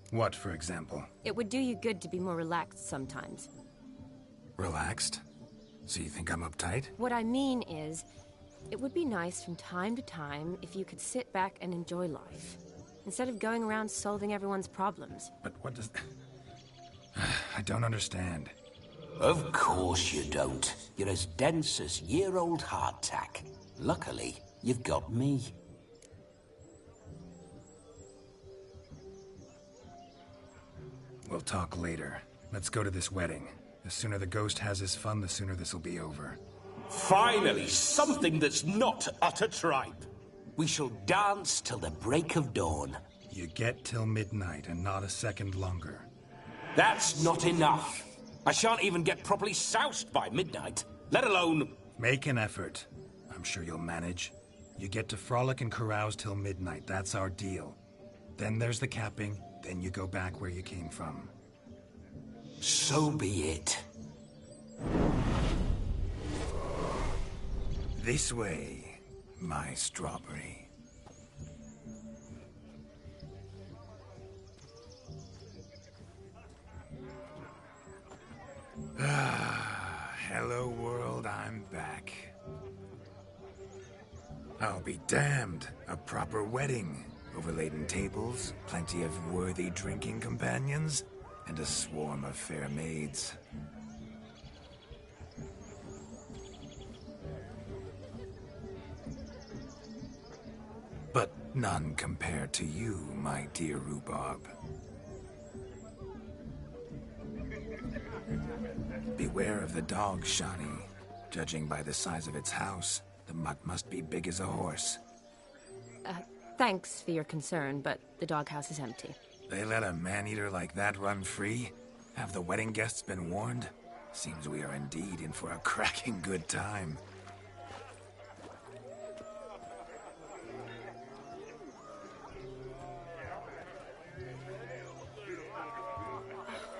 What, for example? It would do you good to be more relaxed sometimes. Relaxed? So you think I'm uptight? What I mean is, it would be nice from time to time if you could sit back and enjoy life, instead of going around solving everyone's problems. But what does... I don't understand. Of course you don't. You're as dense as year-old hardtack. Luckily, you've got me. We'll talk later. Let's go to this wedding. The sooner the ghost has his fun, the sooner this'll be over. Finally, something that's not utter tripe. We shall dance till the break of dawn. You get till midnight and not a second longer. That's not enough. I shan't even get properly soused by midnight, let alone... Make an effort. I'm sure you'll manage. You get to frolic and carouse till midnight. That's our deal. Then there's the capping. Then you go back where you came from. So be it. This way, my strawberry. Ah, hello world, I'm back. I'll be damned. A proper wedding. Overladen tables, plenty of worthy drinking companions, and a swarm of fair maids. But none compared to you, my dear rhubarb. Beware of the dog, Shani. Judging by the size of its house, the mutt must be big as a horse. Thanks for your concern, but the doghouse is empty. They let a man-eater like that run free? Have the wedding guests been warned? Seems we are indeed in for a cracking good time.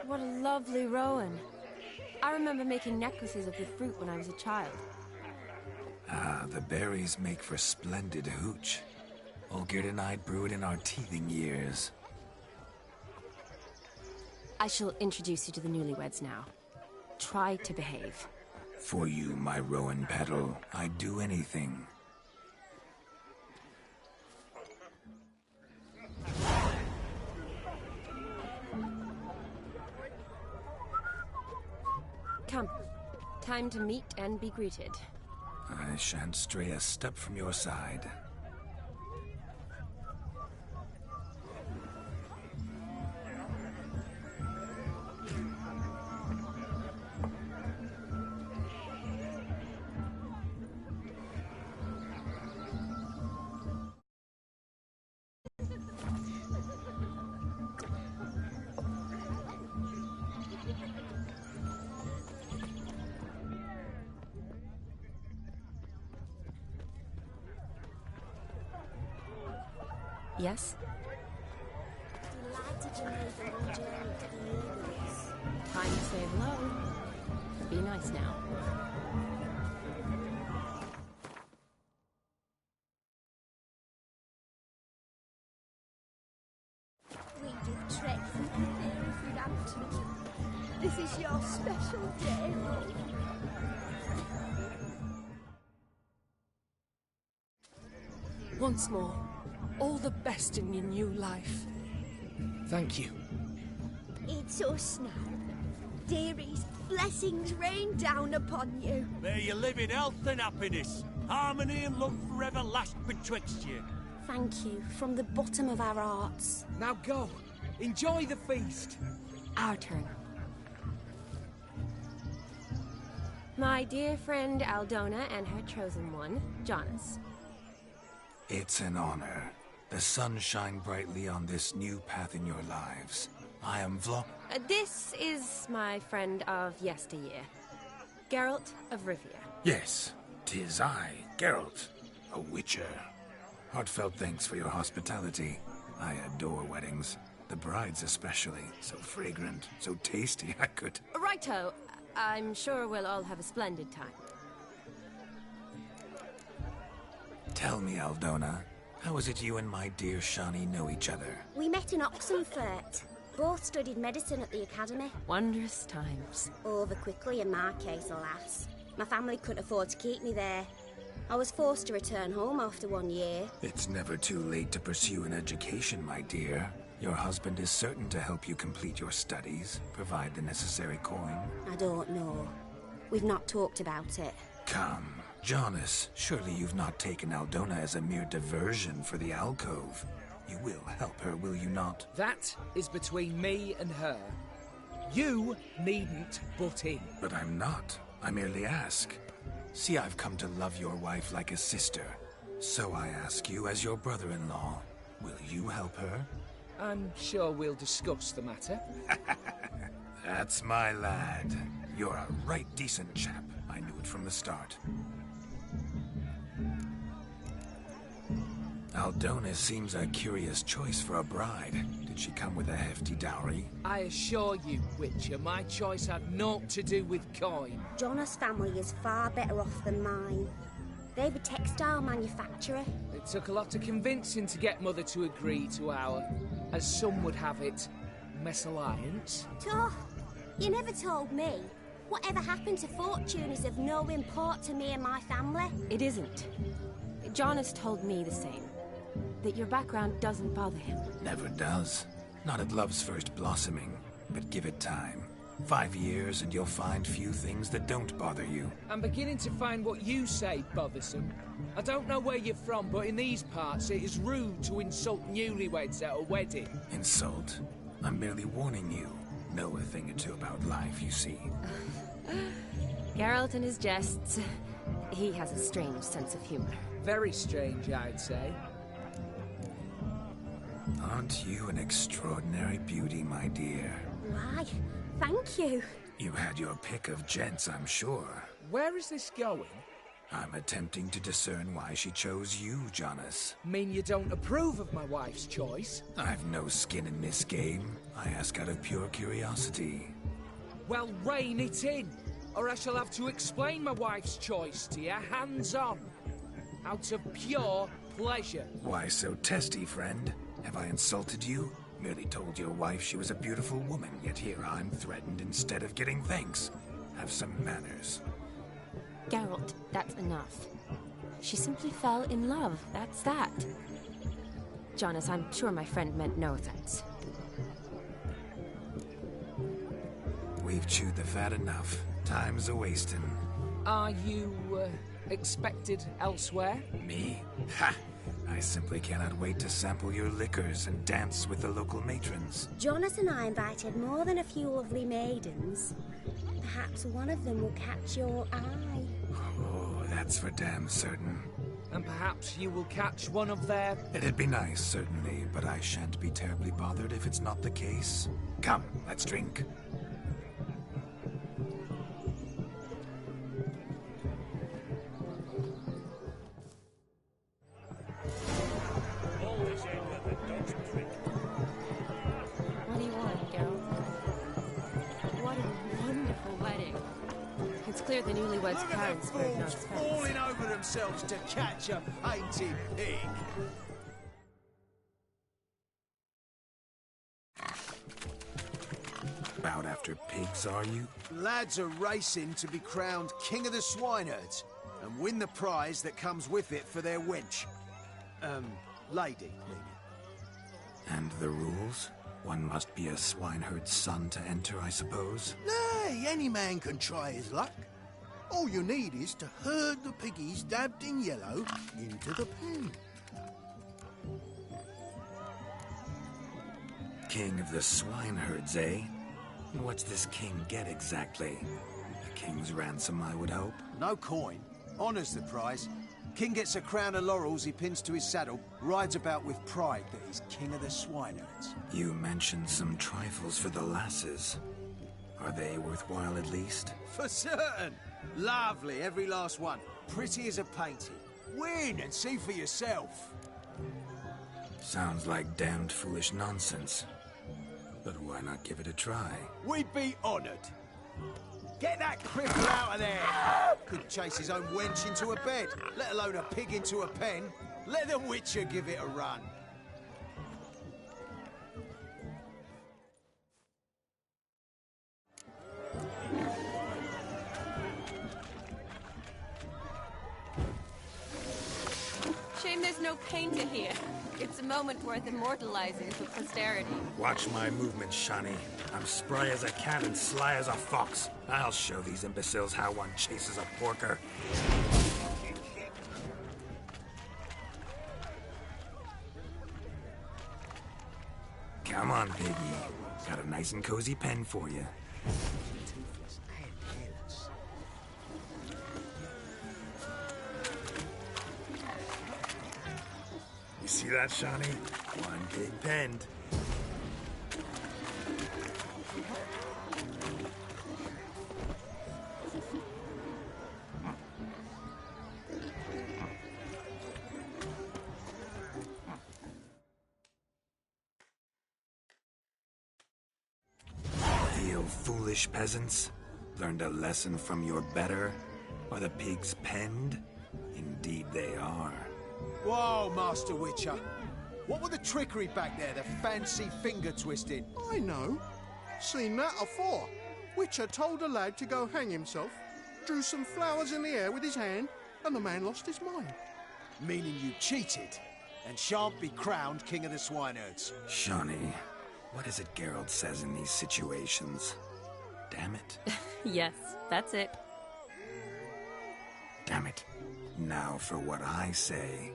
What a lovely rowan. I remember making necklaces of the fruit when I was a child. Ah, the berries make for splendid hooch. Olgierd and I brewed in our teething years. I shall introduce you to the newlyweds now. Try to behave. For you, my rowan petal, I'd do anything. Come. Time to meet and be greeted. I shan't stray a step from your side. Yes? Time to say hello. Be nice now. trek from Hampton. This is your special day, love. Once more, all the best in your new life. Thank you. It's us now. Dearies, blessings rain down upon you. May you live in health and happiness. Harmony and love forever last betwixt you. Thank you, from the bottom of our hearts. Now go. Enjoy the feast. Our turn. My dear friend Aldona and her chosen one, Jonas. It's an honor. The sun shine brightly on this new path in your lives. I am This is my friend of yesteryear, Geralt of Rivia. Yes, 'tis I, Geralt, a witcher. Heartfelt thanks for your hospitality. I adore weddings. The brides especially. So fragrant, so tasty, I could... Righto. I'm sure we'll all have a splendid time. Tell me, Aldona, how is it you and my dear Shani know each other? We met in Oxenfurt. Both studied medicine at the academy. Wondrous times. Over quickly in my case, alas. My family couldn't afford to keep me there. I was forced to return home after 1 year. It's never too late to pursue an education, my dear. Your husband is certain to help you complete your studies, provide the necessary coin. I don't know. We've not talked about it. Come, Jonas, surely you've not taken Aldona as a mere diversion for the alcove. You will help her, will you not? That is between me and her. You needn't butt in. But I'm not. I merely ask. See, I've come to love your wife like a sister. So I ask you as your brother-in-law, will you help her? I'm sure we'll discuss the matter. That's my lad. You're a right decent chap. I knew it from the start. Aldona seems a curious choice for a bride. Did she come with a hefty dowry? I assure you, Witcher, my choice had naught to do with coin. Jonas' family is far better off than mine. They're a textile manufacturer. It took a lot of convincing to get Mother to agree to our, as some would have it, mesalliance. Oh, you never told me. Whatever happened to fortune is of no import to me and my family. It isn't. Jonas told me the same. That your background doesn't bother him. Never does. Not at love's first blossoming, but give it time. 5 years and you'll find few things that don't bother you. I'm beginning to find what you say bothersome. I don't know where you're from, but in these parts it is rude to insult newlyweds at a wedding. Insult? I'm merely warning you. Know a thing or two about life, you see. Geralt and his jests. He has a strange sense of humor. Very strange, I'd say. Aren't you an extraordinary beauty, my dear? Why, thank you. You had your pick of gents, I'm sure. Where is this going? I'm attempting to discern why she chose you, Jonas. Mean you don't approve of my wife's choice? I've no skin in this game. I ask out of pure curiosity. Well, rein it in, or I shall have to explain my wife's choice to you hands-on. Out of pure pleasure. Why so testy, friend? Have I insulted you? Merely told your wife she was a beautiful woman, yet here I'm threatened instead of getting thanks. Have some manners. Geralt, that's enough. She simply fell in love, that's that. Jonas, I'm sure my friend meant no offense. We've chewed the fat enough. Time's a-wasting. Are you, expected elsewhere? Me? Ha! I simply cannot wait to sample your liquors and dance with the local matrons. Jonas and I invited more than a few lovely maidens. Perhaps one of them will catch your eye. Oh, that's for damn certain. And perhaps you will catch one of their... It'd be nice, certainly, but I shan't be terribly bothered if it's not the case. Come, let's drink. What do you want, Geralt? What a wonderful wedding. It's clear the newlyweds' parents spared no expense. Falling over themselves to catch a painted pig. About after pigs, are you? Lads are racing to be crowned King of the Swineherds and win the prize that comes with it for their wench. Lady, meaning. And the rules? One must be a swineherd's son to enter, I suppose? Nay, any man can try his luck. All you need is to herd the piggies dabbed in yellow into the pen. King of the swineherds, eh? And what's this king get exactly? A king's ransom, I would hope? No coin. Honours the prize. King gets a crown of laurels he pins to his saddle, rides about with pride that he's king of the swineherds. You mentioned some trifles for the lasses. Are they worthwhile at least? For certain! Lovely, every last one. Pretty as a painting. Win and see for yourself. Sounds like damned foolish nonsense. But why not give it a try? We'd be honoured. Get that cripple out of there! Could chase his own wench into a bed, let alone a pig into a pen. Let the Witcher give it a run. Shame there's no painter here. It's a moment worth immortalizing for posterity. Watch my movements, Shani. I'm spry as a cat and sly as a fox. I'll show these imbeciles how one chases a porker. Come on, piggy. Got a nice and cozy pen for you. You see that, Shani? One big penned. You foolish peasants, learned a lesson from your better? Are the pigs penned? Indeed they are. Whoa, Master Witcher. What were the trickery back there, the fancy finger twisting? I know. Seen that afore. Witcher told a lad to go hang himself, drew some flowers in the air with his hand, and the man lost his mind. Meaning you cheated, and shan't be crowned King of the Swineherds. Shani, what is it Geralt says in these situations? Damn it. Yes, that's it. Damn it. Now for what I say.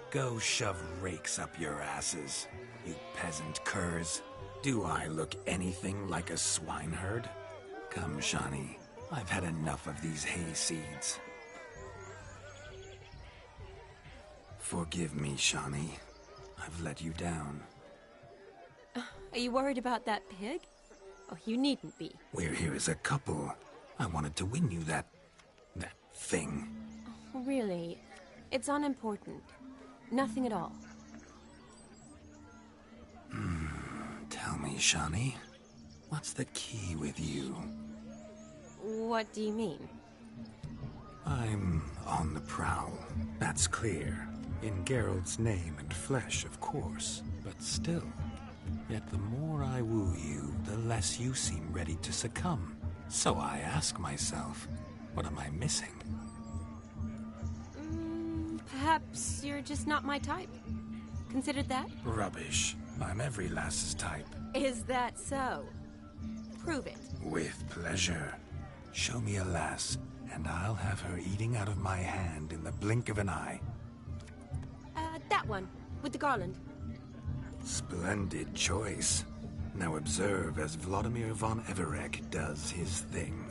Go shove rakes up your asses, you peasant curs. Do I look anything like a swineherd? Come, Shani. I've had enough of these hay seeds. Forgive me, Shani. I've let you down. Are you worried about that pig? Oh, you needn't be. We're here as a couple. I wanted to win you that thing. Oh, really? It's unimportant. Nothing at all. Tell me, Shani, what's the key with you? What do you mean? I'm on the prowl. That's clear. In Geralt's name and flesh, of course. But still. Yet the more I woo you, the less you seem ready to succumb. So I ask myself, what am I missing? Perhaps you're just not my type. Considered that? Rubbish. I'm every lass's type. Is that so? Prove it. With pleasure. Show me a lass, and I'll have her eating out of my hand in the blink of an eye. That one, with the garland. Splendid choice. Now observe as Vladimir von Everec does his thing.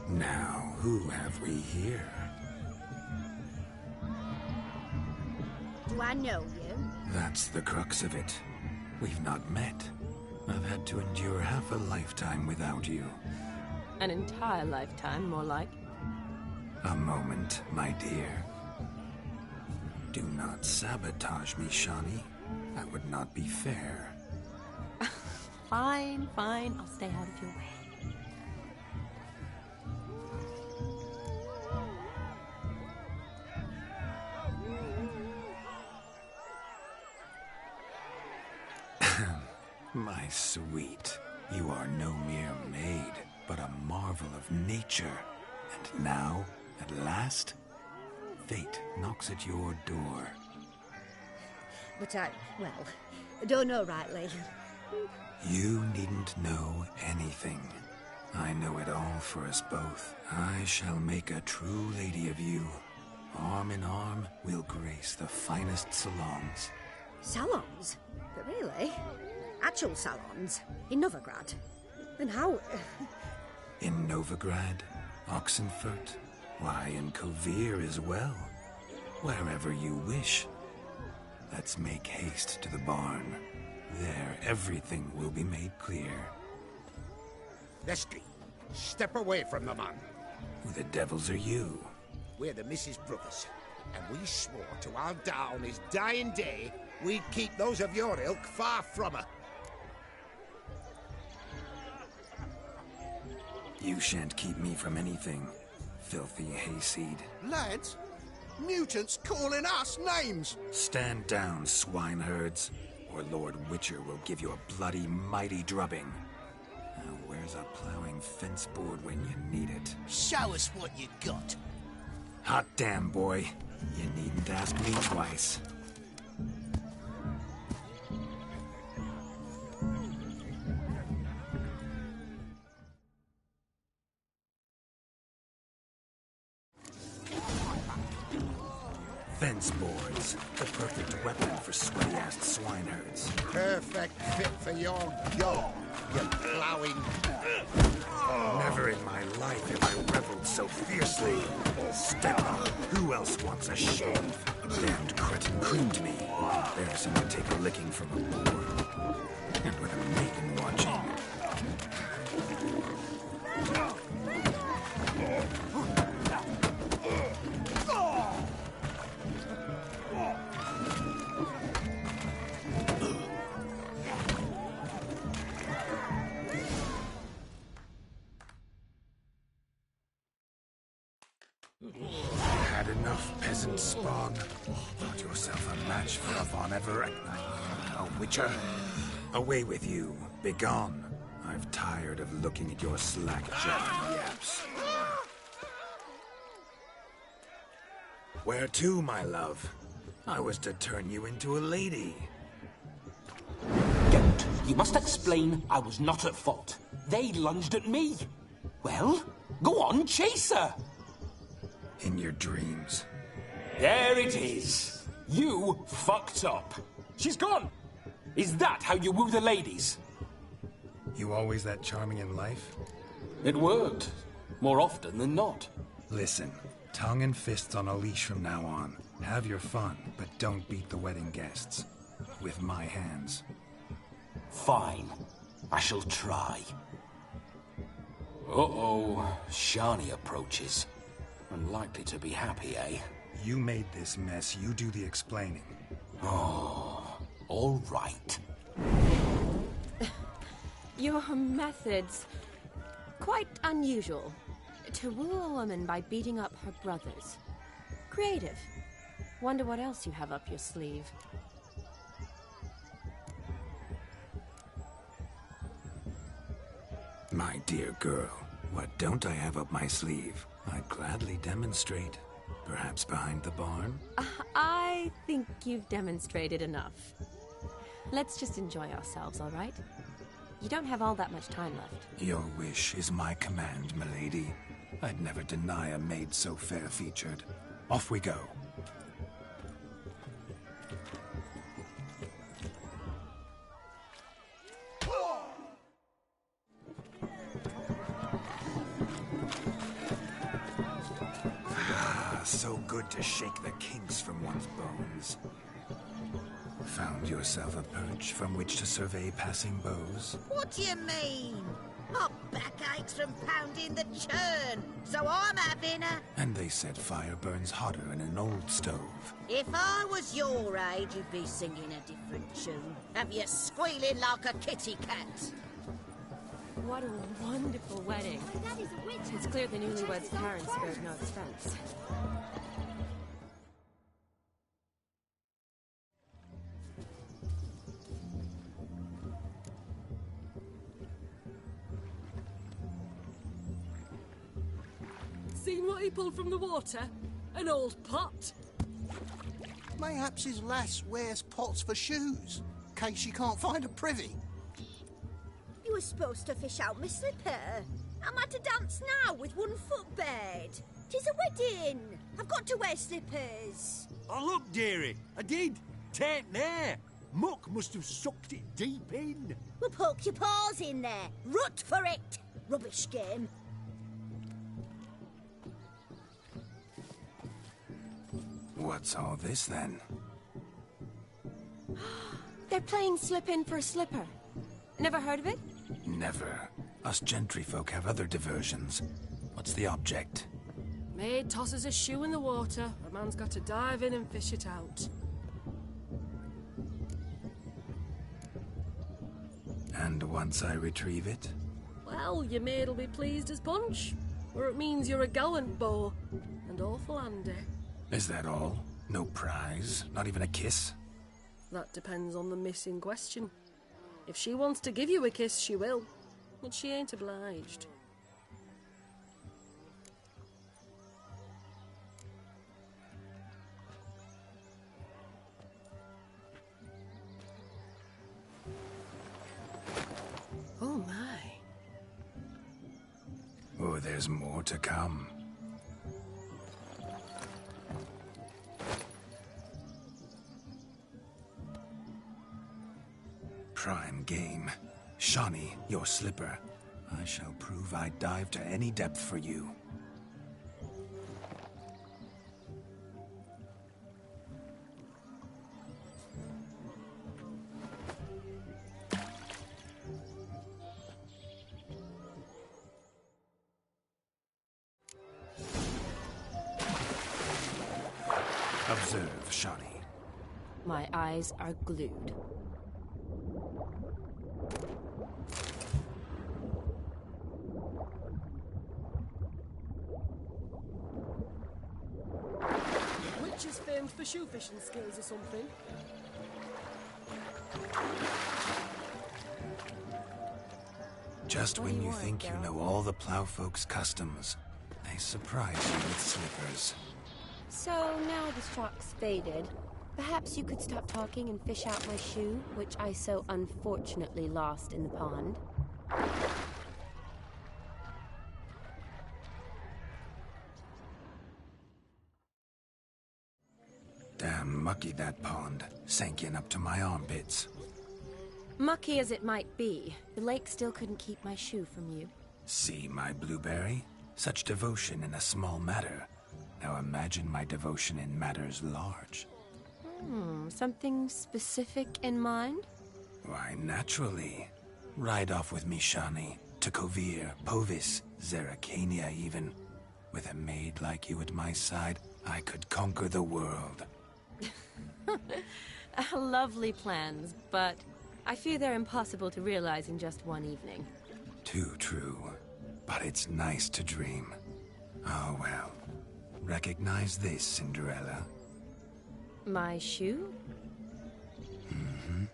Now, who have we here? Do I know you? That's the crux of it. We've not met. I've had to endure half a lifetime without you. An entire lifetime, more like. A moment, my dear. Do not sabotage me, Shani. That would not be fair. Fine, fine. I'll stay out of your way. My sweet, you are no mere maid, but a marvel of nature. And now, at last, fate knocks at your door. But I don't know rightly. You needn't know anything. I know it all for us both. I shall make a true lady of you. Arm in arm, we'll grace the finest salons. Salons? But really? Actual salons? In Novigrad? Then how... In Novigrad, Oxenfurt, why, in Kovir as well. Wherever you wish. Let's make haste to the barn. There, everything will be made clear. Leslie, step away from the man. Who the devils are you? We're the Mrs. Brothers, and we swore to our down his dying day we'd keep those of your ilk far from her. You shan't keep me from anything, filthy hayseed. Lads, mutants calling us names! Stand down, swineherds, or Lord Witcher will give you a bloody mighty drubbing. Now, where's a plowing fence board when you need it? Show us what you got. Hot damn, boy. You needn't ask me twice. Fence boards. The perfect weapon for sweaty-assed swineherds. Perfect fit for your jaw, you plowing... Never in my life have I reveled so fiercely. Step up. Who else wants a shave? Damned cretin creamed me. There's him to take a licking from a boar. And with a maiden watching. Had enough, peasant spawn. Thought yourself a match for a Von Everett. A Witcher. Away with you. Begone. I've tired of looking at your slack-jawed yaps. Where to, my love? I was to turn you into a lady. Geralt, you must explain I was not at fault. They lunged at me. Well, go on, chase her. In your dreams. There it is. You fucked up. She's gone. Is that how you woo the ladies? You always that charming in life? It worked. More often than not. Listen, tongue and fists on a leash from now on. Have your fun, but don't beat the wedding guests. With my hands. Fine. I shall try. Uh-oh. Shani approaches. Unlikely to be happy, eh? You made this mess. You do the explaining. Oh, all right. Your methods... quite unusual. To woo a woman by beating up her brothers. Creative. Wonder what else you have up your sleeve. My dear girl, what don't I have up my sleeve? I'd gladly demonstrate. Perhaps behind the barn? I think you've demonstrated enough. Let's just enjoy ourselves, all right? You don't have all that much time left. Your wish is my command, milady. I'd never deny a maid so fair-featured. Off we go. So good to shake the kinks from one's bones. Found yourself a perch from which to survey passing beaux? What do you mean? My back aches from pounding the churn, so I'm having a... And they said fire burns hotter in an old stove. If I was your age, you'd be singing a different tune. Have you squealing like a kitty cat? What a wonderful wedding. It's clear the newlyweds' parents spared no expense. Seen what he pulled from the water? An old pot. Mayhaps his lass wears pots for shoes, in case she can't find a privy. You were supposed to fish out my slipper. Am I to dance now with one foot bared? 'Tis a wedding. I've got to wear slippers. Oh, look, dearie, I did. Tain't there. Muck must have sucked it deep in. Well, poke your paws in there. Rut for it. Rubbish game. What's all this, then? They're playing slip-in for a slipper. Never heard of it? Never. Us gentry folk have other diversions. What's the object? Maid tosses a shoe in the water. A man's got to dive in and fish it out. And once I retrieve it? Well, your maid'll be pleased as punch. Or it means you're a gallant beau. And awful handy. Is that all? No prize? Not even a kiss? That depends on the miss in question. If she wants to give you a kiss, she will. But she ain't obliged. Oh my. Oh, there's more to come. Prime game. Shawnee, your slipper. I shall prove I dive to any depth for you. Observe, Shawnee. My eyes are glued. Witch is famed for shoe fishing skills or something. Just when you think you know all the plowfolk's customs, they surprise you with slippers. So now the shock's faded. Perhaps you could stop talking and fish out my shoe, which I so unfortunately lost in the pond. Damn mucky, that pond. Sank in up to my armpits. Mucky as it might be, the lake still couldn't keep my shoe from you. See, my blueberry? Such devotion in a small matter. Now imagine my devotion in matters large. Something specific in mind? Why, naturally. Ride off with me, Shawnee. To Kovir, Povis, Zeracania even. With a maid like you at my side, I could conquer the world. Lovely plans, but I fear they're impossible to realize in just one evening. Too true. But it's nice to dream. Oh well. Recognize this, Cinderella. My shoe? Mm-hmm.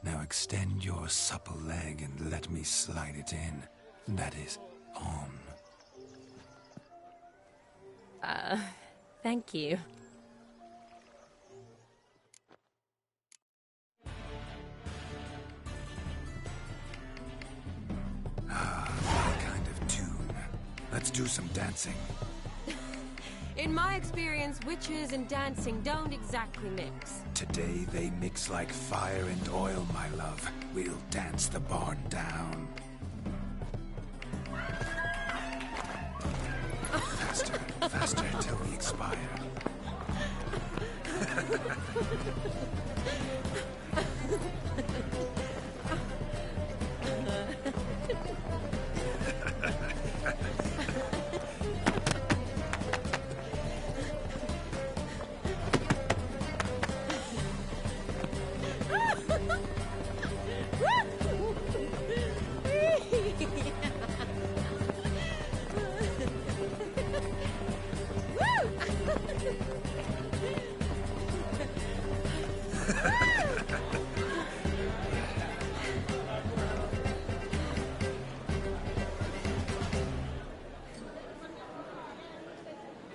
Now extend your supple leg and let me slide it in. That is, on. Thank you. That kind of tune. Let's do some dancing. In my experience, witches and dancing don't exactly mix. Today they mix like fire and oil, my love. We'll dance the barn down. Faster, faster till we expire.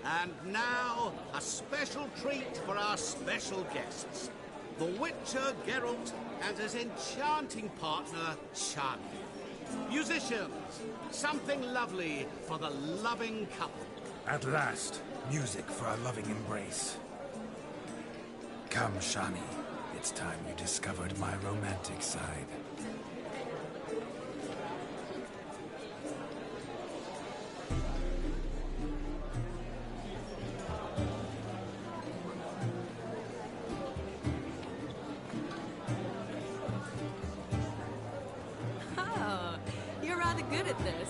And now, a special treat for our special guests. The Witcher Geralt and his enchanting partner, Shani. Musicians, something lovely for the loving couple. At last, music for a loving embrace. Come, Shani. It's time you discovered my romantic side. Oh, you're rather good at this.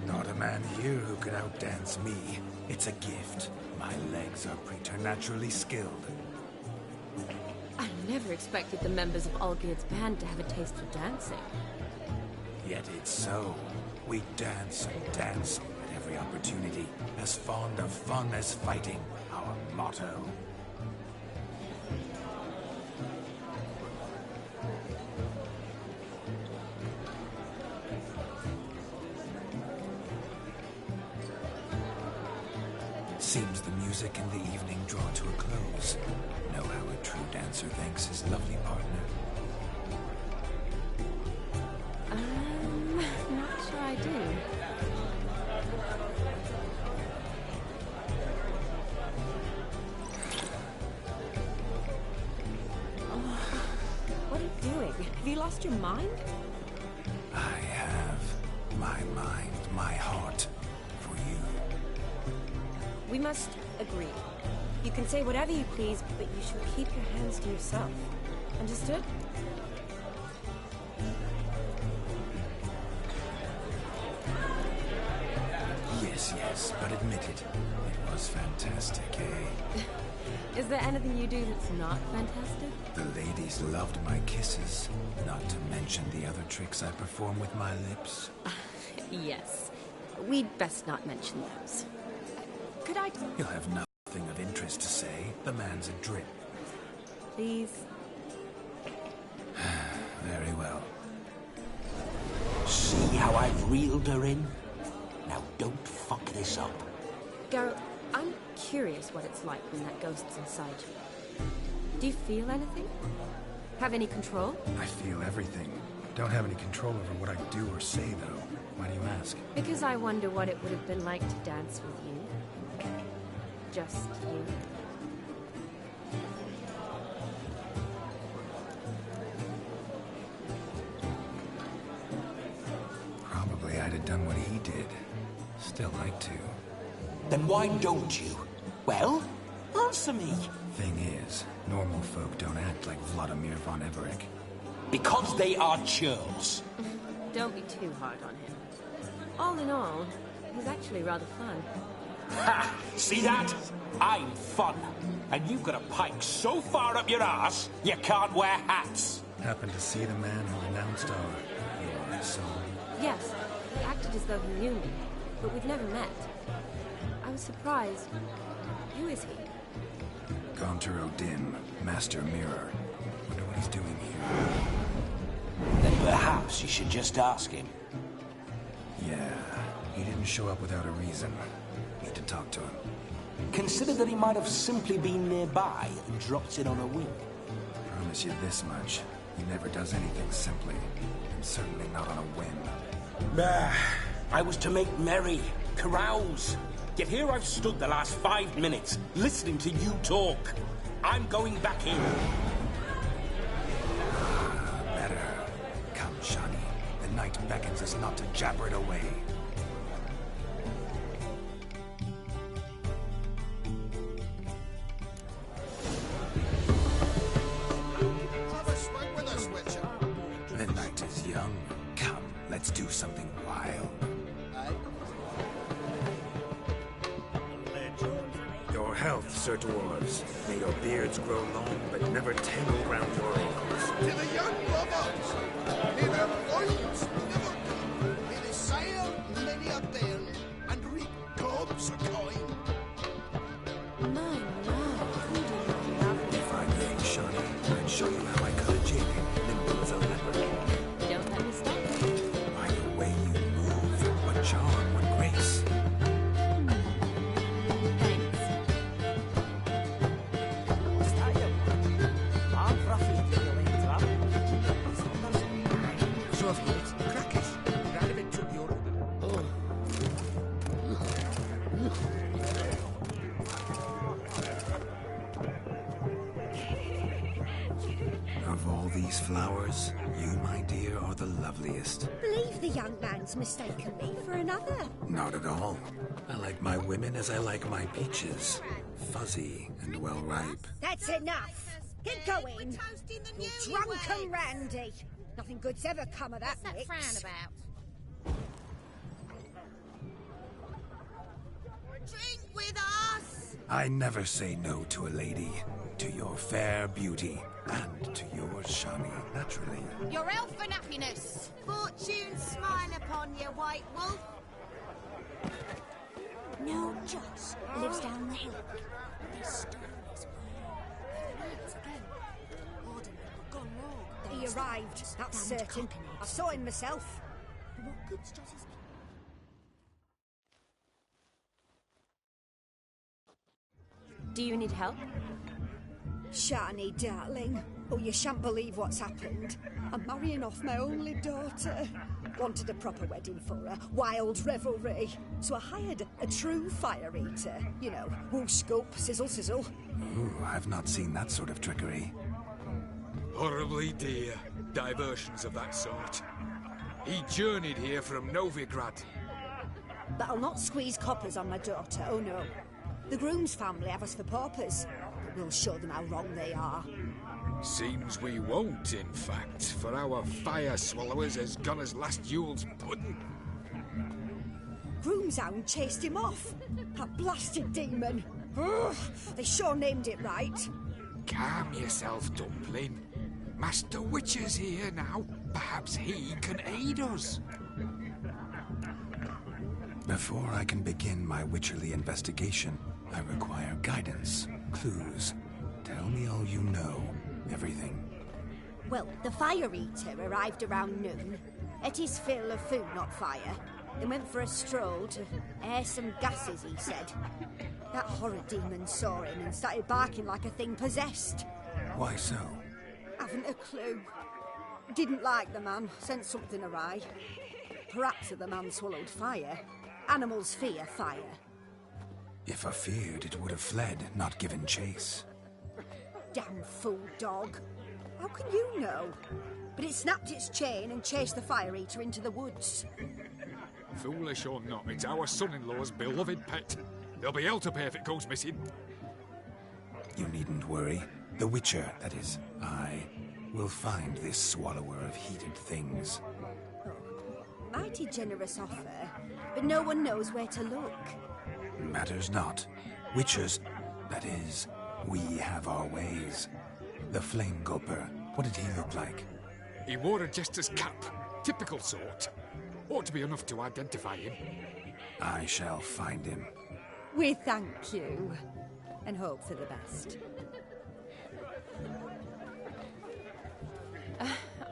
Not a man here who can outdance me. It's a gift. My legs are preternaturally skilled. I never expected the members of Olgierd's band to have a taste for dancing. Yet it's so. We dance and dance at every opportunity. As fond of fun as fighting. Our motto. Seems the music and the evening draw to a close. Know how a true dancer thanks his lovely partner. Not sure I do. What are you doing? Have you lost your mind? I have my mind, my heart for you. We must agree. You can say whatever you please, but you should keep your hands to yourself. Understood? Yes, but admit it. It was fantastic, eh? Is there anything you do that's not fantastic? The ladies loved my kisses, not to mention the other tricks I perform with my lips. Yes. We'd best not mention those. Could I... You'll have nothing of interest to say. The man's a drip. Please? Very well. See how I've reeled her in? Now don't fuck this up. Geralt, I'm curious what it's like when that ghost's inside you. Do you feel anything? Have any control? I feel everything. Don't have any control over what I do or say, though. Why do you ask? Because I wonder what it would have been like to dance with you. Just you. Probably I'd have done what he did. Still like to. Then why don't you? Well, answer me. Thing is, normal folk don't act like Vladimir von Everec. Because they are churls. Don't be too hard on him. All in all, he's actually rather fun. Ha! See that? I'm fun. And you've got a pike so far up your ass, you can't wear hats. Happened to see the man who announced your song? Yes, he acted as though he knew me, but we've never met. I was surprised. Who is he? Gaunter O'Dim, Master Mirror. Wonder what he's doing here. Then perhaps you should just ask him. Yeah, he didn't show up without a reason. Need to talk to him. Consider that he might have simply been nearby and dropped in on a whim. Promise you this much. He never does anything simply, and certainly not on a whim. I was to make merry, carouse. Yet here I've stood the last 5 minutes, listening to you talk. I'm going back in. Better. Come, Shani. The night beckons us not to jabber it away. The night is young. Come, let's do something wild. health, Sir Dwarves. May your beards grow long, but never tangle round your ankles. To the young lovers, may their loins never come. May they sail many a bale and reap cobs a coin. If I may, Shawnee, I'd show you how I cut a jig, nimble as a leopard. Don't let me stop. By the way you move, what charm, what grace. Of all these flowers, you, my dear, are the loveliest. Believe the young man's mistaken me for another. Not at all. I like my women as I like my peaches. Fuzzy and well ripe. That's enough. Get going. You're drunken randy. Nothing good's ever come of that. What's that frown about? Drink with us! I never say no to a lady. To your fair beauty. And to yours, Shawnee, naturally. Your elfin happiness. Fortune smile upon you, White Wolf. No, Joss lives down the hill. They stole his He arrived, that's certain. I saw him myself. What good's Joss's... Do you need help? Shani, darling. Oh, you shan't believe what's happened. I'm marrying off my only daughter. Wanted a proper wedding for her, wild revelry. So I hired a true fire eater. You know, wool scoop, sizzle, sizzle. Ooh, I've not seen that sort of trickery. Horribly dear diversions of that sort. He journeyed here from Novigrad. But I'll not squeeze coppers on my daughter, oh no. The groom's family have us for paupers. But we'll show them how wrong they are. Seems we won't, in fact, for our fire swallowers has gone as last Yule's pudding. Groomshound chased him off. That blasted demon. Ugh, they sure named it right. Calm yourself, Dumpling. Master Witcher's here now. Perhaps he can aid us. Before I can begin my witcherly investigation, I require guidance, clues. Tell me all you know. Everything. Well, the fire eater arrived around noon, ate his fill of food, not fire, then went for a stroll to air some gases, he said. That horrid demon saw him and started barking like a thing possessed. Why so? Haven't a clue. Didn't like the man, sent something awry. Perhaps the man swallowed fire. Animals fear fire. If I feared, it would have fled, not given chase. Damn fool dog. How can you know? But it snapped its chain and chased the fire eater into the woods. Foolish or not, it's our son-in-law's beloved pet. There'll be hell to pay if it goes missing. You needn't worry. The Witcher, that is, I, will find this swallower of heated things. Mighty generous offer, but no one knows where to look. Matters not. Witchers, that is, we have our ways. The Flame Gulper, what did he look like? He wore a jester's cap. Typical sort. Ought to be enough to identify him. I shall find him. We thank you, and hope for the best.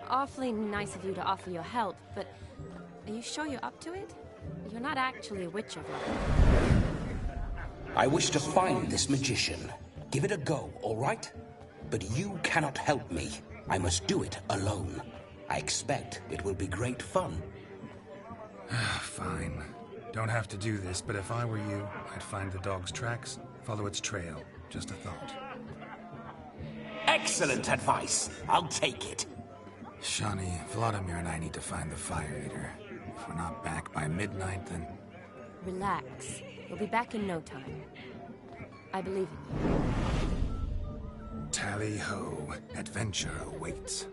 Awfully nice of you to offer your help, but are you sure you're up to it? You're not actually a witcher, right? I wish to find this magician. Give it a go, all right? But you cannot help me. I must do it alone. I expect it will be great fun. Fine. Don't have to do this, but if I were you, I'd find the dog's tracks, follow its trail. Just a thought. Excellent advice. I'll take it. Shawnee, Vladimir and I need to find the fire eater. If we're not back by midnight, then... Relax. We'll be back in no time. I believe in you. Tally-ho. Adventure awaits.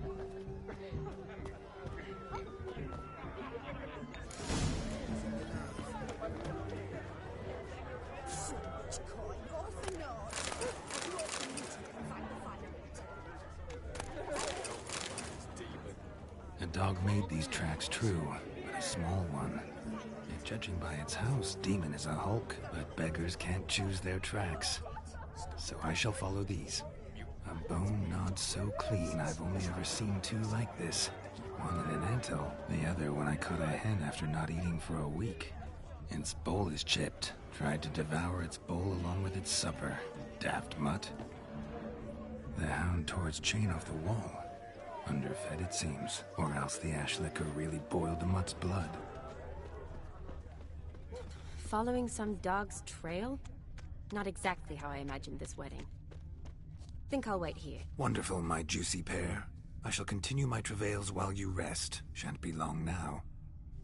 So much coin, all for dog made these tracks true, but a small one. And judging by its house, Demon is a hulk, but beggars can't choose their tracks. So I shall follow these. A bone not so clean I've only ever seen two like this. One in an anthill, the other when I caught a hen after not eating for a week. Its bowl is chipped. Tried to devour its bowl along with its supper. Daft mutt. The hound tore its chain off the wall. Underfed it seems, or else the ash liquor really boiled the mutt's blood. Following some dog's trail? Not exactly how I imagined this wedding. Think I'll wait here. Wonderful, my juicy pear. I shall continue my travails while you rest. Shan't be long now.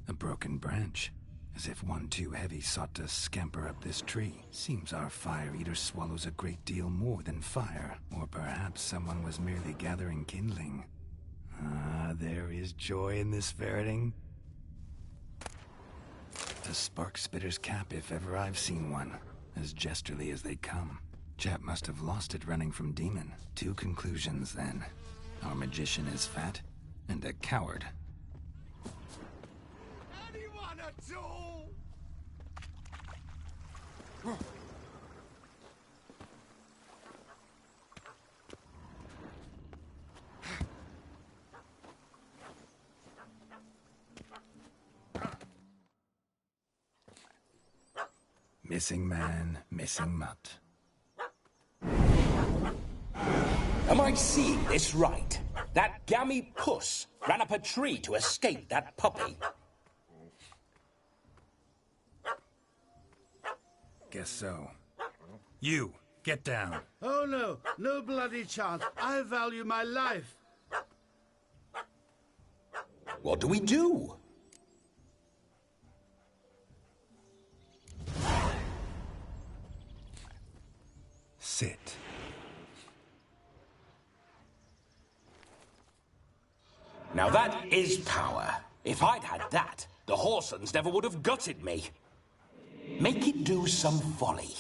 A broken branch. As if one too heavy sought to scamper up this tree. Seems our fire-eater swallows a great deal more than fire. Or perhaps someone was merely gathering kindling. Ah, there is joy in this ferreting. A spark spitter's cap if ever I've seen one. As jesterly as they come. Chap must have lost it running from Demon. Two conclusions, then. Our magician is fat, and a coward. Anyone at all? Missing man, missing mutt. Am I seeing this right? That gammy puss ran up a tree to escape that puppy. Guess so. You, get down. Oh no, no bloody chance. I value my life. What do we do? Sit. Now that is power. If I'd had that, the Horsons never would have gutted me. Make it do some folly.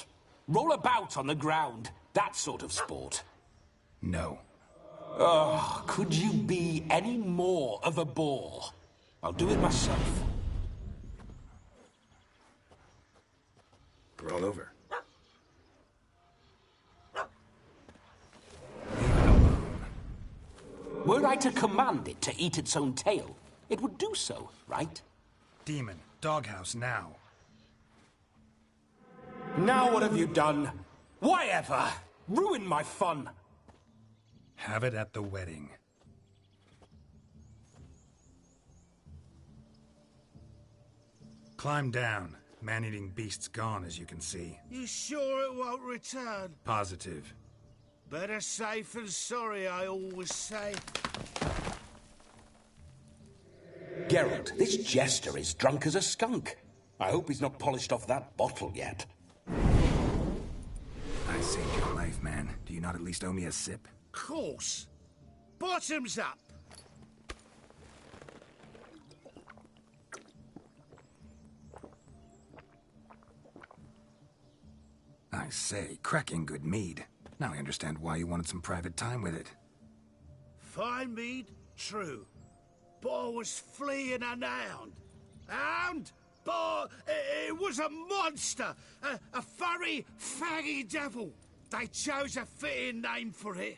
Roll about on the ground. That sort of sport. No. Oh, could you be any more of a bore? I'll do it myself. Roll over. Were I to command it to eat its own tail, it would do so, right? Demon, doghouse now. Now what have you done? Why ever? Ruin my fun. Have it at the wedding. Climb down. Man-eating beast's gone, as you can see. You sure it won't return? Positive. Better safe than sorry, I always say. Geralt, this jester is drunk as a skunk. I hope he's not polished off that bottle yet. I saved your life, man. Do you not at least owe me a sip? Course. Bottoms up. I say, cracking good mead. Now I understand why you wanted some private time with it. Fine mead, true. But I was fleeing an hound. Hound? But it was a monster. A furry, faggy devil. They chose a fitting name for it.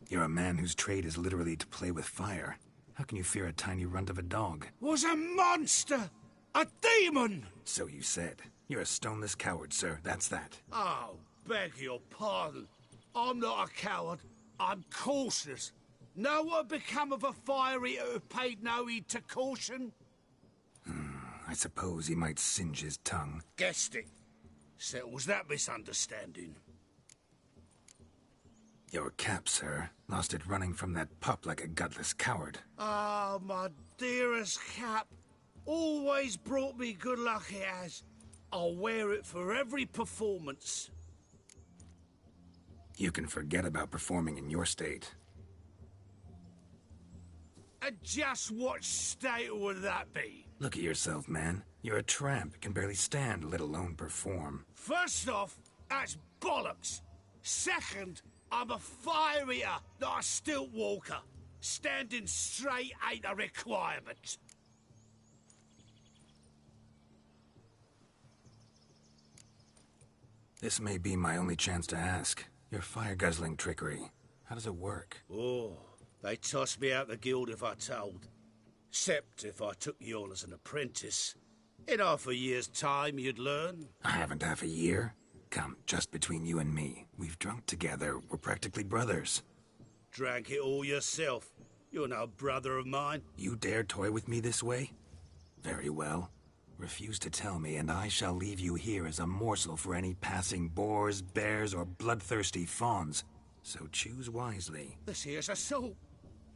You're a man whose trade is literally to play with fire. How can you fear a tiny runt of a dog? Was a monster! A demon! So you said. You're a stoneless coward, sir. That's that. Oh, beg your pardon. I'm not a coward. I'm cautious. Know what become of a fire eater who paid no heed to caution? I suppose he might singe his tongue. Guessed it. Settles that misunderstanding. Your cap, sir. Lost it running from that pup like a gutless coward. Ah, my dearest cap. Always brought me good luck it has. I'll wear it for every performance. You can forget about performing in your state. And just what state would that be? Look at yourself, man. You're a tramp, can barely stand, let alone perform. First off, that's bollocks. Second, I'm a fire eater, not a stilt walker. Standing straight ain't a requirement. This may be my only chance to ask. Your fire-guzzling trickery, how does it work? Oh, they tossed me out the guild if I told. Except if I took you on as an apprentice. In half a year's time, you'd learn. I haven't half a year. Come, just between you and me. We've drunk together. We're practically brothers. Drank it all yourself. You're no brother of mine. You dare toy with me this way? Very well. Refuse to tell me, and I shall leave you here as a morsel for any passing boars, bears, or bloodthirsty fawns. So choose wisely. This here's assault.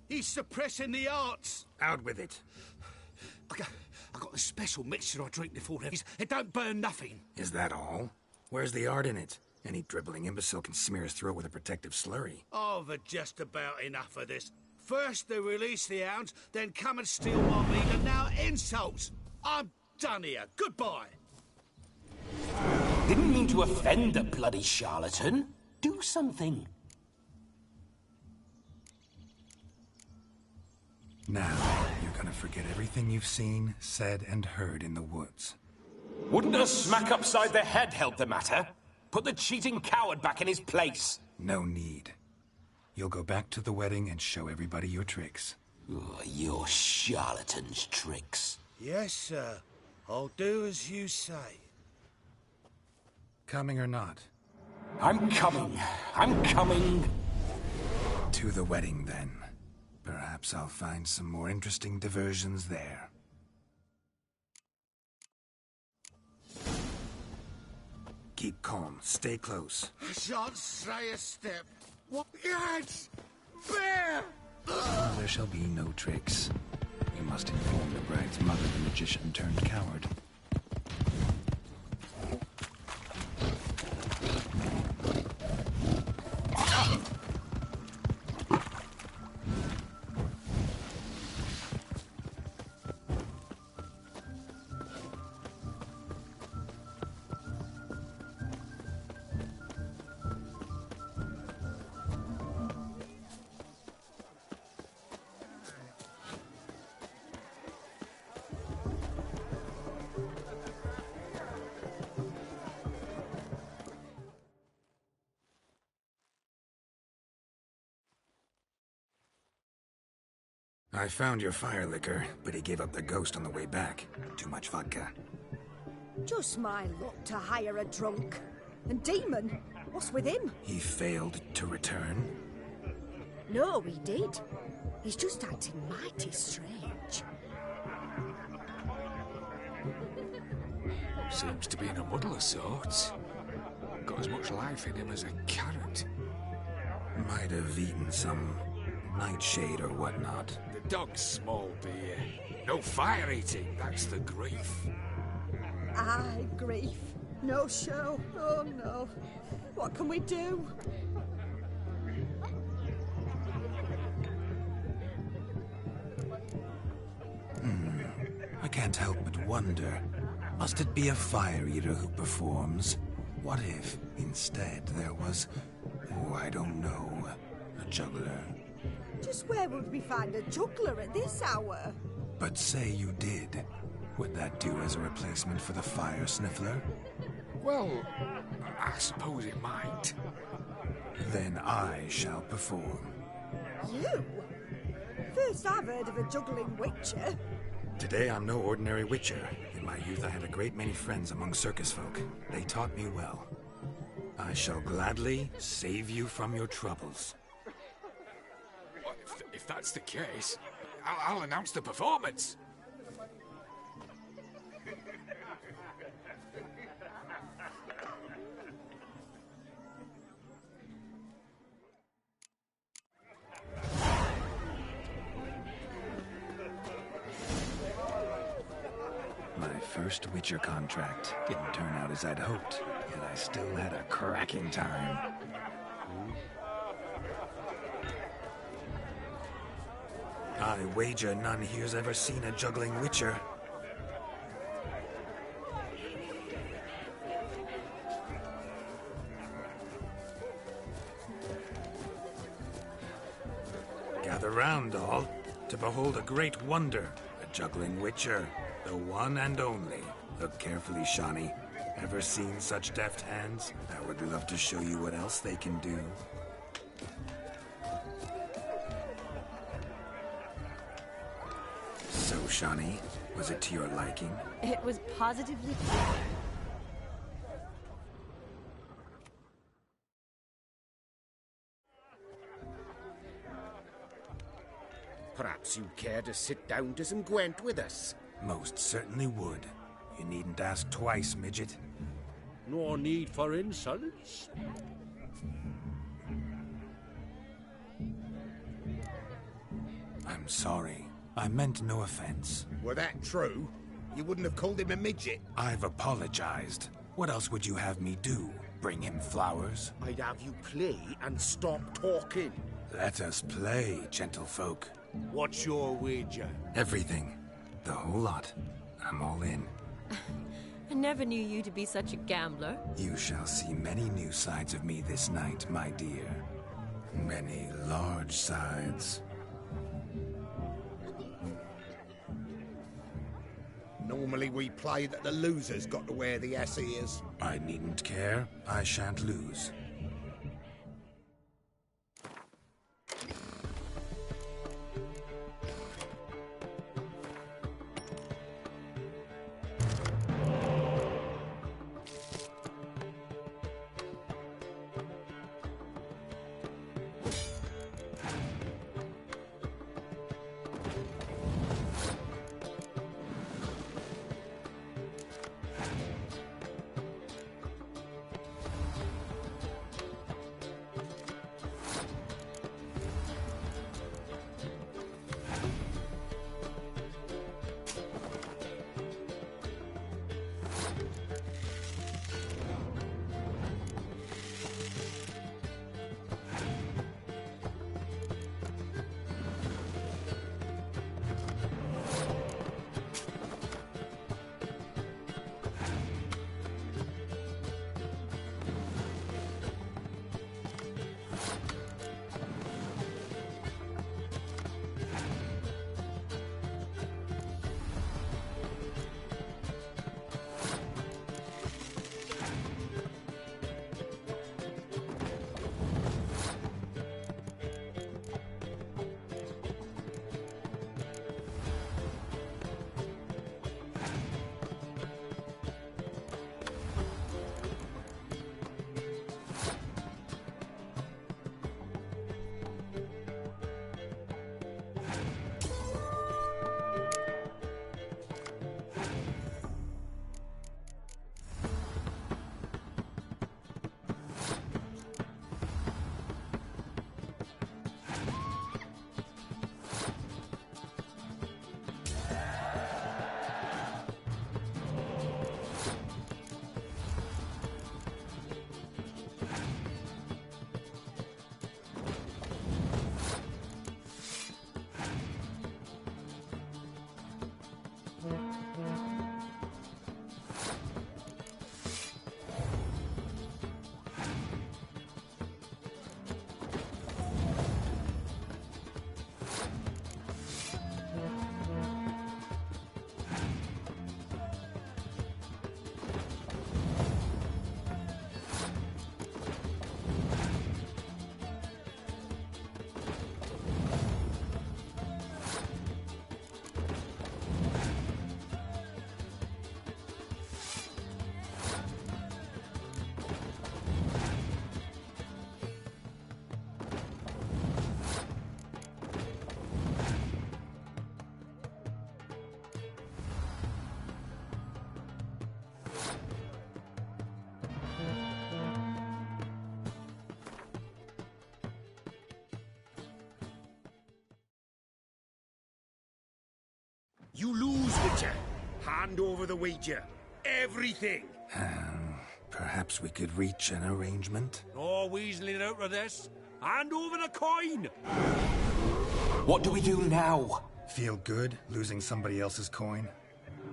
He's suppressing the arts. Out with it. I got a special mixture I drink before it don't burn nothing. Is that all? Where's the art in it? Any dribbling imbecile can smear his throat with a protective slurry. I've had just about enough of this. First they release the hounds, then come and steal my meat, and now insults. I'm done here. Goodbye. Didn't mean to offend the bloody charlatan. Do something. Now, you're gonna forget everything you've seen, said, and heard in the woods. Wouldn't a smack upside the head help the matter? Put the cheating coward back in his place. No need. You'll go back to the wedding and show everybody your tricks. Oh, your charlatan's tricks. Yes, sir. I'll do as you say. Coming or not? I'm coming. I'm coming. To the wedding, then. Perhaps I'll find some more interesting diversions there. Keep calm. Stay close. I shan't stray a step. What? Yes! Bear! There shall be no tricks. You must inform the bride's mother the magician turned coward. I found your fire liquor, but he gave up the ghost on the way back. Too much vodka. Just my luck to hire a drunk. And Demon, what's with him? He failed to return. No, he did. He's just acting mighty strange. Seems to be in a muddle of sorts. Got as much life in him as a carrot. Might have eaten some nightshade or whatnot. The dog's small beer. No fire eating, that's the grief. Aye, grief. No show. Oh no. What can we do? I can't help but wonder. Must it be a fire eater who performs? What if, instead, there was, oh, I don't know, a juggler? Just where would we find a juggler at this hour? But say you did. Would that do as a replacement for the fire sniffler? Well, I suppose it might. Then I shall perform. You? First I've heard of a juggling witcher. Today I'm no ordinary witcher. In my youth I had a great many friends among circus folk. They taught me well. I shall gladly save you from your troubles. Well, if that's the case, I'll announce the performance. My first Witcher contract didn't turn out as I'd hoped, yet I still had a cracking time. I wager none here's ever seen a juggling Witcher. Gather round, all, to behold a great wonder, a juggling witcher, the one and only. Look carefully, Shawnee. Ever seen such deft hands? I would love to show you what else they can do. So, Shawnee, was it to your liking? It was positively... Perhaps you'd care to sit down to some Gwent with us? Most certainly would. You needn't ask twice, midget. No need for insolence. I'm sorry. I meant no offense. Were that true, you wouldn't have called him a midget. I've apologized. What else would you have me do? Bring him flowers? I'd have you play and stop talking. Let us play, gentlefolk. What's your wager? Everything. The whole lot. I'm all in. I never knew you to be such a gambler. You shall see many new sides of me this night, my dear. Many large sides. Normally we play that the loser's got to wear the ass ears. I needn't care. I shan't lose. You lose, Witcher. Hand over the wager. Everything. Perhaps we could reach an arrangement? No weaseling out of this. Hand over the coin! What do we do now? Feel good, losing somebody else's coin?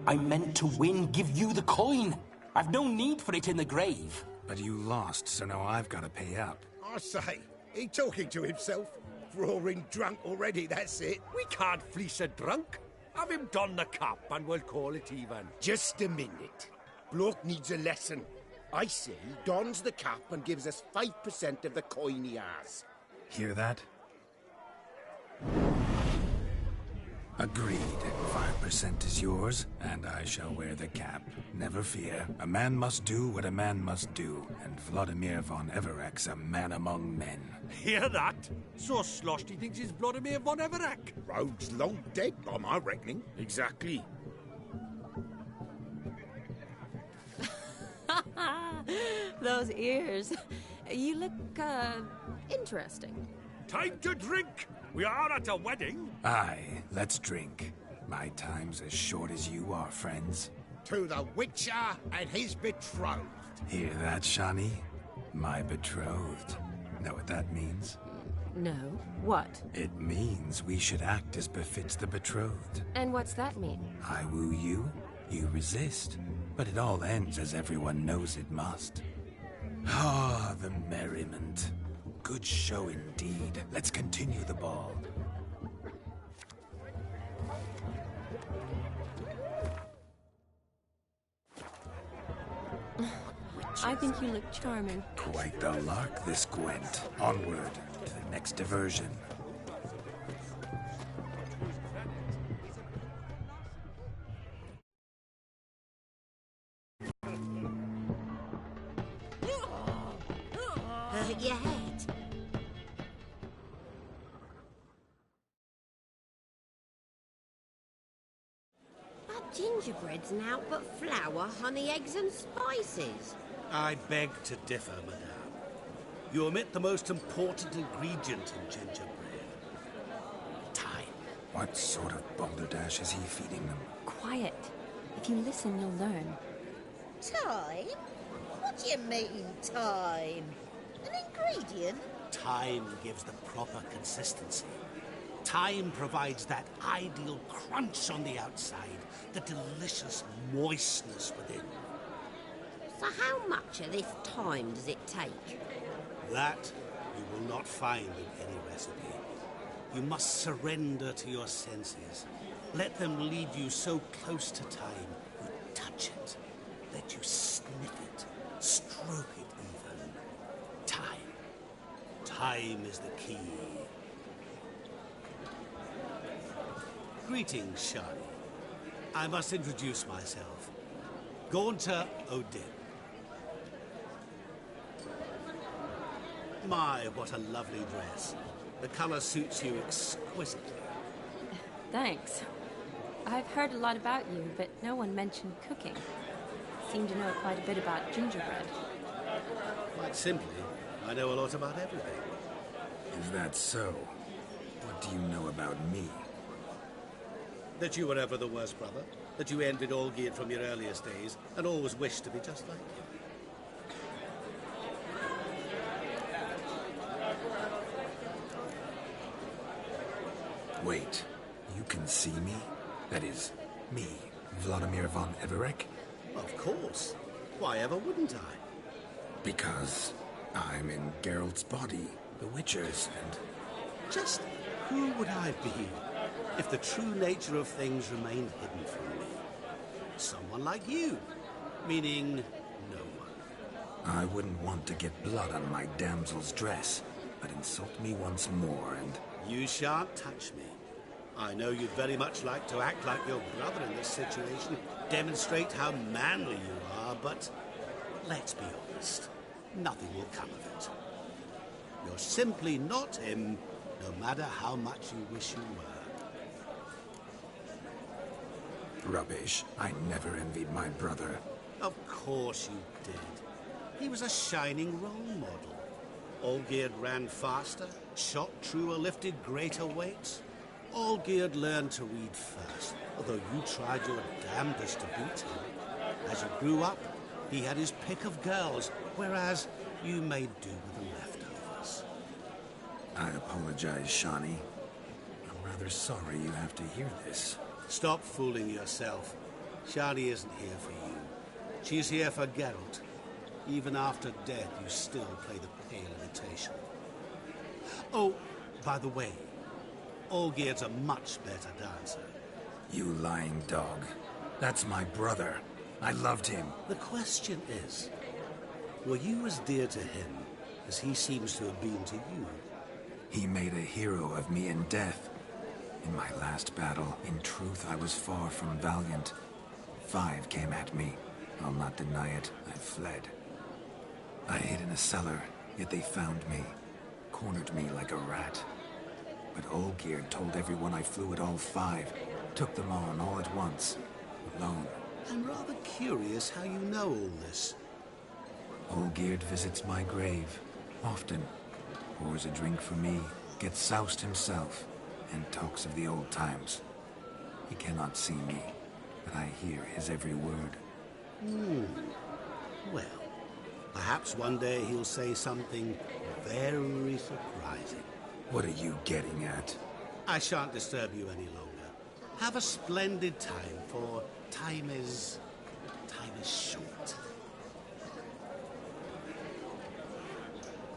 I meant to win, give you the coin. I've no need for it in the grave. But you lost, so now I've got to pay up. I say, he talking to himself? rip-roaring drunk already, that's it. We can't fleece a drunk. Have him don the cap and we'll call it even. Just a minute. Bloke needs a lesson. I say he dons the cap and gives us 5% of the coin he has. Hear that? Agreed. 5% is yours, and I shall wear the cap. Never fear. A man must do what a man must do, and Vladimir von Everek's a man among men. Hear that? So Sloshy thinks he's Vladimir von Everek. Rogue's long dead, by my reckoning. Exactly. Those ears. You look, interesting. Time to drink! We are at a wedding. Aye, let's drink. My time's as short as you are, friends. To the Witcher and his betrothed. Hear that, Shani? My betrothed. Know what that means? No. What? It means we should act as befits the betrothed. And what's that mean? I woo you, you resist. But it all ends as everyone knows it must. Ah, the merriment. Good show indeed. Let's continue the ball. I think you look charming. Quite the lark, this Gwent. Onward to the next diversion. Hurt your head. That gingerbread's now but flour, honey, eggs and spices. I beg to differ, madame. You omit the most important ingredient in gingerbread. Time. What sort of balderdash is he feeding them? Quiet. If you listen, you'll learn. Time? What do you mean, time? An ingredient? Time gives the proper consistency. Time provides that ideal crunch on the outside, the delicious moistness within. So how much of this time does it take? That you will not find in any recipe. You must surrender to your senses. Let them lead you so close to time, you touch it. Let you sniff it, stroke it even. Time. Time is the key. Greetings, Shani. I must introduce myself. Gaunter Odin. My, what a lovely dress. The color suits you exquisitely. Thanks. I've heard a lot about you, but no one mentioned cooking. Seem to know quite a bit about gingerbread. Quite simply, I know a lot about everything. Is that so? What do you know about me? That you were ever the worst brother. That you envied Olgierd from your earliest days, and always wished to be just like him. Wait, you can see me? That is, me, Vladimir von Everek? Of course. Why ever wouldn't I? Because I'm in Geralt's body, the Witcher's, and... Just who would I be if the true nature of things remained hidden from me? Someone like you, meaning no one. I wouldn't want to get blood on my damsel's dress, but insult me once more and... You shan't touch me. I know you'd very much like to act like your brother in this situation, demonstrate how manly you are, but let's be honest, nothing will come of it. You're simply not him, no matter how much you wish you were. Rubbish. I never envied my brother. Of course you did. He was a shining role model. Olgierd ran faster, shot truer, lifted greater weights. Olgierd learned to read first, although you tried your damnedest to beat him. As you grew up, he had his pick of girls, whereas you made do with the leftovers. I apologize, Shani. I'm rather sorry you have to hear this. Stop fooling yourself. Shani isn't here for you. She's here for Geralt. Even after death, you still play the pale imitation. Oh, By the way, Olgierd's a much better dancer. You lying dog. That's my brother. I loved him. The question is, were you as dear to him as he seems to have been to you? He made a hero of me in death. In my last battle, in truth, I was far from valiant. 5 came at me. I'll not deny it. I fled. I hid in a cellar, yet they found me. Cornered me like a rat. But Olgierd told everyone I flew at all 5. Took them on all at once. Alone. I'm rather curious how you know all this. Olgierd visits my grave. Often. Pours a drink for me. Gets soused himself. And talks of the old times. He cannot see me. But I hear his every word. Well, perhaps one day he'll say something very surprising. What are you getting at? I shan't disturb you any longer. Have a splendid time, for time is short.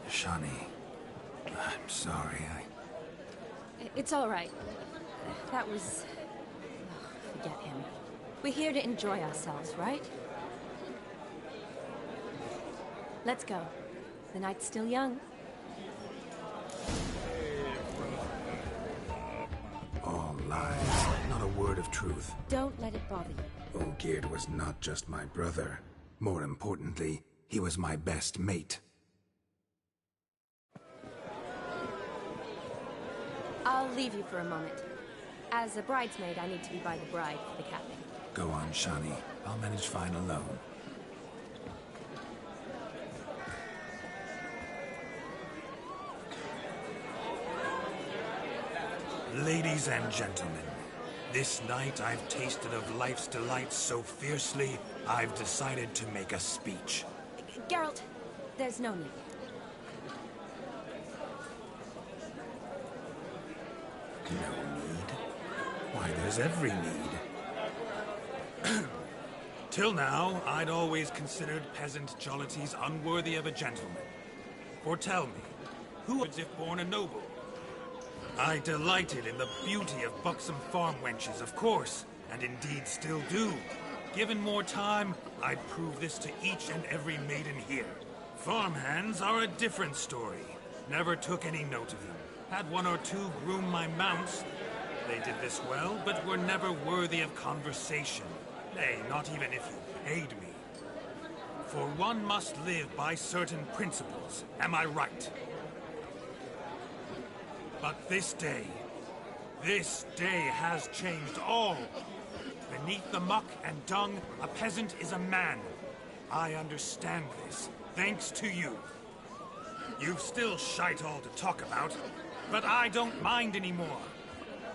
Shani, I'm sorry, It's all right. That was... Oh, forget him. We're here to enjoy ourselves, right? Let's go. The night's still young. All lies, not a word of truth. Don't let it bother you. Olgierd was not just my brother. More importantly, he was my best mate. I'll leave you for a moment. As a bridesmaid, I need to be by the bride for the capping. Go on, Shani. I'll manage fine alone. Ladies and gentlemen, this night I've tasted of life's delights so fiercely, I've decided to make a speech. Geralt, there's no need. No need? Why, there's every need. Till now, I'd always considered peasant jollities unworthy of a gentleman. For tell me, who would if born a noble? I delighted in the beauty of buxom farm wenches, of course, and indeed still do. Given more time, I'd prove this to each and every maiden here. Farmhands are a different story. Never took any note of them. Had 1 or 2 groom my mounts. They did this well, but were never worthy of conversation. Nay, not even if you paid me. For one must live by certain principles, am I right? But this day has changed all. Beneath the muck and dung, a peasant is a man. I understand this, thanks to you. You've still shite all to talk about, but I don't mind anymore.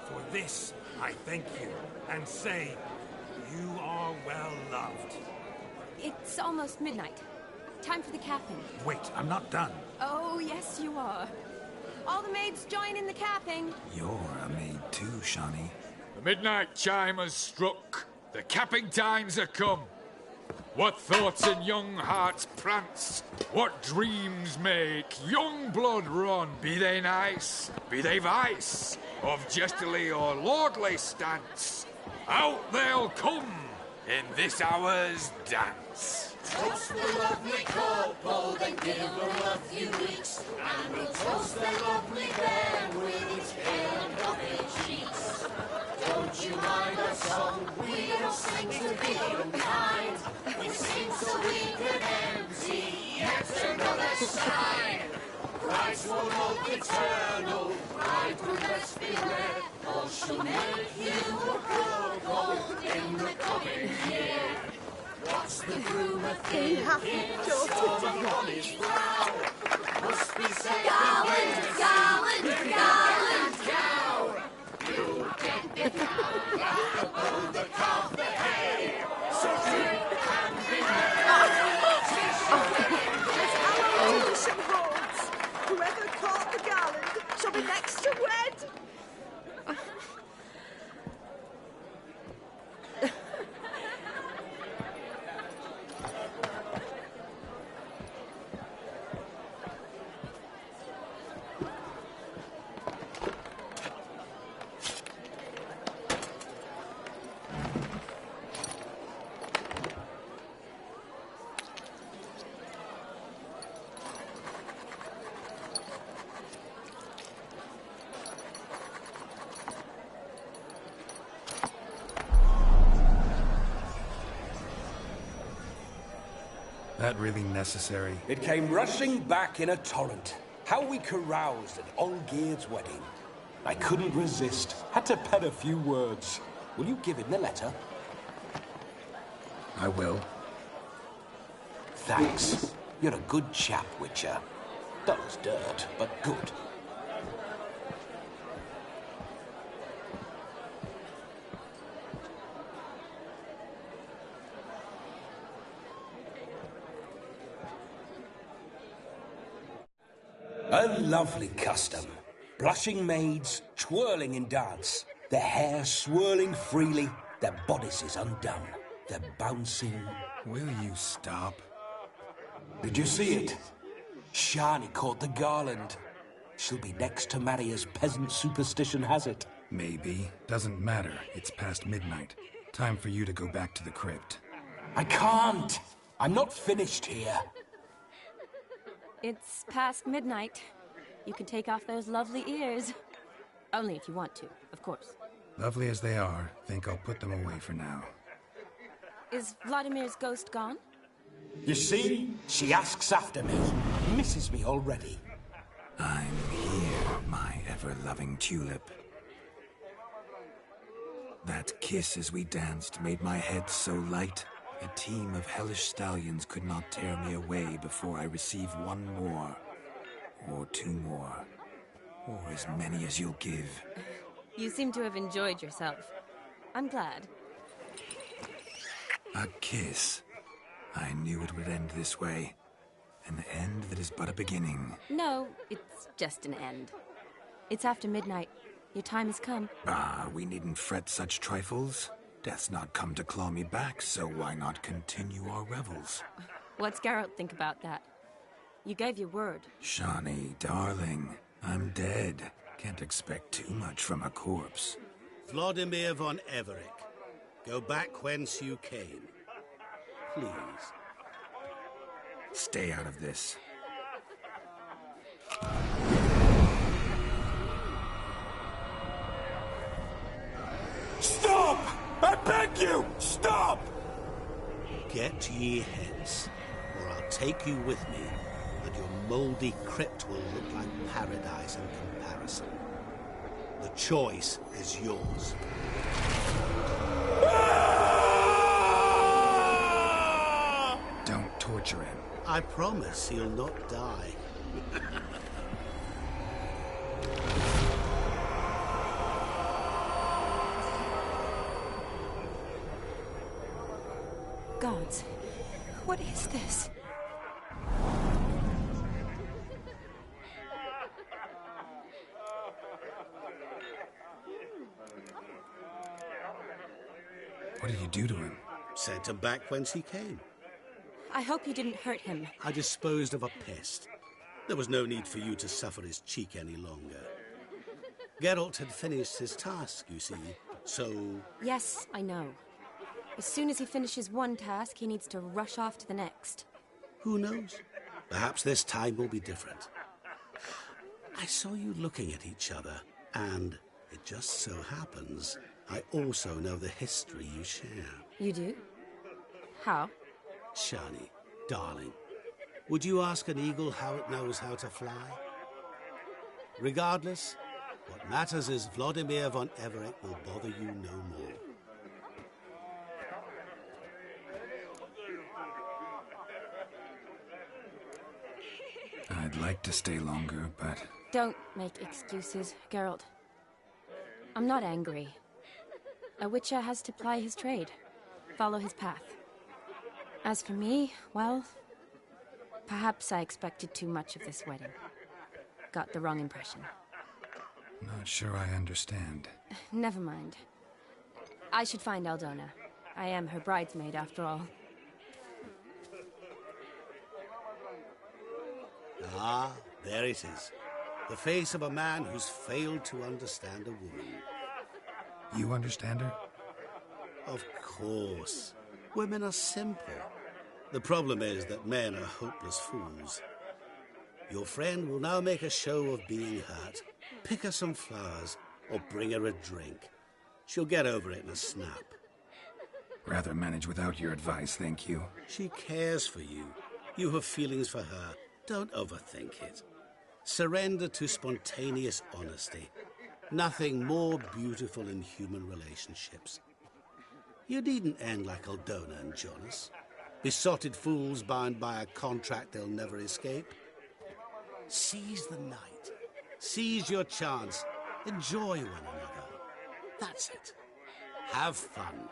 For this, I thank you, and say, you are well loved. It's almost midnight. Time for the capping. Wait, I'm not done. Oh, yes, you are. All the maids join in the capping. You're a maid too, Shani. The midnight chime has struck. The capping times are come. What thoughts in young hearts prance? What dreams make young blood run? Be they nice, be they vice, of jestily or lordly stance, out they'll come in this hour's dance. Toast the lovely couple, then give her a few weeks, and we'll toast the lovely bairn with its pale and puffy cheeks. Don't you mind our song? We'll sing to be unkind. We sing so we can empty yet another sign. Christ will hope eternal, pride will best beware, or she'll make you a purple in the coming year. What's the groom a thing? Storm of college brow. Must be said gallant, cow. You get the cow, above the calf the hay. So drink and be merry. Tradition holds. Whoever caught the gallant shall be next to wed. That really necessary? It came rushing back in a torrent. How we caroused at Olgierd's wedding. I couldn't resist. Had to pen a few words. Will you give him the letter? I will. Thanks. You're a good chap, Witcher. Dull as dirt, but good. A lovely custom. Blushing maids, twirling in dance. Their hair swirling freely, their bodices undone. They're bouncing. Will you stop? Did you see it? Shani caught the garland. She'll be next to marry as peasant superstition has it. Maybe. Doesn't matter. It's past midnight. Time for you to go back to the crypt. I can't. I'm not finished here. It's past midnight. You can take off those lovely ears. Only if you want to, of course. Lovely as they are, think I'll put them away for now. Is Vladimir's ghost gone? You see? She asks after me. Misses me already. I'm here, my ever-loving tulip. That kiss as we danced made my head so light. A team of hellish stallions could not tear me away before I receive one more. Or two more. Or as many as you'll give. You seem to have enjoyed yourself. I'm glad. A kiss. I knew it would end this way. An end that is but a beginning. No, it's just an end. It's after midnight. Your time has come. Ah, we needn't fret such trifles. Death's not come to claw me back, so why not continue our revels? What's Geralt think about that? You gave your word. Shani, darling, I'm dead. Can't expect too much from a corpse. Vladimir von Everec, go back whence you came. Please. Stay out of this. Stop! I beg you! Stop! Get ye hence, or I'll take you with me, and your mouldy crypt will look like paradise in comparison. The choice is yours. Don't torture him. I promise he'll not die. Gods, what is this? What did you do to him? Sent him back whence he came. I hope you didn't hurt him. I disposed of a pest. There was no need for you to suffer his cheek any longer. Geralt had finished his task, you see, so... Yes, I know. As soon as he finishes one task, he needs to rush off to the next. Who knows? Perhaps this time will be different. I saw you looking at each other, and it just so happens I also know the history you share. You do? How? Shani, darling, would you ask an eagle how it knows how to fly? Regardless, what matters is Vladimir von Everec will bother you no more. I'd like to stay longer, but... Don't make excuses, Geralt. I'm not angry. A Witcher has to ply his trade, follow his path. As for me, well, perhaps I expected too much of this wedding. Got the wrong impression. Not sure I understand. Never mind. I should find Aldona. I am her bridesmaid, after all. Ah, there it is. The face of a man who's failed to understand a woman. You understand her? Of course. Women are simple. The problem is that men are hopeless fools. Your friend will now make a show of being hurt, pick her some flowers, or bring her a drink. She'll get over it in a snap. Rather manage without your advice, thank you. She cares for you, You have feelings for her. Don't overthink it. Surrender to spontaneous honesty. Nothing more beautiful in human relationships. You needn't end like Aldona and Jonas. Besotted fools bound by a contract they'll never escape. Seize the night. Seize your chance. Enjoy one another. That's it. Have fun.